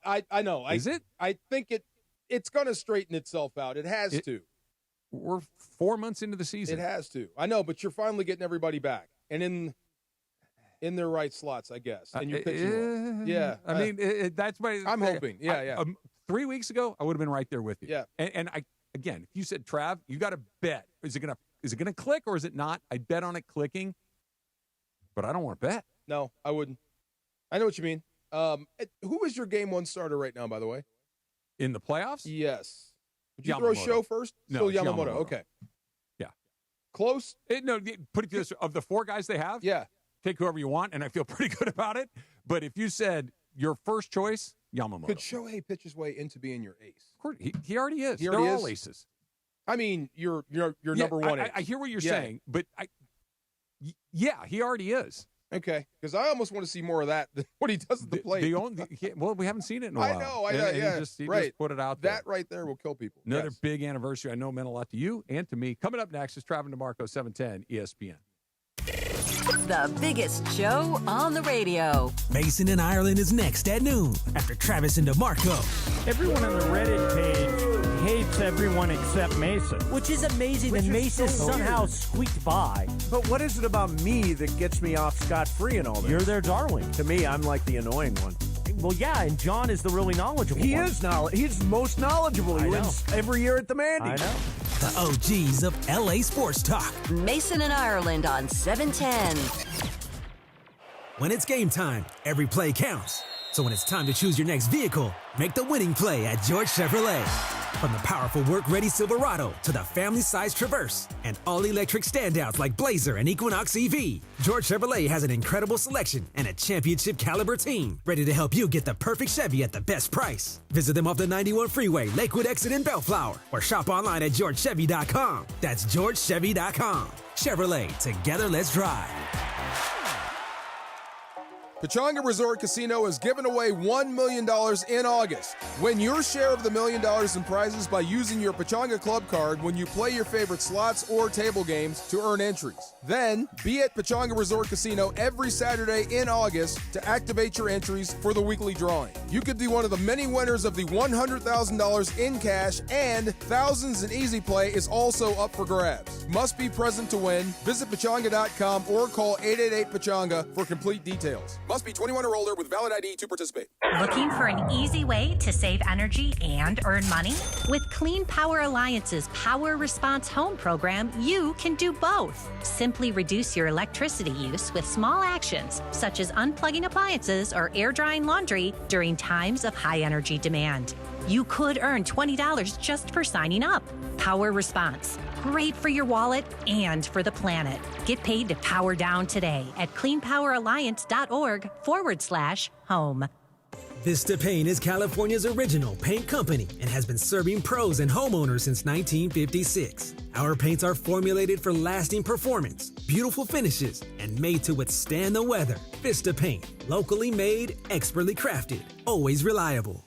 I know. Is it? I think it's going to straighten itself out. It has to. We're 4 months into the season. It has to. I know, but you're finally getting everybody back and in their right slots, I guess. And you're pitching well. Yeah. I mean, that's my. I'm hoping. Yeah. 3 weeks ago, I would have been right there with you. Yeah. And I again, if you said, Trav, you got to bet. Is it gonna click or is it not? I'd bet on it clicking, but I don't want to bet. No, I wouldn't. I know what you mean. Who is your game 1 starter right now, by the way? In the playoffs? Yes. Would you Yamamoto. throw Show first? No, Still it's Yamamoto. Yamamoto. Okay. Yeah. Close? Put it this: of the 4 guys they have, yeah, take whoever you want, and I feel pretty good about it. But if you said your first choice, Yamamoto. Could Shohei pitch his way into being your ace? Of course, he already is. He already They're is? all aces. I mean, you're number 1 ace. I hear what you're saying, but he already is. Okay, because I almost want to see more of that than what he does at the plate. We haven't seen it in a while. I know. And Yeah, he just right. put it out there. That right there will kill people. Another big anniversary I know meant a lot to you and to me. Coming up next is Travis DeMarco, 710 ESPN. The biggest show on the radio. Mason in Ireland is next at noon after Travis and DeMarco. Everyone on the Reddit page hates everyone except Mason. Which is amazing that Mason somehow squeaked by. But what is it about me that gets me off scot-free and all this? You're their darling. To me, I'm like the annoying one. Well, yeah, and John is the really knowledgeable one. He is knowledgeable. He's most knowledgeable. He wins every year at the Mandy. I know. The OGs of LA Sports Talk. Mason and Ireland on 710. When it's game time, every play counts. So when it's time to choose your next vehicle, make the winning play at George Chevrolet. From the powerful work-ready Silverado to the family-sized Traverse and all-electric standouts like Blazer and Equinox EV, George Chevrolet has an incredible selection and a championship-caliber team ready to help you get the perfect Chevy at the best price. Visit them off the 91 Freeway, Lakewood Exit in Bellflower, or shop online at GeorgeChevy.com. That's GeorgeChevy.com. Chevrolet, together let's drive. Pechanga Resort Casino is giving away $1 million in August. Win your share of the $1 million in prizes by using your Pechanga Club card when you play your favorite slots or table games to earn entries. Then, be at Pechanga Resort Casino every Saturday in August to activate your entries for the weekly drawing. You could be one of the many winners of the $100,000 in cash, and thousands in easy play is also up for grabs. Must be present to win. Visit Pechanga.com or call 888-PECHANGA for complete details. Must be 21 or older with valid ID to participate. Looking for an easy way to save energy and earn money? With Clean Power Alliance's Power Response Home program, you can do both. Simply reduce your electricity use with small actions, such as unplugging appliances or air drying laundry during times of high energy demand. You could earn $20 just for signing up. Power Response. Great for your wallet and for the planet. Get paid to power down today at cleanpoweralliance.org/home. Vista Paint is California's original paint company and has been serving pros and homeowners since 1956. Our paints are formulated for lasting performance, beautiful finishes, and made to withstand the weather. Vista Paint, locally made, expertly crafted, always reliable.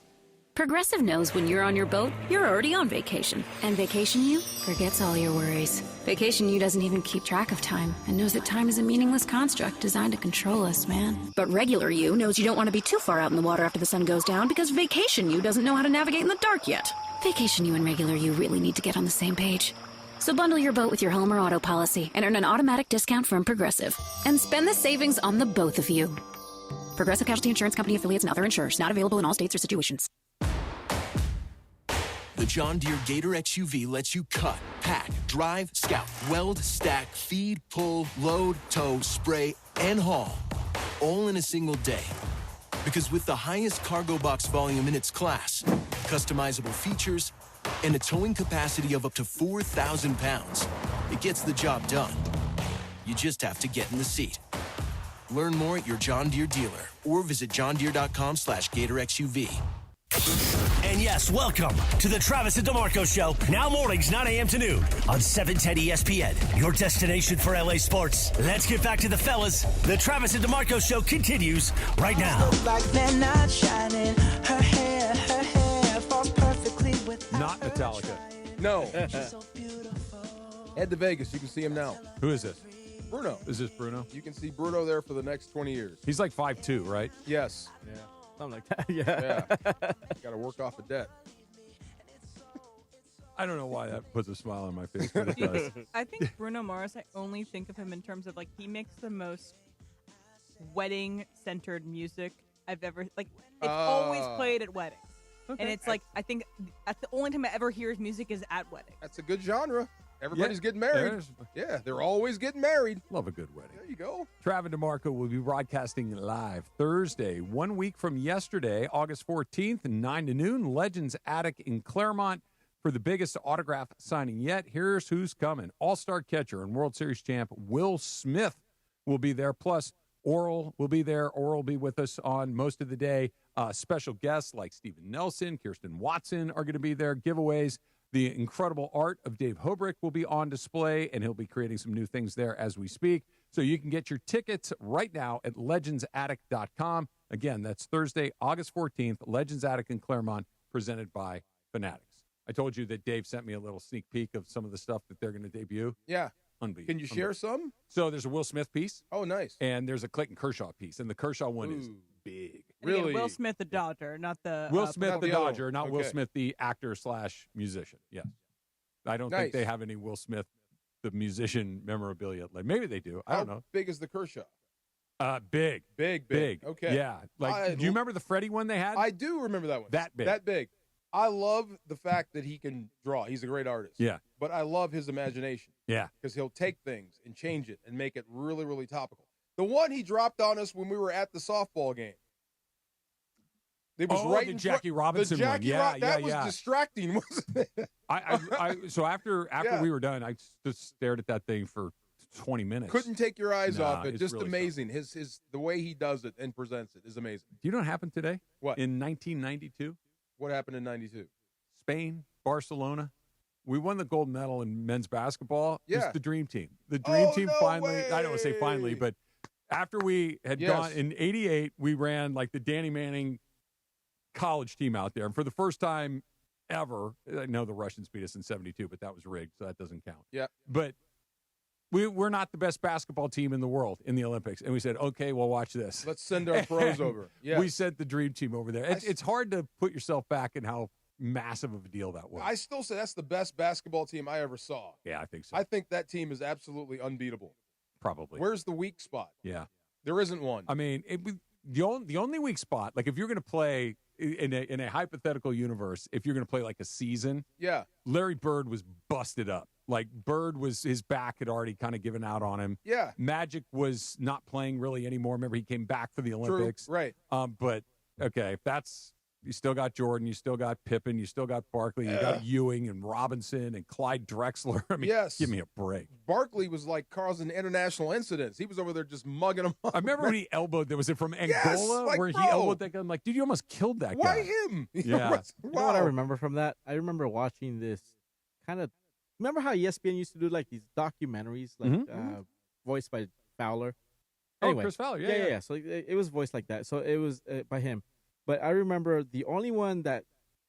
Progressive knows when you're on your boat, you're already on vacation. And Vacation You forgets all your worries. Vacation You doesn't even keep track of time and knows that time is a meaningless construct designed to control us, man. But Regular You knows you don't want to be too far out in the water after the sun goes down because Vacation You doesn't know how to navigate in the dark yet. Vacation You and Regular You really need to get on the same page. So bundle your boat with your home or auto policy and earn an automatic discount from Progressive. And spend the savings on the both of you. Progressive Casualty Insurance Company affiliates and other insurers. Not available in all states or situations. The John Deere Gator XUV lets you cut, pack, drive, scout, weld, stack, feed, pull, load, tow, spray, and haul, all in a single day. Because with the highest cargo box volume in its class, customizable features, and a towing capacity of up to 4,000 pounds, it gets the job done. You just have to get in the seat. Learn more at your John Deere dealer or visit johndeere.com/Gator XUV. And yes, welcome to the Travis and DeMarco Show. Now mornings, 9 a.m. to noon on 710 ESPN. Your destination for LA sports. Let's get back to the fellas. The Travis and DeMarco Show continues right now. Like they're not shining. Her hair falls perfectly with Not Metallica. No. Head to Vegas. You can see him now. Who is this? Bruno. Is this Bruno? You can see Bruno there for the next 20 years. He's like 5'2", right? Yes. Yeah. Something like that. Yeah. Got to work off a debt. I don't know why that puts a smile on my face, but it does. I think Bruno Mars, I only think of him in terms of, like, he makes the most wedding-centered music I've ever, like, it's always played at weddings. Okay. And it's like, I think that's the only time I ever hear his music is at weddings. That's a good genre. Everybody's getting married. Yeah, they're always getting married. Love a good wedding. There you go. Travis DeMarco will be broadcasting live Thursday, 1 week from yesterday, August 14th, 9 to noon, Legends Attic in Claremont for the biggest autograph signing yet. Here's who's coming. All-star catcher and World Series champ Will Smith will be there, plus Oral will be there. Oral will be with us on most of the day. Special guests like Steven Nelson, Kirsten Watson are going to be there. Giveaways. The incredible art of Dave Hobrick will be on display, and he'll be creating some new things there as we speak. So you can get your tickets right now at legendsattic.com. Again, that's Thursday, August 14th, Legends Attic in Claremont, presented by Fanatics. I told you that Dave sent me a little sneak peek of some of the stuff that they're going to debut. Yeah. Unbelievable. Can you share some? So there's a Will Smith piece. Oh, nice. And there's a Clayton Kershaw piece, and the Kershaw one is big. And again, Will Smith, the Dodger, not the... Will Smith, the Dodger, not Will Smith, the actor/musician. Yes. I don't think they have any Will Smith, the musician, memorabilia. Like, maybe they do. I don't know. How big is the Kershaw? Big. Big. Okay. Yeah. Like, do you remember the Freddie one they had? I do remember that one. That big. That big. I love the fact that he can draw. He's a great artist. Yeah. But I love his imagination. Yeah. Because he'll take things and change it and make it really, really topical. The one he dropped on us when we were at the softball game. It was right the in Jackie Robinson the Jackie one. That was distracting, wasn't it? So after we were done, I just stared at that thing for 20 minutes. Couldn't take your eyes off it. Just really amazing. His the way he does it and presents it is amazing. Do you know what happened today? What? In 1992? What happened in 92? Spain, Barcelona. We won the gold medal in men's basketball. Yeah. It's the Dream Team. The Dream Team finally, way. I don't want to say finally, but after we had gone in 88, we ran like the Danny Manning college team out there. And for the first time ever, I know the Russians beat us in 72, but that was rigged, so that doesn't count. Yeah. But we're not the best basketball team in the world in the Olympics. And we said, okay, well, watch this. Let's send our pros over. Yeah. We sent the Dream Team over there. It's hard to put yourself back in how massive of a deal that was. I still say that's the best basketball team I ever saw. Yeah, I think so. I think that team is absolutely unbeatable. Probably. Where's the weak spot? Yeah. There isn't one. I mean, the only weak spot, like if you're going to play in a hypothetical universe, if you're going to play like a season, yeah, Larry Bird was busted up. Like Bird was, his back had already kind of given out on him. Yeah. Magic was not playing really anymore. Remember, he came back for the Olympics. True. Right. But okay, if that's, you still got Jordan, you still got Pippen, you still got Barkley, you got Ewing and Robinson and Clyde Drexler. I mean, yes. Give me a break. Barkley was like causing international incidents. He was over there just mugging them up. I remember when he elbowed, was it from Angola, where he elbowed that guy? I'm like, dude, you almost killed that guy. Why him? Yeah. You know what I remember from that? I remember watching this kind of, remember how ESPN used to do like these documentaries, like voiced by Fowler? Anyway, Chris Fowler, yeah. So it was voiced like that. So it was by him. But I remember the only one that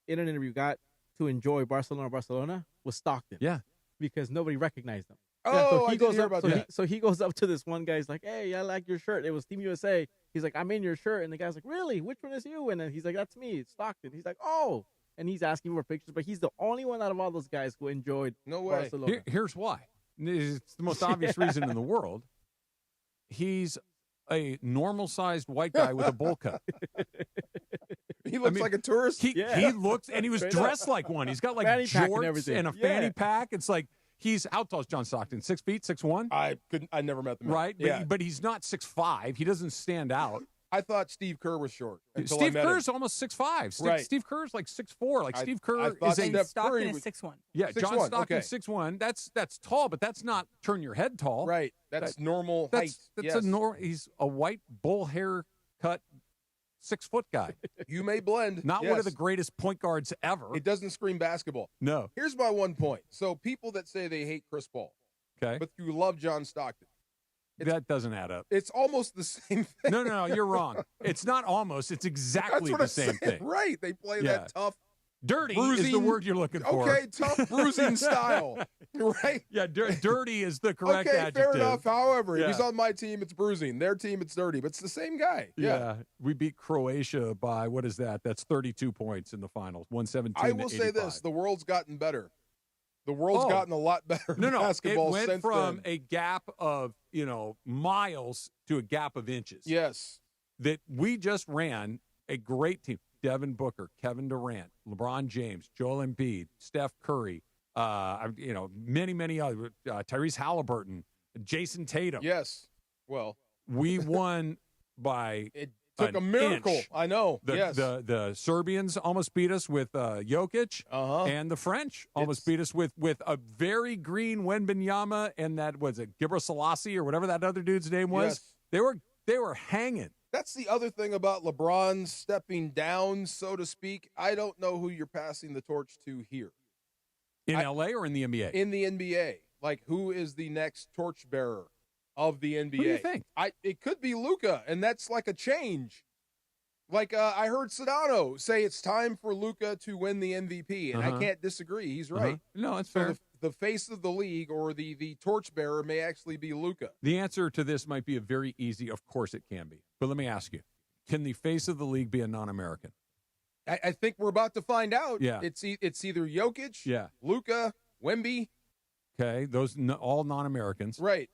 in an interview got to enjoy Barcelona was Stockton. Yeah. Because nobody recognized him. Oh, so he goes up. So he goes up to this one guy. He's like, "Hey, I like your shirt." It was Team USA. He's like, "I'm in your shirt," and the guy's like, "Really? Which one is you?" And then he's like, "That's me. It's Stockton." He's like, "Oh," and he's asking for pictures. But he's the only one out of all those guys who enjoyed Barcelona. Here's why. It's the most obvious reason in the world. He's a normal-sized white guy with a bowl cut. He looks like a tourist. He looks, and he was dressed like one. He's got like Fanny pack and jorts everything. and a fanny pack. It's like how tall is John Stockton? 6 feet, 6'1"? I never met the man. Right, but he's not 6'5". He doesn't stand out. I thought Steve Kerr was short. Steve Kerr's almost 6'5". Right. Steve Kerr's like 6'4". Like Steve Kerr is a Stockton is 6'1". Yeah, 6'1", John Stockton okay. 6'1". That's tall, but that's not turn your head tall. Right. That's normal height. That's he's a white bull hair cut 6-foot guy. You may blend. Not one of the greatest point guards ever. It doesn't scream basketball. No. Here's my one point. So people that say they hate Chris Paul, but you love John Stockton. That doesn't add up. It's almost the same thing. No, you're wrong. It's not almost. It's exactly the same thing. Right. They play that tough. Dirty bruising, is the word you're looking for. Okay, tough bruising style. Right? Yeah, dirty is the correct adjective. Fair enough. However, if he's on my team, it's bruising. Their team, it's dirty. But it's the same guy. Yeah. We beat Croatia by, what is that? That's 32 points in the finals, 117 I will to say 85. this. The world's gotten better. The world's gotten a lot better in basketball it went since from then. a gap of, miles to a gap of inches. Yes. That we just ran a great team. Devin Booker, Kevin Durant, LeBron James, Joel Embiid, Steph Curry, many others, Tyrese Halliburton, Jason Tatum. Yes. Well, we won by it took a miracle. Inch. I know. The Serbians almost beat us with Jokic, and the French almost beat us with a very green Wembanyama, and that was it Gibber Selassie or whatever that other dude's name was. Yes. They were hanging. That's the other thing about LeBron stepping down, so to speak. I don't know who you're passing the torch to here. In LA or in the NBA? In the NBA. Like, who is the next torchbearer of the NBA? Who do you think? It could be Luka, and that's like a change. Like, I heard Sedano say it's time for Luka to win the MVP, and I can't disagree. He's right. No, it's fair. The face of the league or the torchbearer may actually be Luka. The answer to this might be a very easy, of course it can be. But let me ask you, can the face of the league be a non-American? I think we're about to find out. Yeah. It's either Jokic, Luka, Wemby. Okay, those all non-Americans. Right.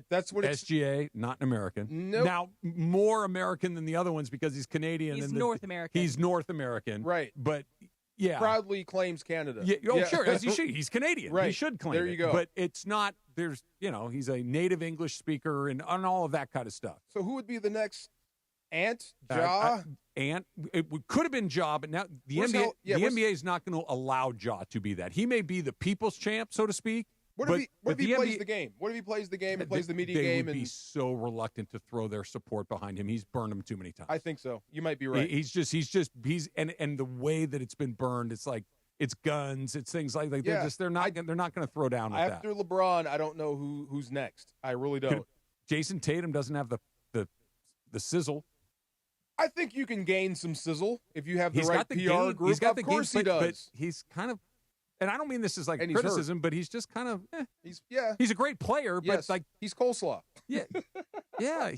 That's what it's... SGA, not an American. Nope. Now, more American than the other ones because he's Canadian. He's North American. He's North American. Right. But, yeah. Proudly claims Canada. Yeah, sure, as he should. He's Canadian. Right. He should claim There you go. But it's not, he's a native English speaker and all of that kind of stuff. So who would be the next Ant? Ja? Ant. It could have been Ja, but now the NBA is not going to allow Ja to be that. He may be the people's champ, so to speak. What if he plays the game? What if he plays the game and plays the media game? They would be so reluctant to throw their support behind him. He's burned them too many times. I think so. You might be right. He's and the way that it's been burned, it's like it's guns, it's things like they're not going to throw down with After LeBron, I don't know who's next. I really don't. Jason Tatum doesn't have the sizzle. I think you can gain some sizzle if you have the He's right got the PR game. group. He's got of the course game, he does. But he's kind of, and I don't mean this as like And criticism, but he's just kind of. He's a great player, Yes. but like he's coleslaw. Yeah,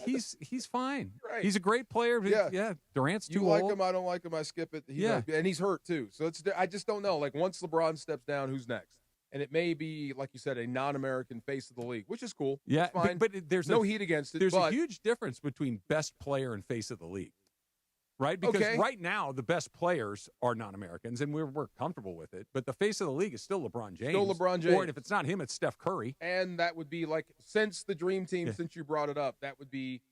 he's fine. Right. He's a great player. Yeah. Durant's too You like old. him, I don't like him. I skip it. And he's hurt too. So I just don't know. Like once LeBron steps down, who's next? And it may be, like you said, a non-American face of the league, which is cool. Yeah, it's fine. but there's no heat against it. There's a huge difference between best player and face of the league, right? Because right now the best players are non-Americans, and we're comfortable with it. But the face of the league is still LeBron James. Still LeBron James. Or if it's not him, it's Steph Curry. And that would be like, since the Dream Team, since you brought it up, that would be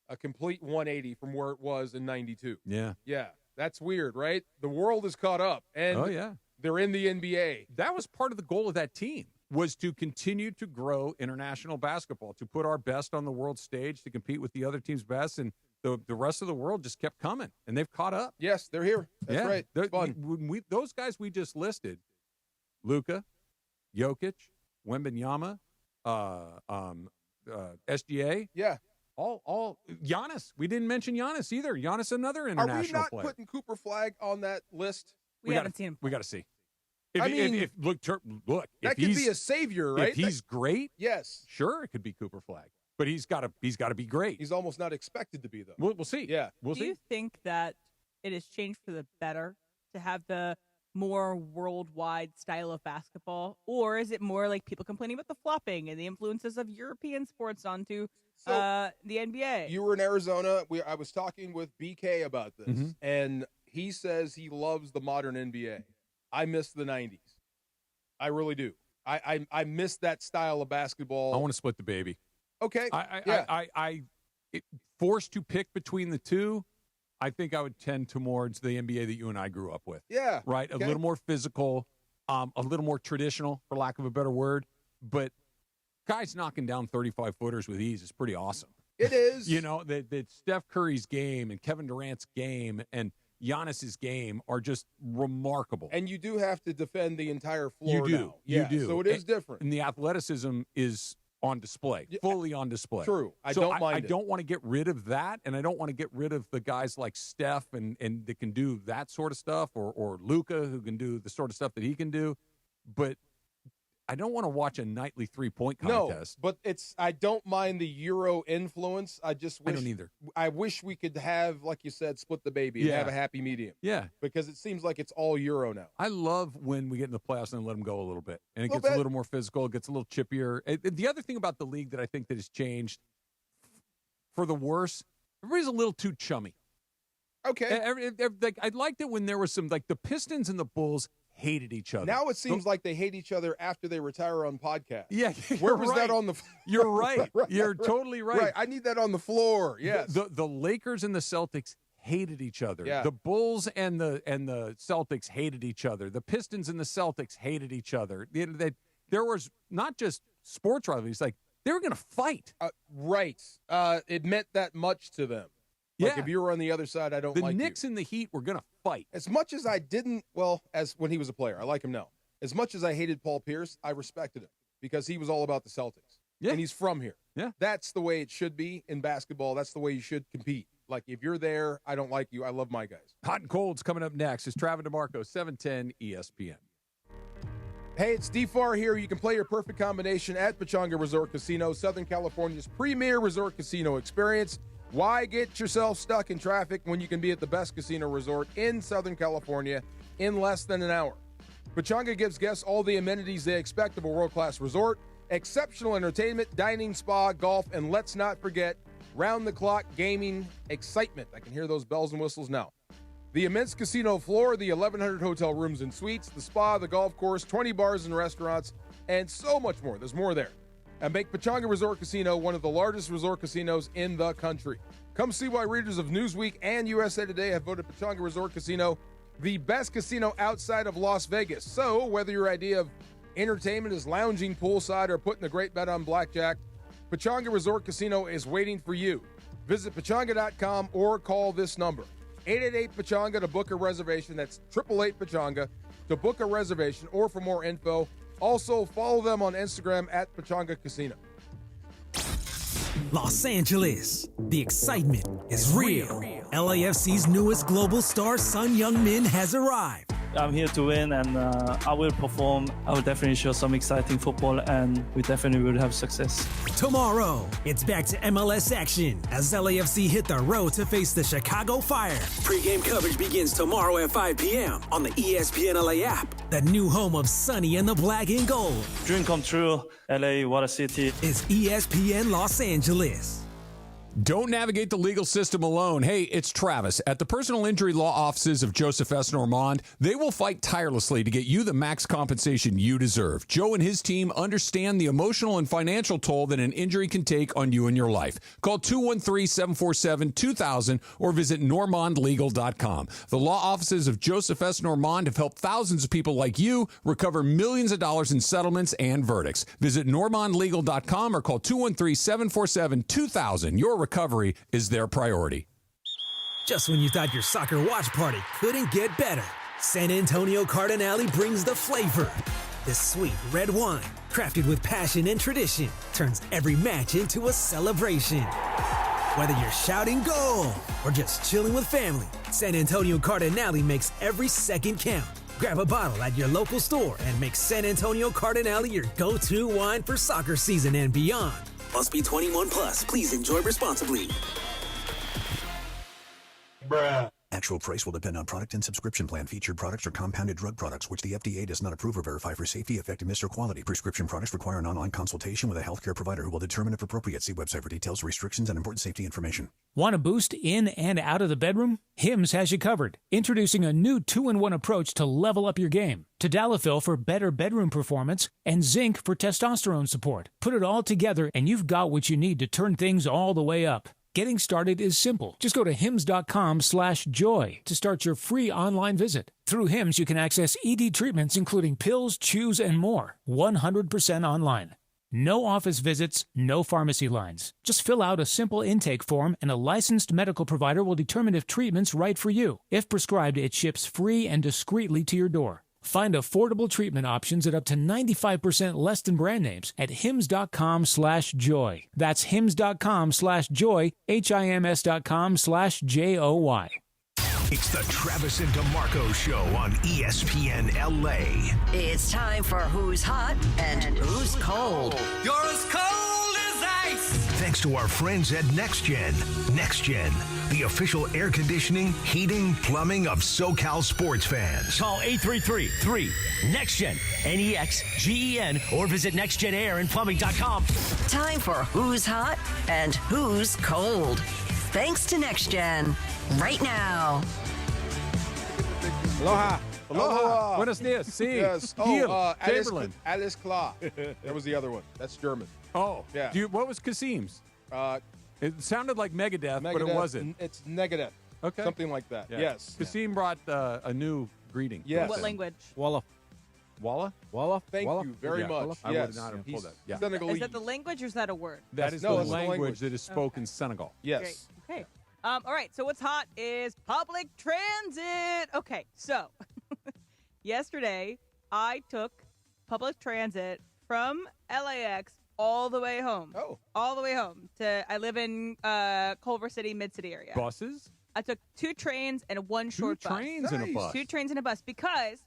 a complete 180 from where it was in 92. Yeah. Yeah. That's weird, right? The world is caught up. And they're in the NBA. That was part of the goal of that team, was to continue to grow international basketball, to put our best on the world stage, to compete with the other team's best, and the rest of the world just kept coming, and they've caught up. Yes, they're here. That's right. It's fun. Those guys we just listed, Luka, Jokic, Wembanyama, SGA. Yeah. All Giannis. We didn't mention Giannis either. Giannis, another international Are we not player. putting Cooper Flag on that list? We haven't seen him. We got to see. Look, Look. that could be a savior, right? If he's great, yes, sure, it could be Cooper Flag. But he's got to be great. He's almost not expected to be, though. We'll see. Yeah, we'll Do see. you think that it has changed for the better to have the more worldwide style of basketball, or is it more like people complaining about the flopping and the influences of European sports onto the NBA? You were in Arizona. I was talking with BK about this, and He says he loves the modern NBA. I miss the 90s. I really do. I miss that style of basketball. I want to split the baby. Okay. Forced to pick between the two, I think I would tend towards the NBA that you and I grew up with. Yeah. Right? Okay. A little more physical, a little more traditional, for lack of a better word. But guys knocking down 35-footers with ease is pretty awesome. It is. You know, that Steph Curry's game and Kevin Durant's game and Giannis's game are just remarkable. And you do have to defend the entire floor You do. now. You Yeah, do. So it is different. And the athleticism is on display, fully on display. True. I So don't mind I it. don't want to get rid of that, and I don't want to get rid of the guys like Steph and that can do that sort of stuff, or Luka, who can do the sort of stuff that he can do. But I don't want to watch a nightly three-point contest. No, but I don't mind the Euro influence. I just wish. I don't either. I wish we could have, like you said, split the baby and Yeah. have a happy medium. Yeah. Because it seems like it's all Euro now. I love when we get in the playoffs and let them go a little bit. And it Little gets a bit. little more physical. It gets a little chippier. The other thing about the league that I think that has changed for the worse, everybody's a little too chummy. Okay. I liked it when there was some, like the Pistons and the Bulls hated each other. Now it seems like they hate each other after they retire on podcasts. Yeah. Where was that on the You're right. Right, You're totally right. Right. I need that on the floor. Yes. The Lakers and the Celtics hated each other. Yeah. The Bulls and the Celtics hated each other. The Pistons and the Celtics hated each other. There was not just sports rivalries, like they were going to fight. Right. It meant that much to them. Like if you were on the other side, I don't like The Knicks and the Heat were going to fight. As much as I didn't, as when he was a player, I like him now. As much as I hated Paul Pierce, I respected him because he was all about the Celtics. Yeah. And he's from here. Yeah. That's the way it should be in basketball. That's the way you should compete. Like, if you're there, I don't like you. I love my guys. Hot and Cold's coming up next. It's Travis DeMarco, 710 ESPN. Hey, it's DFAR here. You can play your perfect combination at Pechanga Resort Casino, Southern California's premier resort casino experience. Why get yourself stuck in traffic when you can be at the best casino resort in Southern California in less than an hour? Pechanga gives guests all the amenities they expect of a world-class resort, exceptional entertainment, dining, spa, golf, and let's not forget, round-the-clock gaming excitement. I can hear those bells and whistles now. The immense casino floor, the 1,100 hotel rooms and suites, the spa, the golf course, 20 bars and restaurants, and so much more. There's more there. And make Pechanga Resort Casino one of the largest resort casinos in the country. Come see why readers of Newsweek and USA Today have voted Pechanga Resort Casino the best casino outside of Las Vegas. So whether your idea of entertainment is lounging poolside or putting a great bet on blackjack, Pechanga Resort Casino is waiting for you. Visit Pechanga.com or call this number, 888-PECHANGA to book a reservation. That's 888-PECHANGA to book a reservation or for more info. Also, follow them on Instagram at Pechanga Casino. Los Angeles. The excitement is real. LAFC's newest global star, Sun Heung-min, has arrived. I'm here to win, and I will perform. I will definitely show some exciting football, and we definitely will have success. Tomorrow, it's back to MLS action as LAFC hit the road to face the Chicago Fire. Pre-game coverage begins tomorrow at 5 p.m. on the ESPN LA app, the new home of Sunny and the Black and Gold. Dream come true. LA, what a city. It's ESPN Los Angeles. Don't navigate the legal system alone. Hey, it's Travis. At the personal injury law offices of Joseph S. Normand, they will fight tirelessly to get you the max compensation you deserve. Joe and his team understand the emotional and financial toll that an injury can take on you and your life. Call 213-747-2000 or visit normandlegal.com. The law offices of Joseph S. Normand have helped thousands of people like you recover millions of dollars in settlements and verdicts. Visit normandlegal.com or call 213-747-2000. Your recovery is their priority. Just when you thought your soccer watch party couldn't get better, San Antonio Cardinale brings the flavor. This sweet red wine, crafted with passion and tradition, turns every match into a celebration. Whether you're shouting goal or just chilling with family, San Antonio Cardinale makes every second count. Grab a bottle at your local store and make San Antonio Cardinale your go-to wine for soccer season and beyond. Must be 21 plus. Please enjoy responsibly. Bruh. Actual price will depend on product and subscription plan. Featured products are compounded drug products, which the FDA does not approve or verify for safety, effectiveness, or quality. Prescription products require an online consultation with a healthcare provider who will determine if appropriate. See website for details, restrictions, and important safety information. Want a boost in and out of the bedroom? Hims has you covered. Introducing a new 2-in-1 approach to level up your game. Tadalafil for better bedroom performance and zinc for testosterone support. Put it all together and you've got what you need to turn things all the way up. Getting started is simple. Just go to hims.com/joy to start your free online visit. Through Hims, you can access ED treatments including pills, chews, and more. 100% online. No office visits, no pharmacy lines. Just fill out a simple intake form and a licensed medical provider will determine if treatment's right for you. If prescribed, it ships free and discreetly to your door. Find affordable treatment options at up to 95% less than brand names at hims.com/joy. That's hims.com/joy, hims.com/joy. It's the Travis and DeMarco Show on ESPN LA. It's time for Who's Hot and Who's Cold. You're as cold as ice. Thanks to our friends at NextGen. NextGen, the official air conditioning, heating, plumbing of SoCal sports fans. Call 833-3-NEXTGEN, NEXGEN, or visit nextgenairandplumbing.com. Time for Who's Hot and Who's Cold. Thanks to NextGen. Right now. Aloha. Aloha. Buenos dias. Si. Yes. Chamberlain. Alice Kla. That was the other one. That's German. Oh. Yeah. What was Kasim's? It sounded like Megadeth, but it wasn't. It's Negadeath. Okay. Something like that. Yeah. Yes. Kasim brought a new greeting. Yes. What language? Walla. Walla? Thank you very much. I would not have pulled that. Yeah. Senegalese. Is that the language or is that a word? That is the language that is spoken in Senegal. Yes. Great. Okay. All right. So what's hot is public transit. Okay. So yesterday I took public transit from LAX all the way home. Oh. All the way home. I live in Culver City, Mid-City area. Buses? I took 2 trains and 1 short bus. 2 trains and a bus. 2 trains and a bus because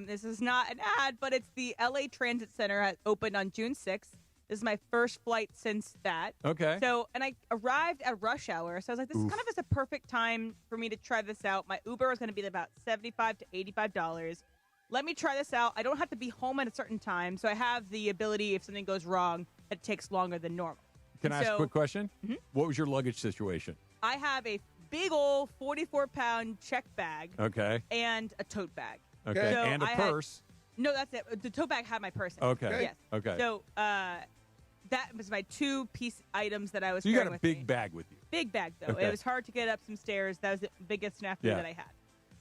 this is not an ad, but it's the LA Transit Center has opened on June 6th. This is my first flight since that. Okay. So, and I arrived at rush hour. So I was like, this is kind of a perfect time for me to try this out. My Uber was going to be about $75 to $85. Let me try this out. I don't have to be home at a certain time. So I have the ability, if something goes wrong, it takes longer than normal. Can I ask a quick question? Mm-hmm. What was your luggage situation? I have a big old 44-pound check bag. Okay. And a tote bag. Okay. So and a purse. No, that's it. The tote bag had my purse in it. Okay. Yes. Okay. So that was my 2-piece items that I was. So you got a with big me. bag with you. Big bag though. Okay. It was hard to get up some stairs. That was the biggest snafu that I had.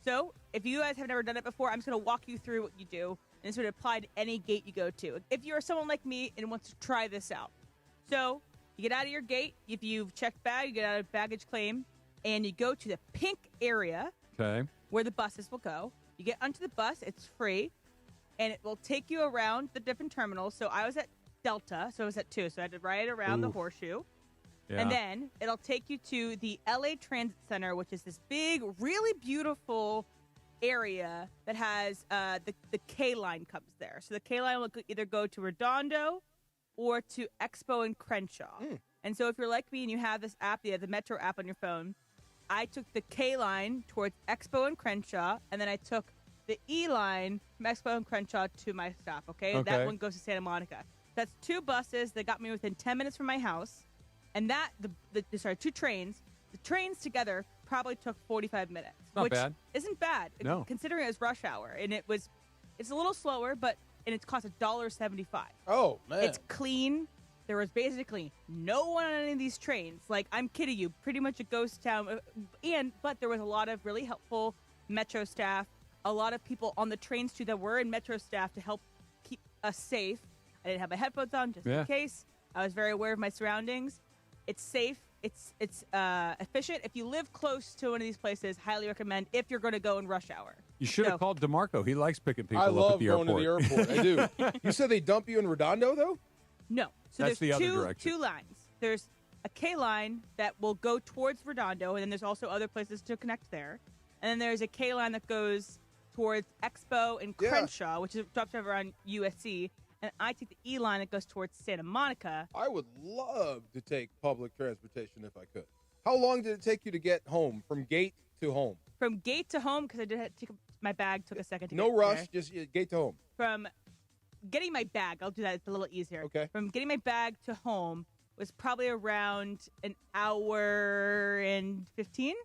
So if you guys have never done it before, I'm just going to walk you through what you do, and it's going to apply to any gate you go to. If you're someone like me and wants to try this out, so you get out of your gate. If you've checked bag, you get out of baggage claim, and you go to the pink area. Okay. Where the buses will go. You get onto the bus. It's free. And it will take you around the different terminals. So I was at Delta, so I was at 2. So I had to ride around the horseshoe. Yeah. And then it'll take you to the LA Transit Center, which is this big, really beautiful area that has the K line comes there. So the K line will either go to Redondo or to Expo and Crenshaw. And so if you're like me and you have this app, the Metro app on your phone, I took the K line towards Expo and Crenshaw, and then I took the E line from Expo and Crenshaw to my stop, okay? That one goes to Santa Monica. That's 2 buses that got me within 10 minutes from my house. And that, 2 trains. The trains together probably took 45 minutes. Not which bad. Isn't bad. No. Considering it was rush hour. And it's a little slower, but it cost $1.75. Oh, man. It's clean. There was basically no one on any of these trains. Like, I'm kidding you. Pretty much a ghost town. But there was a lot of really helpful Metro staff. A lot of people on the trains, too, that were in Metro staff to help keep us safe. I didn't have my headphones on just in case. I was very aware of my surroundings. It's safe. It's efficient. If you live close to one of these places, highly recommend if you're going to go in rush hour. You should have called DeMarco. He likes picking people up at the airport. I love going to the airport. I do. You said they dump you in Redondo, though? No. So that's there's the other direction. 2 lines. There's a K line that will go towards Redondo, and then there's also other places to connect there. And then there's a K line that goes towards Expo and Crenshaw, which is drops over on USC. And I take the E line that goes towards Santa Monica. I would love to take public transportation if I could. How long did it take you to get home from gate to home? From gate to home, because I did have to take my bag. Took a second to No get rush, there. just gate to home. From getting my bag, I'll do that. It's a little easier. Okay. From getting my bag to home was probably around an hour and 15.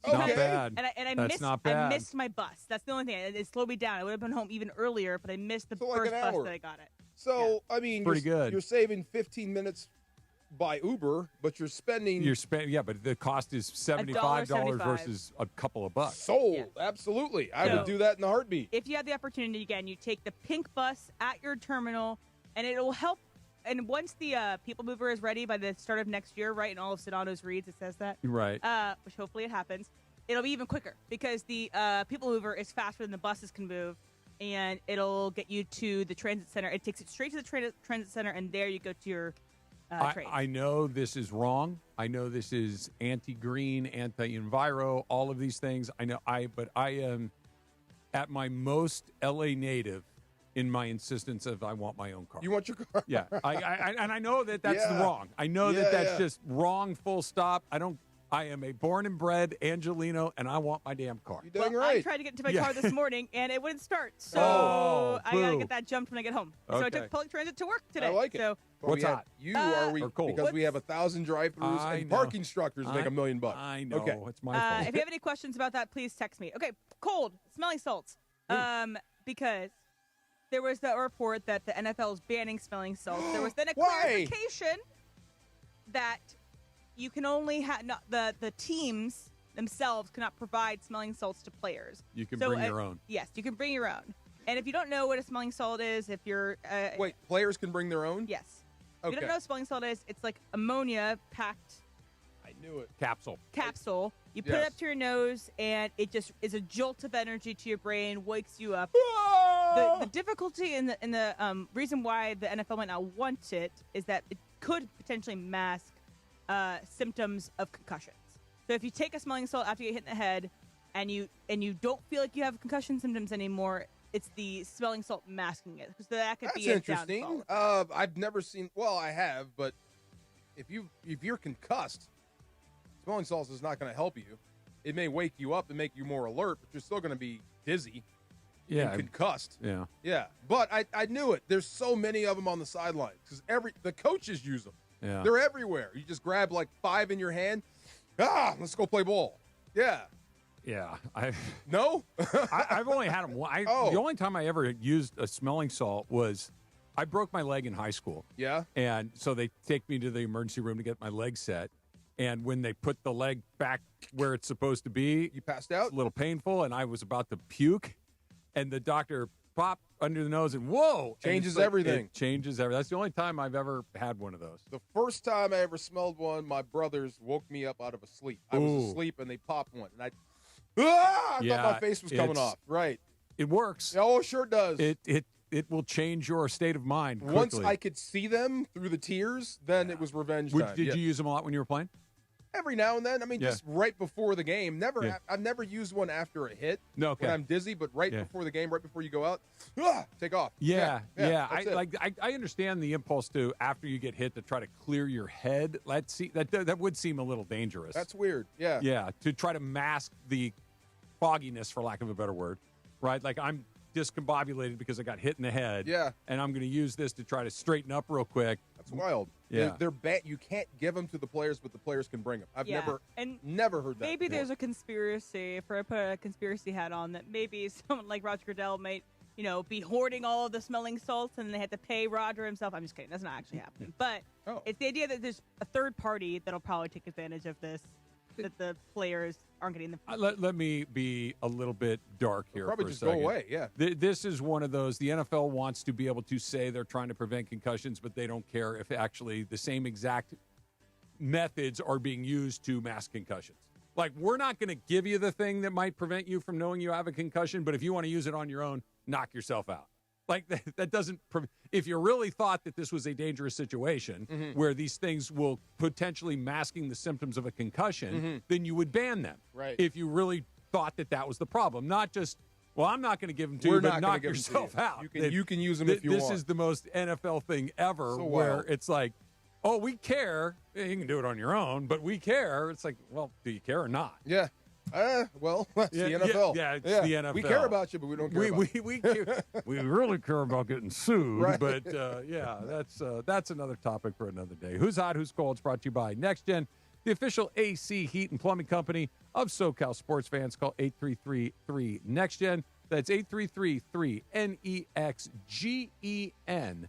Not bad. And I That's missed. not bad. I missed my bus. That's the only thing. It slowed me down. I would have been home even earlier, but I missed the So like first an bus hour. that I got it. So, I mean, Pretty good. You're saving 15 minutes by Uber, but you're spending. Yeah, but the cost is $75 versus a couple of bucks. Sold. Absolutely. I would do that in a heartbeat. If you have the opportunity, again, you take the pink bus at your terminal, and it will help. And once the People Mover is ready by the start of next year, right, and all of Sedano's reads, it says that. Right. Which hopefully it happens. It'll be even quicker because the People Mover is faster than the buses can move, and it'll get you to the transit center. It takes it straight to the transit center, and there you go to your train. I know this is wrong. I know this is anti-green, anti-enviro, all of these things. I know but I am at my most LA native in my insistence of I want my own car. You want your car? Yeah. And I know that that's Yeah. wrong. I know Yeah, that that's yeah. just wrong, full stop. I am a born and bred Angelino, and I want my damn car. You're doing I right. tried to get into my Yeah. car this morning, and it wouldn't start. So Oh, I got to boo. get that jumped when I get home. So I Okay. took public transit to work today. I like it. So But What's we have hot? You are we Or cold? because we have 1,000 drive-throughs I and know. parking structures make $1 million. I know. Okay. It's my fault. if you have any questions about that, please text me. Okay, cold, smelling salts. Because there was the report that the NFL is banning smelling salts. There was then a Why? clarification that you can only have the teams themselves cannot provide smelling salts to players. You can bring your own. Yes, you can bring your own. And if you don't know what a smelling salt is, if you're Wait, players can bring their own? yes, if you Okay. don't know what smelling salt is, it's like ammonia packed I knew it. Capsule. You put it Yes. up to your nose, and it just is a jolt of energy to your brain, wakes you up. Ah! The difficulty in the reason why the NFL might not want it is that it could potentially mask symptoms of concussions. So if you take a smelling salt after you get hit in the head, and you don't feel like you have concussion symptoms anymore, it's the smelling salt masking it. So that could That's be a interesting. downfall. I've never seen. Well, I have, but if you're concussed, smelling salts is not going to help you. It may wake you up and make you more alert, but you're still going to be dizzy. Yeah. And concussed. Yeah. Yeah. But I knew it. There's so many of them on the sidelines because the coaches use them. Yeah. They're everywhere. You just grab like 5 in your hand. Let's go play ball. Yeah. Yeah. No? I've only had them. The only time I ever used a smelling salt was I broke my leg in high school. Yeah. And so they take me to the emergency room to get my leg set. And when they put the leg back where it's supposed to be, you passed out? It's a little painful, and I was about to puke. And the doctor popped under the nose and whoa. Changes and everything. It changes everything. That's the only time I've ever had one of those. The first time I ever smelled one, my brothers woke me up out of a sleep. I was Ooh. asleep and they popped one. And I Yeah, thought my face was coming it's- off. Right. It works. Oh, it sure does. It will change your state of mind quickly. Once I could see them through the tears, then it was revenge time. Did Yeah. you use them a lot when you were playing? Every now and then. I mean, Yeah. just right before the game. Yeah. I've never used one after a hit. No, okay. When I'm dizzy, but right Yeah. before the game, right before you go out, take off. Yeah. that's it. I understand the impulse to after you get hit to try to clear your head. That would seem a little dangerous. That's weird. Yeah. Yeah, to try to mask the fogginess, for lack of a better word, right? Like I'm discombobulated because I got hit in the head. Yeah. And I'm going to use this to try to straighten up real quick. That's wild. Yeah. They're bad. You can't give them to the players, but the players can bring them. I've Yeah. never heard that. Maybe before. there's a conspiracy, if I put a conspiracy hat on, that maybe someone like Roger Goodell might, be hoarding all of the smelling salts and they had to pay Roger himself. I'm just kidding. That's not actually happening. But it's the idea that there's a third party that'll probably take advantage of this, that the players aren't getting the. Let me be a little bit dark here. Probably for a just go second. away, yeah. This is one of those. The NFL wants to be able to say they're trying to prevent concussions, but they don't care if actually the same exact methods are being used to mask concussions. Like, we're not going to give you the thing that might prevent you from knowing you have a concussion, but if you want to use it on your own, knock yourself out. Like, that doesn't if you really thought that this was a dangerous situation where these things will potentially masking the symptoms of a concussion, then you would ban them. Right. If you really thought that was the problem, not just, well, I'm not going to give them to We're you, but not gonna knock give 'em to yourself you. out. You can use them if you this want. is the most NFL thing ever So where wild. it's like, oh, we care. You can do it on your own, but we care. It's like, well, do you care or not? Yeah. Well, that's the NFL. Yeah, it's the NFL. We care about you, but we don't care about you. We really care about getting sued, Right. but that's another topic for another day. Who's hot, who's cold? It's brought to you by Next Gen, the official AC heat and plumbing company of SoCal sports fans. Call 833-3 Gen. That's 833-3-NEXGEN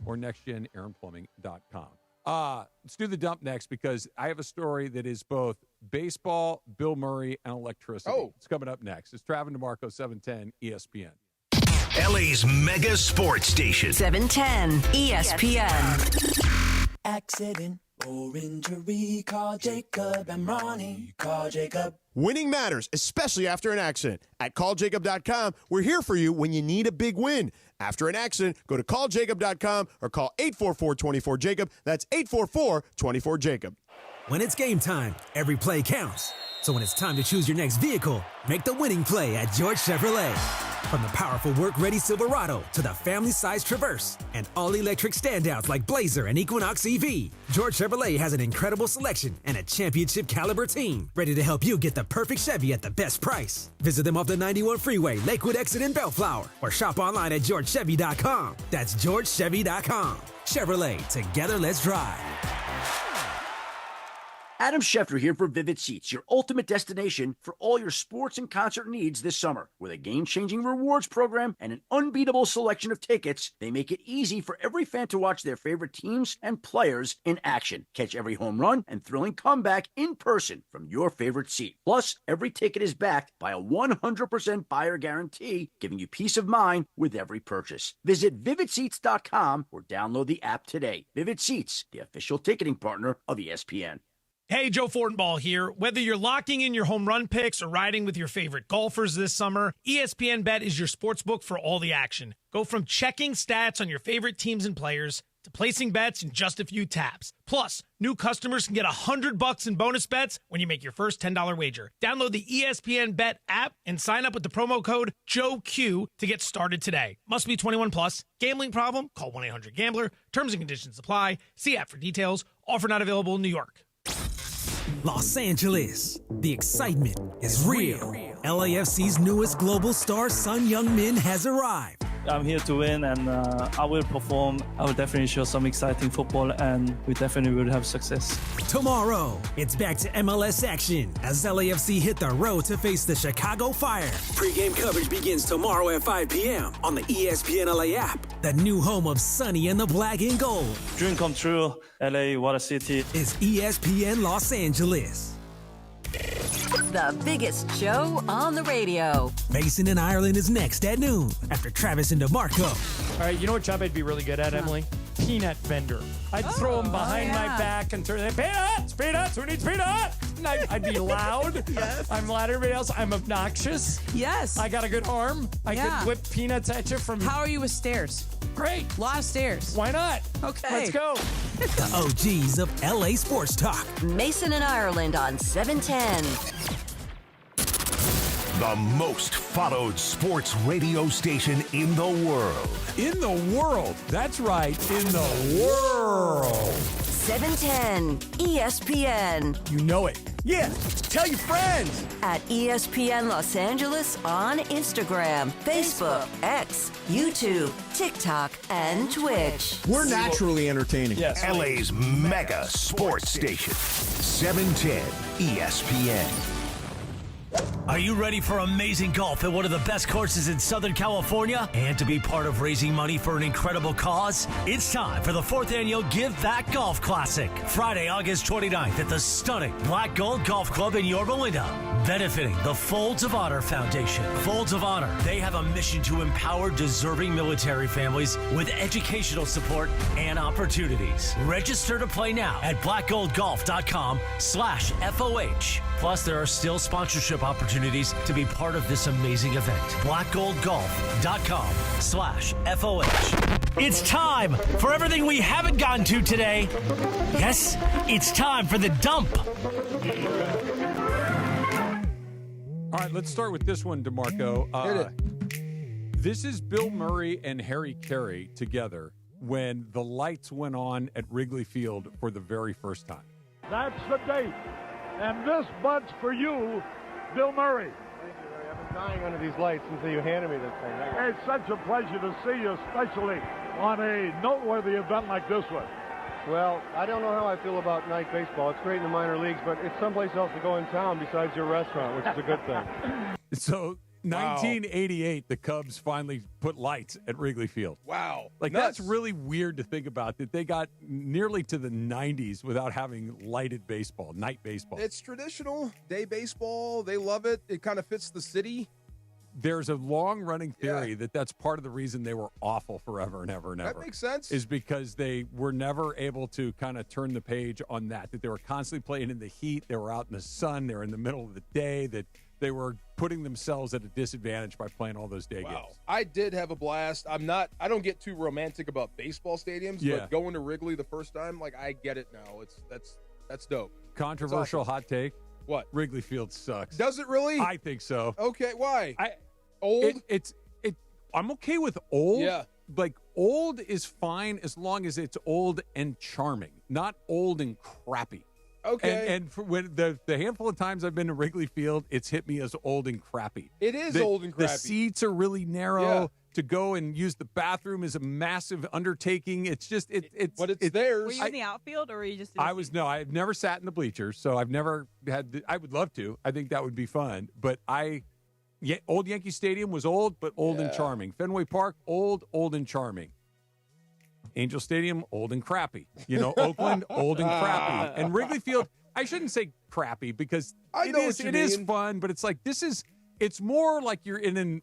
or nextgenaironplumbing.com. Let's do the dump next because I have a story that is both baseball, Bill Murray, and electricity. Oh. It's coming up next. It's Travis DeMarco, 710 ESPN. LA's mega sports station. 710 ESPN. Accident or injury, call Jacob and Ronnie. Call Jacob. Winning matters, especially after an accident. At calljacob.com, we're here for you when you need a big win. After an accident, go to calljacob.com or call 844-24-JACOB. That's 844-24-JACOB. When it's game time, every play counts. So when it's time to choose your next vehicle, make the winning play at George Chevrolet. From the powerful work-ready Silverado to the family-sized Traverse and all-electric standouts like Blazer and Equinox EV, George Chevrolet has an incredible selection and a championship-caliber team ready to help you get the perfect Chevy at the best price. Visit them off the 91 Freeway, Lakewood Exit in Bellflower, or shop online at georgechevy.com. That's georgechevy.com. Chevrolet, together let's drive. Adam Schefter here for Vivid Seats, your ultimate destination for all your sports and concert needs this summer. With a game-changing rewards program and an unbeatable selection of tickets, they make it easy for every fan to watch their favorite teams and players in action. Catch every home run and thrilling comeback in person from your favorite seat. Plus, every ticket is backed by a 100% buyer guarantee, giving you peace of mind with every purchase. Visit VividSeats.com or download the app today. Vivid Seats, the official ticketing partner of ESPN. Hey, Joe Fortenbaugh here. Whether you're locking in your home run picks or riding with your favorite golfers this summer, ESPN Bet is your sportsbook for all the action. Go from checking stats on your favorite teams and players to placing bets in just a few taps. Plus, new customers can get $100 in bonus bets when you make your first $10 wager. Download the ESPN Bet app and sign up with the promo code JOEQ to get started today. Must be 21 plus. Gambling problem? Call 1-800-GAMBLER. Terms and conditions apply. See app for details. Offer not available in New York. Los Angeles. The excitement is real. LAFC's newest global star, Son Heung-min, has arrived. I'm here to win, and I will perform. I will definitely show some exciting football, and we definitely will have success. Tomorrow, it's back to MLS action as LAFC hit the road to face the Chicago Fire. Pre-game coverage begins tomorrow at 5 p.m. on the ESPN LA app, the new home of Sonny and the Black and Gold. Dream come true. LA, what a city. It's ESPN Los Angeles. The biggest show on the radio. Mason in Ireland is next at noon after Travis and DeMarco. All right, you know what job I'd be really good at, Emily? Peanut vendor. I'd throw them behind my back and turn them, peanuts, who needs peanuts? And I'd be loud. Yes. I'm loud, everybody else. I'm obnoxious. Yes. I got a good arm. I could whip peanuts at you from... How are you with stairs? Great. A lot of stairs. Why not? Okay. Let's go. The OGs of LA Sports Talk. Mason and Ireland on 710. The most followed sports radio station in the world. In the world. That's right. In the world. 710 ESPN. You know it. Yeah. Tell your friends. At ESPN Los Angeles on Instagram, Facebook, X, YouTube, TikTok, and Twitch. We're naturally entertaining. Yes. LA's mega sports station. 710 ESPN. Are you ready for amazing golf at one of the best courses in Southern California and to be part of raising money for an incredible cause? It's time for the 4th annual Give Back Golf Classic, Friday, August 29th at the stunning Black Gold Golf Club in Yorba Linda, benefiting the Folds of Honor Foundation. Folds of Honor, they have a mission to empower deserving military families with educational support and opportunities. Register to play now at blackgoldgolf.com/FOH. Plus, there are still sponsorship opportunities to be part of this amazing event. blackgoldgolf.com/FOH. It's time for everything we haven't gotten to today. Yes, it's time for the dump. All right, let's start with this one, DeMarco. This is Bill Murray and Harry Carey together when the lights went on at Wrigley Field for the very first time. That's the date. And this, Bud's for you, Bill Murray. Thank you, Larry. I've been dying under these lights until you handed me this thing. It's such a pleasure to see you, especially on a noteworthy event like this one. Well, I don't know how I feel about night baseball. It's great in the minor leagues, but it's someplace else to go in town besides your restaurant, which is a good thing. So, 1988, the Cubs finally put lights at Wrigley Field. Wow. Like, Nuts. that's really weird to think about, that they got nearly to the 90s without having lighted baseball, night baseball. It's traditional day baseball. They love it. It kind of fits the city. There's a long-running theory that that's part of the reason they were awful forever and ever and ever. That makes sense. Is because they were never able to kind of turn the page on that they were constantly playing in the heat. They were out in the sun. They were in the middle of the day. That they were putting themselves at a disadvantage by playing all those day games. I did have a blast. I don't get too romantic about baseball stadiums, but going to Wrigley the first time, like, I get it now. That's dope. Controversial awesome. hot take. What? Wrigley Field sucks. Does it really? I think so. Okay, why? Old? I'm okay with old. Yeah. Like, old is fine as long as it's old and charming, not old and crappy. Okay. And for when the handful of times I've been to Wrigley Field, it's hit me as old and crappy. It is old and crappy. The seats are really narrow. Yeah. To go and use the bathroom is a massive undertaking. It's just but it's theirs. Were you in the outfield, or were you just? In the No, I've never sat in the bleachers, so I've never had. I would love to. I think that would be fun. But old Yankee Stadium was old, but old and charming. Fenway Park, old and charming. Angel Stadium, old and crappy. Oakland, old and crappy. And Wrigley Field, I shouldn't say crappy because it is fun, but it's like it's more like you're in an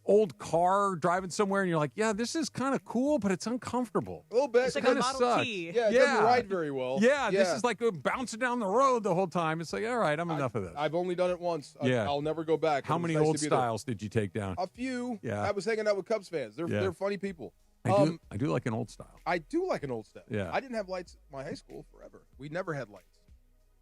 old car driving somewhere and you're like, yeah, this is kind of cool, but it's uncomfortable. A little bit. It's like a Model T. Yeah, it doesn't ride very well. Yeah, this is like bouncing down the road the whole time. It's like, all right, I'm enough of this. I've only done it once. I'll never go back. How many old styles did you take down? A few. Yeah. I was hanging out with Cubs fans. They're funny people. I do like an old style. I do like an old style. Yeah. I didn't have lights in my high school forever. We never had lights.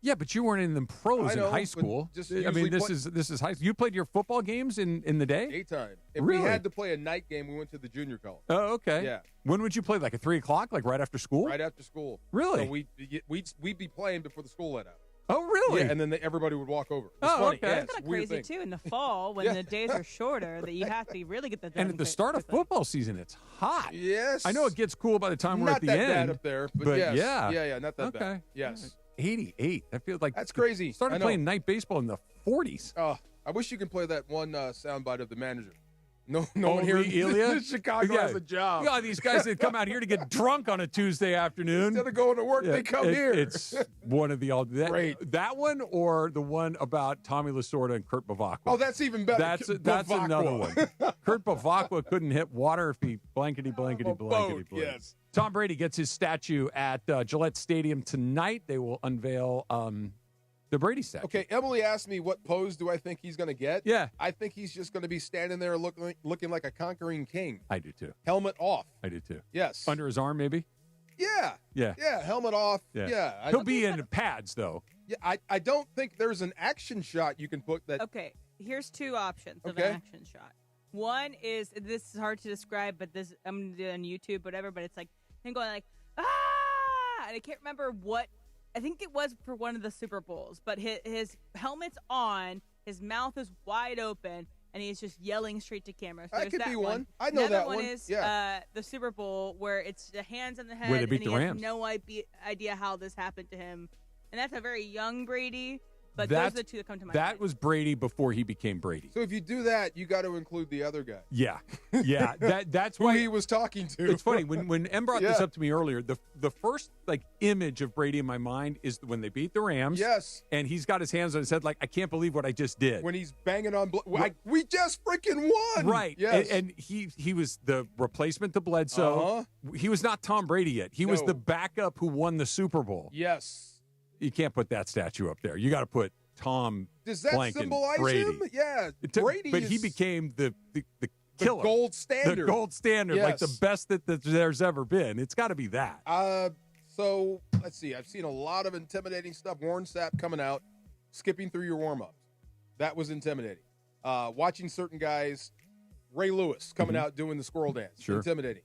Yeah, but you weren't in the pros I know, in high school. Just I mean, this is high school. You played your football games in the day? Daytime. If Really? we had to play a night game, we went to the junior college. Oh, okay. Yeah. When would you play? Like at 3 o'clock, like right after school? Right after school. Really? So we'd be playing before the school let out. Oh, really? Yeah, and then everybody would walk over. It's Oh, funny. okay. Yeah, That's it's kind a of weird crazy thing. too in the fall when the days are shorter that you have to really get the. And at the start of football season, it's hot. Yes. I know it gets cool by the time we're Not at the that end. bad up there, but yes. yeah. Not that bad. Okay. Yes. 88. I feel like That's crazy. Started I know. playing night baseball in the 40s. Oh, I wish you could play that one soundbite of the manager. No Oh, one here Lee Elia? in Chicago has a job. Yeah, these guys that come out here to get drunk on a Tuesday afternoon. Instead of going to work, they come here. It's one of the all Great. That one or the one about Tommy Lasorda and Kurt Bavacqua. Oh, that's even better. That's Bavacqua. another one. Kurt Bavacqua couldn't hit water if he blankety boat, blankety. yes. Tom Brady gets his statue at Gillette Stadium tonight. They will unveil the Brady statue. Okay, Emily asked me what pose do I think he's going to get. Yeah. I think he's just going to be standing there looking like a conquering king. I do too. Helmet off. I do too. Yes. Under his arm, maybe? Yeah. Yeah. Yeah, helmet off. Yeah. Yeah. He'll be in pads, though. Yeah, I don't think there's an action shot you can put that. Okay, here's two options of Okay. an action shot. One is, this is hard to describe, but this I'm gonna do it on YouTube, whatever. But it's like him going like and I can't remember what. I think it was for one of the Super Bowls, but his helmet's on, his mouth is wide open, and he's just yelling straight to camera. So That there's could that be one. one. I know Another that one one. is Yeah. the Super Bowl where it's the hands on the head, Where they beat and he the has Rams. no idea how this happened to him, and that's a very young Brady. But those are the two that come to mind. That was Brady before he became Brady. So if you do that, you got to include the other guy. Yeah. That's Who why he was talking to. It's funny when Em brought this Yeah. up to me earlier. The first image of Brady in my mind is when they beat the Rams. Yes. And he's got his hands on his head like, I can't believe what I just did. When he's banging on, we just freaking won. Right. Yes. And he was the replacement to Bledsoe. He was not Tom Brady yet. He was No. the backup who won the Super Bowl. Yes. You can't put that statue up there. You got to put Tom Does that blank and symbolize Brady. him? Yeah. But he is became the killer. gold standard. The gold standard, like Yes. the best that there's ever been. It's got to be that. So let's see. I've seen a lot of intimidating stuff. Warren Sapp coming out, skipping through your warm-ups. That was intimidating. Watching certain guys, Ray Lewis coming out doing the squirrel dance. Sure. Intimidating.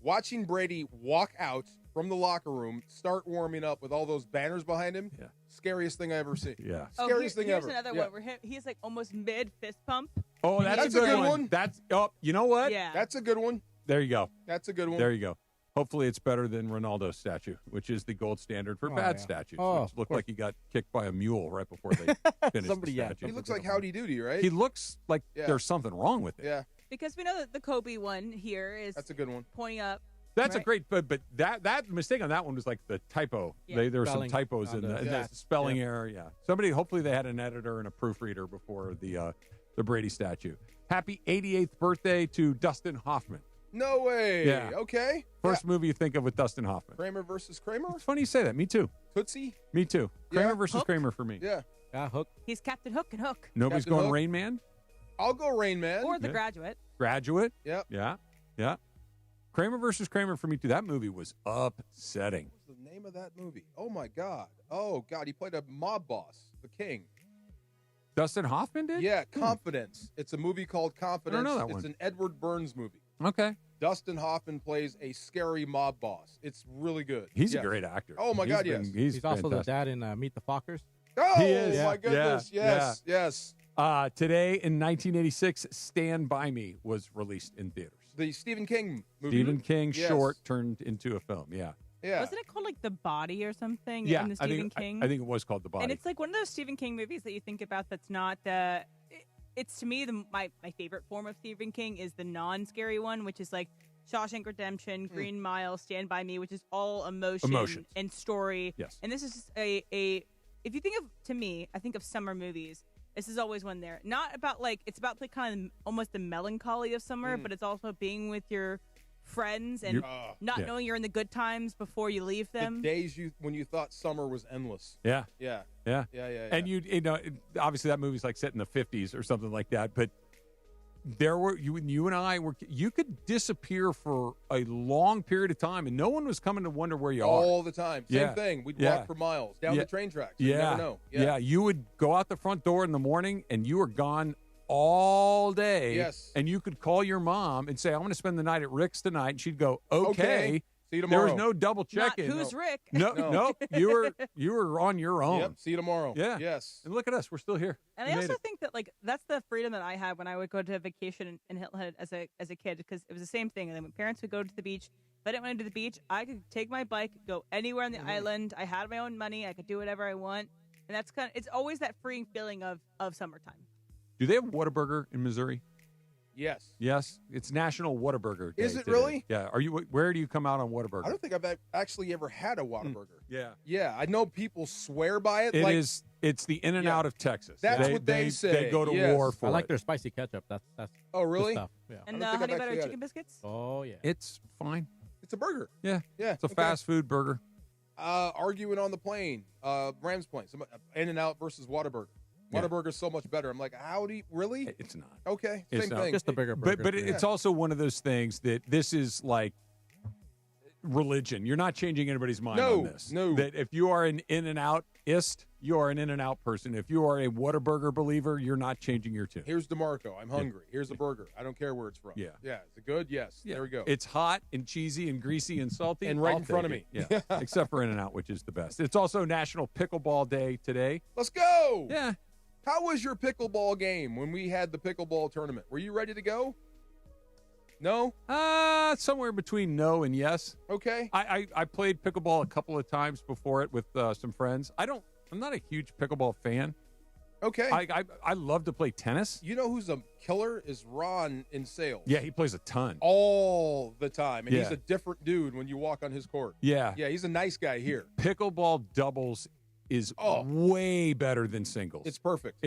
Watching Brady walk out from the locker room, start warming up with all those banners behind him. Yeah. Scariest thing I ever see. Yeah. Scariest thing here's ever. Another one where he's like almost mid fist pump. Oh, that's a good one. That's you know what? Yeah. That's a good one. There you go. That's a good one. There you go. Hopefully it's better than Ronaldo's statue, which is the gold standard for bad statues. Which looked like he got kicked by a mule right before they finished the statue. He looks like Howdy Doody, right? He looks like there's something wrong with it. Yeah. Because we know that the Kobe one here is That's a good one. Pointing up. That's a great, but that mistake on that one was like the typo. Yeah. There were some Spelling typos in the spelling error. Yeah, hopefully they had an editor and a proofreader before the Brady statue. Happy 88th birthday to Dustin Hoffman. No way. Yeah. Okay. First movie you think of with Dustin Hoffman. Kramer versus Kramer? It's funny you say that. Me too. Tootsie? Me too. Kramer Yeah. versus Hook? Kramer for me. Yeah. Hook. He's Captain Hook and Hook. Nobody's Captain going Hook. Rain Man? I'll go Rain Man. Or The Graduate. Graduate? Yep. Yeah. Yeah. Kramer versus Kramer for me too. That movie was upsetting. What's the name of that movie? Oh, my God. Oh, God. He played a mob boss, the king. Dustin Hoffman did? Yeah, Confidence. It's a movie called Confidence. know that It's one. an Edward Burns movie. Okay. Dustin Hoffman plays a scary mob boss. It's really good. He's Yes. a great actor. Oh, my God, yes. He's also the fantastic. dad in Meet the Fockers. Oh, He is. my goodness. Yeah. Yes. Today in 1986, Stand By Me was released in theaters. The Stephen King movie. Stephen King Yes. short turned into a film. Yeah. Yeah. Wasn't it called like The Body or something? Yeah. In the I Stephen think, King. I think it was called The Body. And it's like one of those Stephen King movies that you think about that's not the. It's to me my favorite form of Stephen King is the non-scary one, which is like Shawshank Redemption, Green Mile, Stand By Me, which is all emotion and story. Yes. And this is just a. If you think of, to me, I think of summer movies. This is always one there. Not about like it's about like kind of almost the melancholy of summer, but it's also being with your friends and not knowing you're in the good times before you leave them. The days when you thought summer was endless. Yeah. Yeah. Yeah. Yeah. And you know, obviously that movie's like set in the 50s or something like that, but there were you and I were you could disappear for a long period of time and no one was coming to wonder where you are. All the time. Same thing. We'd walk for miles down the train tracks. You never know. Yeah. You would go out the front door in the morning and you were gone all day. Yes. And you could call your mom and say, I'm going to spend the night at Rick's tonight. And she'd go, okay. See you There tomorrow. was no double checking. Who's Rick? No. You were on your own. Yep. See you tomorrow. Yeah. Yes. And look at us. We're still here. And We I made also it. think that like that's the freedom that I had when I would go to vacation in Hilton Head as a kid because it was the same thing. And then when parents would go to the beach, if I didn't want to do the beach, I could take my bike, go anywhere on the island. I had my own money. I could do whatever I want. And that's it's always that freeing feeling of summertime. Do they have Whataburger in Missouri? Yes. Yes. It's National Whataburger Day Is it today. really? Yeah. Where do you come out on Whataburger? I don't think I've actually ever had a Whataburger. Yeah. Yeah. I know people swear by it. It's the in and out of Texas. That's what they say. They go to war for I like it. their spicy ketchup. That's Oh, really? good stuff. Yeah. And I the don't think honey I've butter actually had chicken it. biscuits? Oh yeah. It's fine. It's a burger. Yeah. Yeah. It's a fast food burger. Arguing on the plane, Rams plane, In and Out versus Whataburger. Whataburger's so much better. I'm like, how do you really? It's not. Okay, It's same not. thing. Just the bigger burger. But it's also one of those things that this is like religion. You're not changing anybody's mind on this. No. That if you are an in and outist, you are an in and out person. If you are a Whataburger believer, you're not changing your tune. Here's DeMarco. I'm hungry. Here's a burger. I don't care where it's from. Yeah. Yeah. Is it good? Yes. Yeah. There we go. It's hot and cheesy and greasy and salty. And right I'll in front of take me. it. Yeah. Except for In-N-Out, which is the best. It's also National Pickleball Day today. Let's go. Yeah. How was your pickleball game when we had the pickleball tournament? Were you ready to go? No? Somewhere between no and yes. Okay. I played pickleball a couple of times before it with some friends. I'm not a huge pickleball fan. Okay. I love to play tennis. You know who's a killer is Ron in sales. Yeah, he plays a ton. All the time. And he's Yeah. a different dude when you walk on his court. Yeah. Yeah, he's a nice guy here. Pickleball doubles is way better than singles. It's perfect.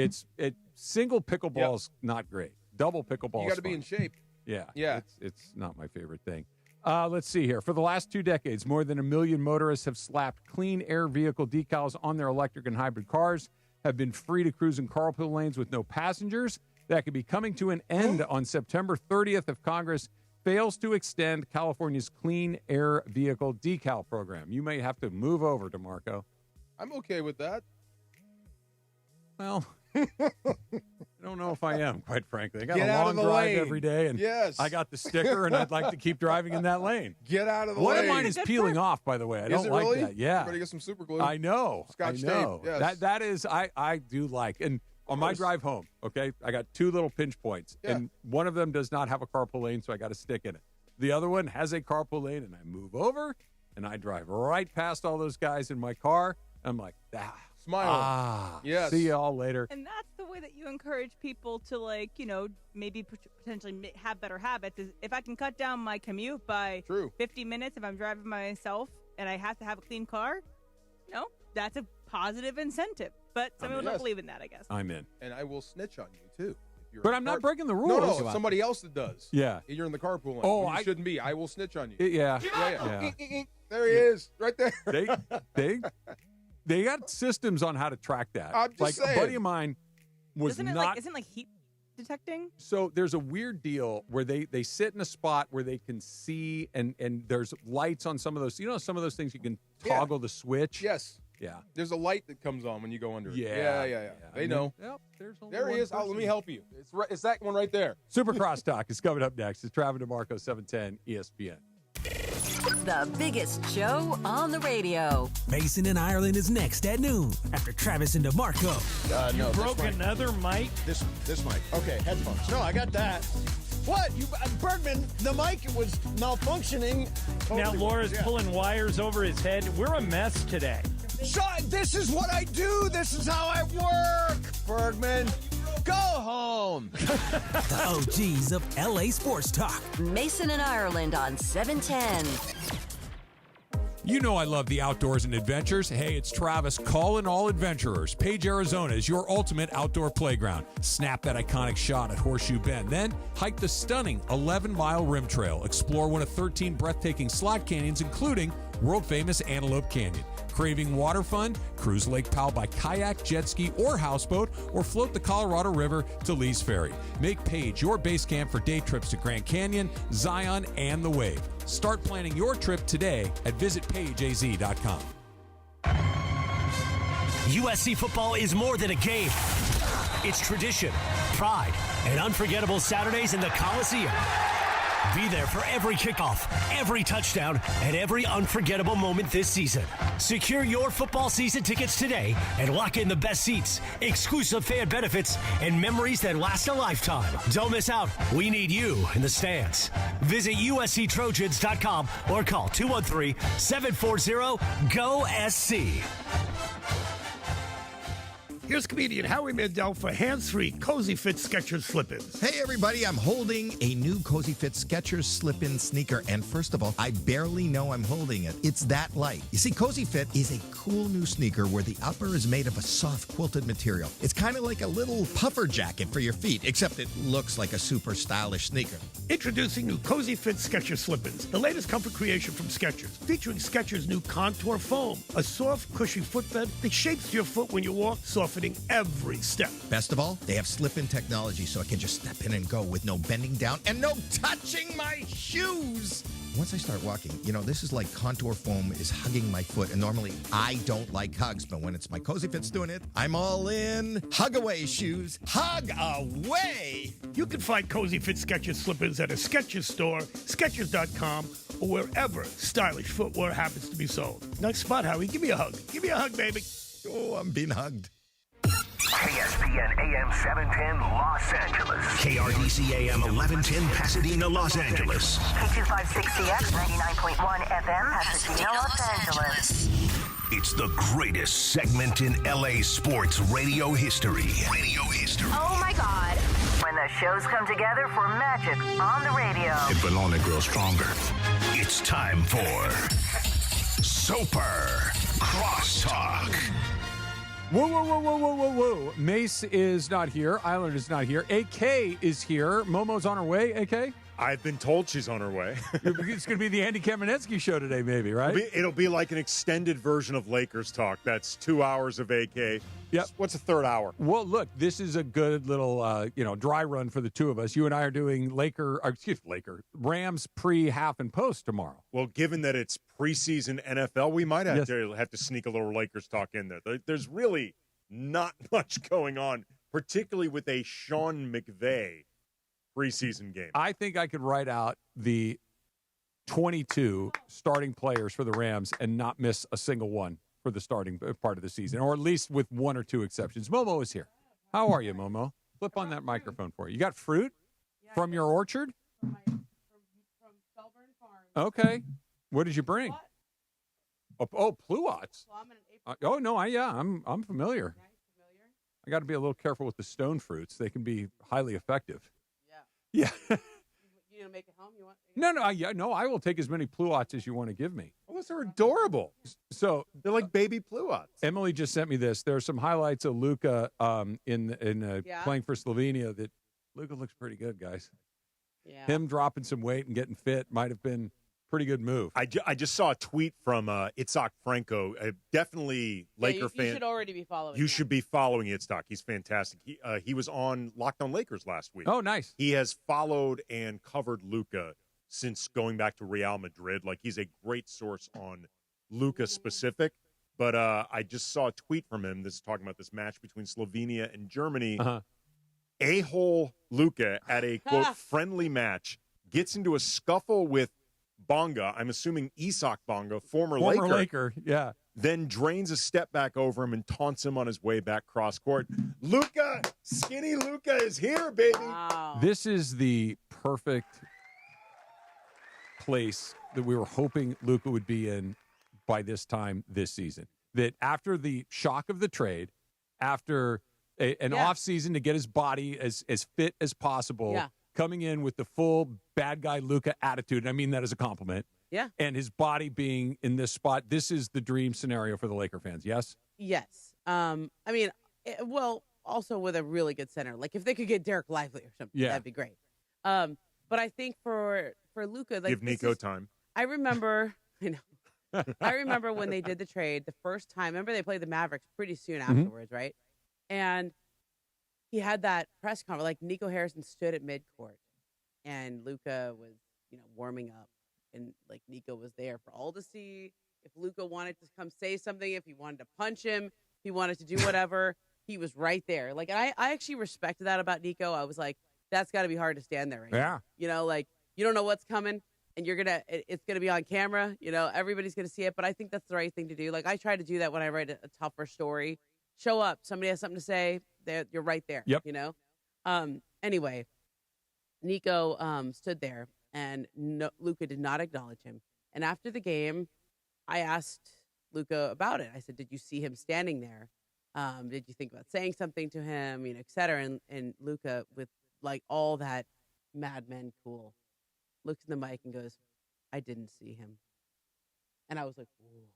Single pickleball's not great. Double pickleball. You got to be in shape. Yeah. Yeah. It's not my favorite thing. Let's see here. For the last 2 decades, more than 1 million motorists have slapped clean air vehicle decals on their electric and hybrid cars, have been free to cruise in carpool lanes with no passengers. That could be coming to an end on September 30th if Congress fails to extend California's clean air vehicle decal program. You may have to move over, DeMarco. I'm okay with that. Well, I don't know if I am, quite frankly. I got Get a out long of the drive lane. every day, and Yes. I got the sticker, and I'd like to keep driving in that lane. Get out of the One lane. of mine is peeling off, by the way. I Is don't it like really? that. Yeah. You better get some super glue. I know. Scotch I know. tape. Yes. That is, I do like. And on my drive home, okay, I got two little pinch points, and one of them does not have a carpool lane, so I got to stick in it. The other one has a carpool lane, and I move over, and I drive right past all those guys in my car. I'm like, Smile. Yes. See you all later. And that's the way that you encourage people to, like, maybe potentially have better habits. Is if I can cut down my commute by 50 minutes if I'm driving myself and I have to have a clean car, that's a positive incentive. But some people don't believe in that, I guess. I'm in. And I will snitch on you, too. If you're But in I'm the not car- breaking the rules. No, somebody else that does. Yeah. And you're in the carpool lane. Oh, You shouldn't be. I will snitch on you. Yeah. There he is, right there. They got systems on how to track that. I'm just like saying. a buddy of mine was Isn't it like heat detecting? So there's a weird deal where they sit in a spot where they can see, and there's lights on some of those. Some of those things you can toggle the switch. Yes. Yeah. There's a light that comes on when you go under it. Yeah. Yeah. They And know. then- Yep, there's only There he one is. Let me person. help you. It's that one right there. Supercross Talk is coming up next. It's Travis DeMarco, 710 ESPN. The biggest show on the radio. Mason in Ireland is next at noon after Travis and DeMarco. You this broke mic. another mic? This mic. Okay, headphones. No, I got that. What? Bergman, the mic was malfunctioning. Now Laura's pulling wires over his head. We're a mess today. Sean, this is what I do. This is how I work, Bergman. Go home. The OGs of LA Sports Talk. Mason and Ireland on 710. You know I love the outdoors and adventures. Hey, it's Travis calling all adventurers. Page, Arizona is your ultimate outdoor playground. Snap that iconic shot at Horseshoe Bend. Then hike the stunning 11-mile rim trail. Explore one of 13 breathtaking slot canyons, including world-famous Antelope Canyon. Craving water fun? Cruise Lake Powell by kayak, jet ski, or houseboat, or float the Colorado River to Lee's Ferry. Make Page your base camp for day trips to Grand Canyon, Zion, and the Wave. Start planning your trip today at visitpageaz.com. USC football is more than a game. It's tradition, pride, and unforgettable Saturdays in the Coliseum. Be there for every kickoff, every touchdown, and every unforgettable moment this season. Secure your football season tickets today and lock in the best seats, exclusive fan benefits, and memories that last a lifetime. Don't miss out. We need you in the stands. Visit USCTrojans.com or call 213-740-GO-SC. Here's comedian Howie Mandel for hands-free Cozy Fit Skechers slip-ins. Hey everybody, I'm holding a new Cozy Fit Skechers slip-in sneaker, and first of all, I barely know I'm holding it. It's that light. You see, Cozy Fit is a cool new sneaker where the upper is made of a soft quilted material. It's kind of like a little puffer jacket for your feet, except it looks like a super stylish sneaker. Introducing new Cozy Fit Skechers slip-ins, the latest comfort creation from Skechers, featuring Skechers' new Contour Foam, a soft, cushy footbed that shapes your foot when you walk, softening every step. Best of all, they have slip-in technology so I can just step in and go with no bending down and no touching my shoes. Once I start walking, this is like Contour Foam is hugging my foot, and normally I don't like hugs, but when it's my Cozy Fit's doing it, I'm all in. Hug away, shoes. Hug away! You can find Cozy Fit Skechers slip-ins at a Skechers store, Skechers.com, or wherever stylish footwear happens to be sold. Nice spot, Howie. Give me a hug. Give me a hug, baby. Oh, I'm being hugged. ESPN AM 710 Los Angeles. KRDC AM 1110 Pasadena, Los Angeles. K256CX 99.1 FM Pasadena, Los Angeles. It's the greatest segment in LA sports radio history. Oh my God. When the shows come together for magic on the radio. It will only grow stronger. It's time for Super Crosstalk. Whoa. Mace is not here. Island is not here. AK is here. Momo's on her way, AK? I've been told she's on her way. It's going to be the Andy Kamenetsky show today, maybe, right? It'll be like an extended version of Lakers talk. That's 2 hours of AK. Yep. What's the third hour? Well, look, this is a good little, dry run for the two of us. You and I are doing Rams pre, half, and post tomorrow. Well, given that it's preseason NFL, we might have to sneak a little Lakers talk in there. There's really not much going on particularly with a Sean McVay preseason game. I think I could write out the 22 starting players for the Rams and not miss a single one for the starting part of the season, or at least with one or two exceptions. Momo is here. How are you, Momo? Flip on that microphone for you. You got fruit from your orchard? From Shelburne Farm. Okay. What did you bring? Pluots. Oh no, I'm familiar. I got to be a little careful with the stone fruits. They can be highly effective. Yeah. You gonna make it home? You want? No. I will take as many pluots as you want to give me. Oh, those are adorable. So they're like baby pluots. Emily just sent me this. There are some highlights of Luka in playing for Slovenia. That Luka looks pretty good, guys. Yeah. Him dropping some weight and getting fit might have been a pretty good move. I just saw a tweet from Itzhak Franco, definitely Laker fan. You should already be following. You should be following Itzhak. He's fantastic. He was on Locked On Lakers last week. Oh, nice. He has followed and covered Luka since going back to Real Madrid. Like, he's a great source on Luka specific. But I just saw a tweet from him. This is talking about this match between Slovenia and Germany. A-hole Luka at a, quote, friendly match gets into a scuffle with Bonga, I'm assuming Isak Bonga, former Laker, yeah. Then drains a step back over him and taunts him on his way back cross court. Luka, skinny Luka is here, baby. Wow. This is the perfect place that we were hoping Luka would be in by this time this season. That after the shock of the trade, after an off season to get his body as fit as possible, coming in with the full bad guy Luka attitude, and I mean that as a compliment. Yeah. And his body being in this spot, this is the dream scenario for the Laker fans, yes? Yes. Also with a really good center. Like, if they could get Derek Lively or something, that'd be great. But I think for Luka, like, give Nico time. I remember when they did the trade the first time. Remember, they played the Mavericks pretty soon afterwards, right? And he had that press conference. Like, Nico Harrison stood at midcourt, and Luka was, warming up, and like Nico was there for all to see. If Luka wanted to come say something, if he wanted to punch him, if he wanted to do whatever, he was right there. Like, I actually respected that about Nico. I was like, that's got to be hard to stand there right now. Like, you don't know what's coming, and it's gonna be on camera. Everybody's gonna see it. But I think that's the right thing to do. Like, I try to do that when I write a tougher story. Show up. Somebody has something to say. You're right there. Yep. Anyway, Nico stood there, and Luka did not acknowledge him. And after the game, I asked Luka about it. I said, "Did you see him standing there? Did you think about saying something to him? Et cetera?" And Luka, with like all that Mad Men cool, looks in the mic and goes, "I didn't see him." And I was like, "Whoa."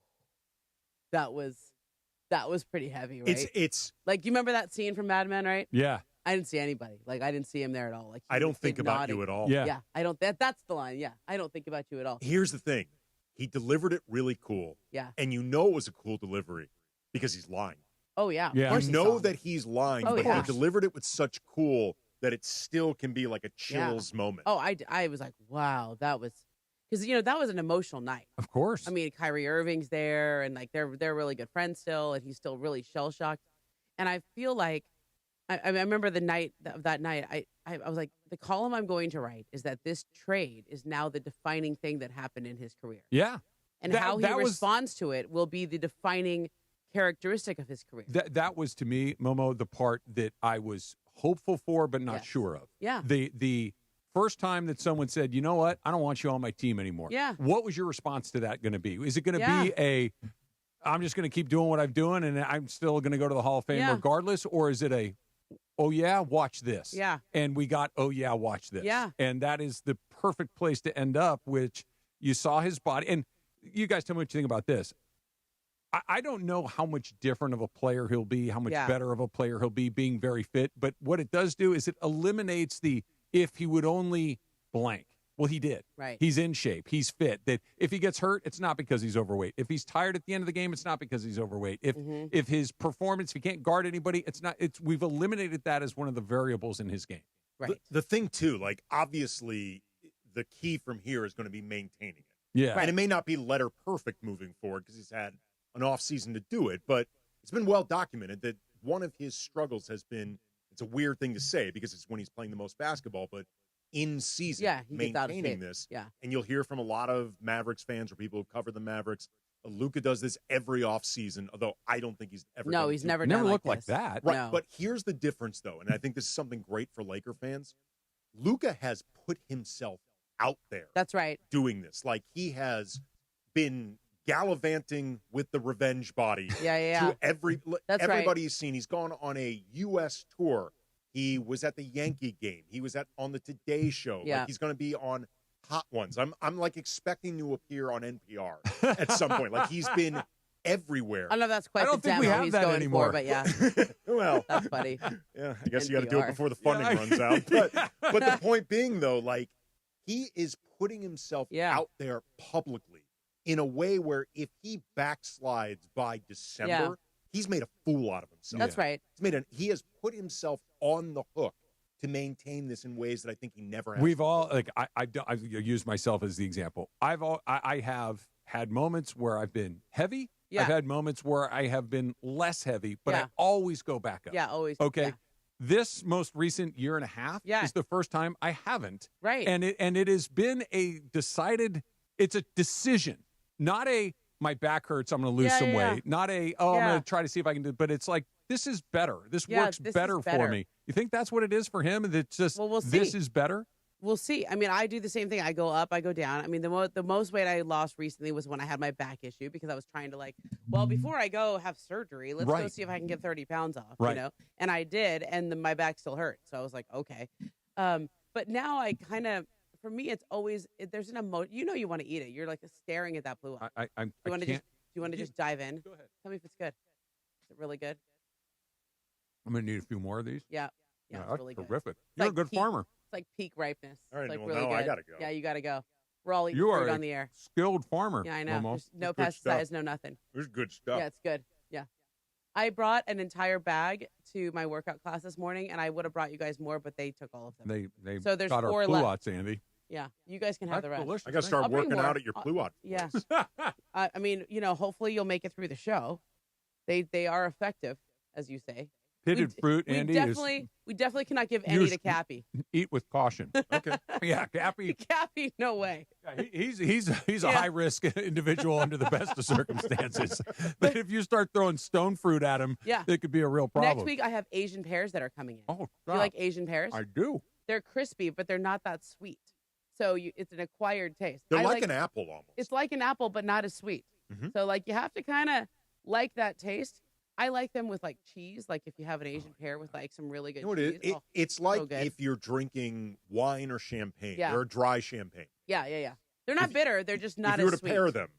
That was pretty heavy, right? It's like, you remember that scene from Mad Men, right? Yeah. I didn't see anybody. Like, I didn't see him there at all. Like, I don't think about you at all. Yeah. I don't. That's the line. Yeah. I don't think about you at all. Here's the thing. He delivered it really cool. Yeah. And it was a cool delivery because he's lying. Oh, yeah. You know that he's lying, but yeah. he delivered it with such cool that it still can be like a chills moment. Oh, I was like, wow, that was, because that was an emotional night. Of course. I mean, Kyrie Irving's there, and like they're really good friends still, and he's still really shell shocked. And I feel like I remember the night of that night. I was like, the column I'm going to write is that this trade is now the defining thing that happened in his career. Yeah. And how he responds to it will be the defining characteristic of his career. That was, to me, Momo, the part that I was hopeful for but not sure of. Yeah. The first time that someone said, "You know what? I don't want you on my team anymore." Yeah. What was your response to that going to be? Is it going to be I'm just going to keep doing what I'm doing and I'm still going to go to the Hall of Fame regardless? Or is it oh, yeah, watch this? Yeah. And we got, oh, yeah, watch this. Yeah. And that is the perfect place to end up, which you saw his body. And you guys tell me what you think about this. I don't know how much different of a player he'll be, how much better of a player he'll be being very fit. But what it does do is it eliminates the if he would only blank. Well, he did. Right. He's in shape. He's fit. That if he gets hurt, it's not because he's overweight. If he's tired at the end of the game, it's not because he's overweight. If his performance, if he can't guard anybody, it's not. We've eliminated that as one of the variables in his game. Right. The thing too, like, obviously, the key from here is going to be maintaining it. Yeah. And it may not be letter perfect moving forward because he's had an off season to do it, but it's been well documented that one of his struggles has been It's a weird thing to say because it's when he's playing the most basketball, but in season, he gets out of maintaining shape. this. Yeah. And you'll hear from a lot of Mavericks fans or people who cover the Mavericks. Luka does this every offseason, although I don't think he's ever. No, he's never looked like that. Right. No. But here's the difference, though, and I think this is something great for Laker fans. Luka has put himself out there. That's right. Doing this. Like, he has been gallivanting with the revenge body. Yeah. To That's everybody right. he's seen. He's gone on a U.S. tour. He was at the Yankee game. He was on the Today Show. Yeah. Like, he's going to be on Hot Ones. I'm like expecting to appear on NPR at some point. Like, he's been everywhere. I know that's quite I don't the think we demo have he's that going anymore. for, but yeah, Well, that's funny. yeah, I guess you got to do it NPR. before the funding runs out. But the point being, though, like, he is putting himself out there publicly in a way where if he backslides by December, he's made a fool out of himself. That's right. He has put himself on the hook to maintain this in ways that I think he never has. We've all I use myself as the example. I have had moments where I've been heavy. Yeah. I've had moments where I have been less heavy, but I Yeah. always go back up. Yeah, always. Okay. Yeah. This most recent year and a half is the first time I haven't. Right. And it has been a decided. It's a decision, not a my back hurts. I'm going to lose some weight. Not a I'm going to try to see if I can do. But it's like this is better. This works this is better for better. me. You think that's what it is for him? It's just Well, we'll this see. is better. We'll see. I mean, I do the same thing. I go up, I go down. I mean, the most weight I lost recently was when I had my back issue because I was trying to well, before I go have surgery, let's go see if I can get 30 pounds off, you know? And I did, and then my back still hurt. So I was like, okay. But now I kind of, for me, it's always, there's an emotion. You know you want to eat it. You're like staring at that blue eye. Do you want to just dive in? Go ahead. Tell me if it's good. Is it really good? I'm going to need a few more of these. Yeah. Yeah, that's it's really good. terrific. It's You're like a good peak- farmer. It's like peak ripeness. All right, It's like well, really now good. I gotta go. Yeah, you got to go. We're all eating You are food a on the air. skilled farmer. Yeah, I know. Momo. There's no Good stuff. pesticides, no nothing. There's good stuff. Yeah, it's good. Yeah. I brought an entire bag to my workout class this morning, and I would have brought you guys more, but they took all of them. They So there's got our 4 left. Pluots, Andy. Yeah, you guys can have the That's rest. delicious. I got to start I'll bring working more. out at your Pluot. Yeah. I mean, hopefully you'll make it through the show. They are effective, as you say. Pitted fruit, we Andy, we definitely cannot give any to Cappy. eat with caution. Okay. Yeah, Cappy. Cappy, no way. He's a high risk individual under the best of circumstances. But if you start throwing stone fruit at him, it could be a real problem. Next week I have Asian pears that are coming in. Oh, do stop. you like Asian pears? I do. They're crispy, but they're not that sweet. So it's an acquired taste. They're I like an apple almost. It's like an apple, but not as sweet. So you have to kind of like that taste. I like them with cheese. Like if you have an Asian pear with some really good You know what cheese. it is? It's like so good. if you're drinking wine or champagne Yeah. or dry champagne. Yeah. They're not bitter. They're just not if you were as to sweet. pair them,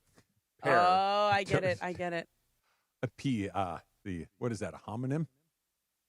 Oh, I get it. I get it. A P. What is that? A homonym?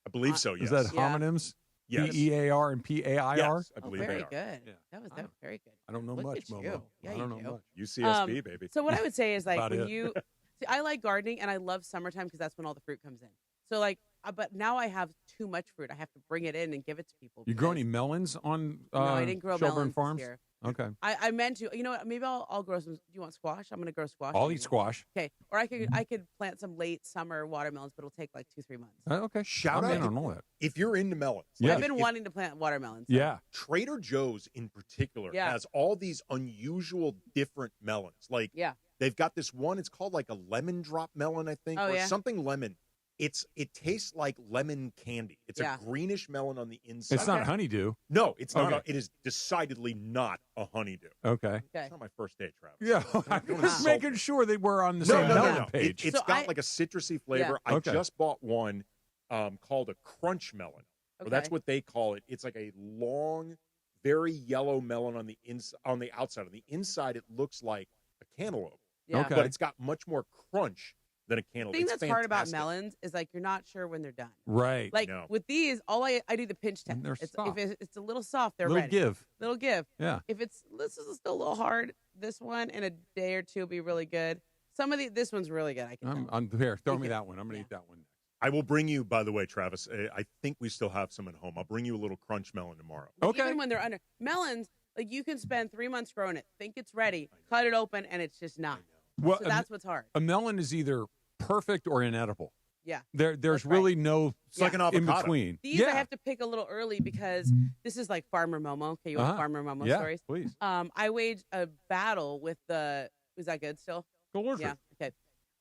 I believe so. Yes. Is that homonyms? Yes. PEAR and PAIR? Yes, I believe very they are. good. That was very good. I don't know Look much, at you. Momo. Yeah, I don't you know do. much. UCSB, baby. So what I would say is About when it. you see, I like gardening and I love summertime because that's when all the fruit comes in. So but now I have too much fruit. I have to bring it in and give it to people. You grow any melons on No, I didn't grow Shelburne melons this Farms? year. Okay. I meant to. You know what? Maybe I'll grow some. Do you want squash? I'm going to grow squash. I'll maybe. eat squash. Okay. Or I could plant some late summer watermelons, but it'll take 2-3 months. Okay. Shout I'm out in to- on all that. If you're into melons. Yeah. I've been wanting to plant watermelons. so- Yeah. Trader Joe's in particular Yeah. has all these unusual different melons. Yeah. They've got this one, it's called a lemon drop melon, I think, Oh, or yeah? something lemon. It tastes like lemon candy. It's Yeah. a greenish melon on the inside. It's not honeydew. No, it's not. Okay. It is decidedly not a honeydew. Okay. Okay. It's not my first date, Travis. Yeah. I'm Don't just insult making me. sure that we're on the No, same no, no, melon no. page. It's So got I- a citrusy flavor. Yeah. I Okay. just bought one called a crunch melon. Well, that's Okay. what they call it. It's like a long, very yellow melon on the on the outside. On the inside, it looks like a cantaloupe, Yeah. Okay. but it's got much more crunch than a The cantaloupe. thing It's that's hard about fantastic. melons is you're not sure when they're done. Right. No. With these, all I do the pinch test. And they're If soft. it's a little soft, they're Little ready. give. Little give. Yeah. If this is still a little hard, this one in a day or two will be really good. This one's really good. I can. I'm here. Throw me that one. I'm going to eat that one. I will bring you, by the way, Travis. I think we still have some at home. I'll bring you a little crunch melon tomorrow. Okay. Even when they're under melons, you can spend 3 months growing it, think it's ready, cut it open, and it's just not. Well, So that's what's hard. a melon is either perfect or inedible. Yeah. There's really no in between. These I have to pick a little early because this is like Farmer Momo. Okay, you want Farmer Momo stories? Please. I waged a battle with the. Is that good still? Delicious. Yeah. Okay.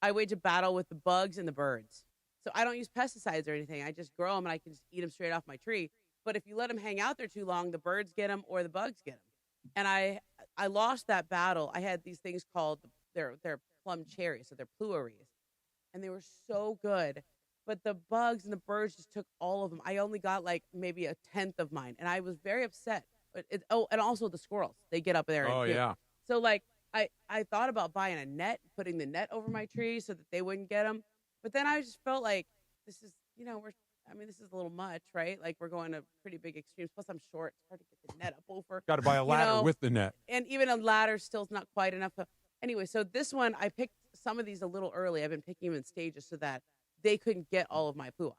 I waged a battle with the bugs and the birds. So I don't use pesticides or anything. I just grow them and I can just eat them straight off my tree. But if you let them hang out there too long, the birds get them or the bugs get them. And I lost that battle. I had these things called they're plum cherries, so they're plueries, and they were so good. But the bugs and the birds just took all of them. I only got like maybe 1/10 of mine, and I was very upset. And also the squirrels, they get up there. Oh yeah. So like I thought about buying a net, putting the net over my tree so that they wouldn't get them. But then I just felt like this is this is a little much, right? Like we're going to pretty big extremes. Plus I'm short. It's hard to get the net up over. Got to buy a ladder with the net. And even a ladder still is not quite enough. Anyway, so this one, I picked some of these a little early. I've been picking them in stages so that they couldn't get all of my pluots,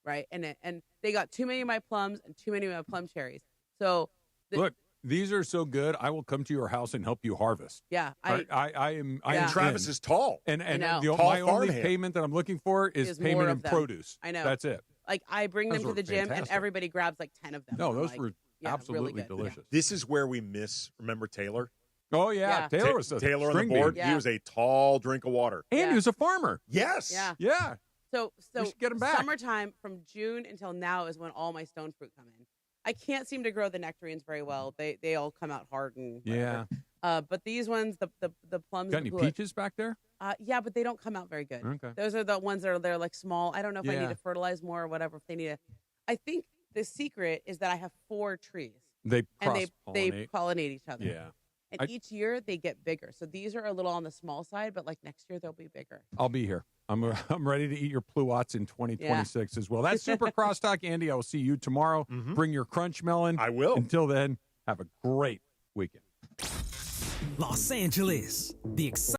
right? And they got too many of my plums and too many of my plum cherries. So look, these are so good. I will come to your house and help you harvest. Yeah, I am. Travis is tall, and tall my only farmhand. payment that I'm looking for is payment in produce. I know. That's it. Like I bring them Those to were the gym, fantastic. and everybody grabs like 10 of them. No, I'm those like, were absolutely delicious. This is where we miss. Remember Taylor? Oh yeah, Taylor was a Taylor on the string board. bean. He was a tall drink of water, and he was a farmer. Yes. Yeah. So we should get him back. Summertime from June until now is when all my stone fruit come in. I can't seem to grow the nectarines very well. They all come out hard and whatever. But these ones, the plums. Got any peaches back there? Yeah, but they don't come out very good. Okay. Those are the ones that are they're like small. I don't know if I need to fertilize more or whatever. If they need to, I think the secret is that I have 4 trees. They they pollinate each other. Yeah. And each year they get bigger. So these are a little on the small side, but like next year they'll be bigger. I'll be here. I'm ready to eat your pluots in 2026 as well. That's Super Crosstalk, Andy. I will see you tomorrow. Bring your crunch melon. I will. Until then, have a great weekend. Los Angeles, the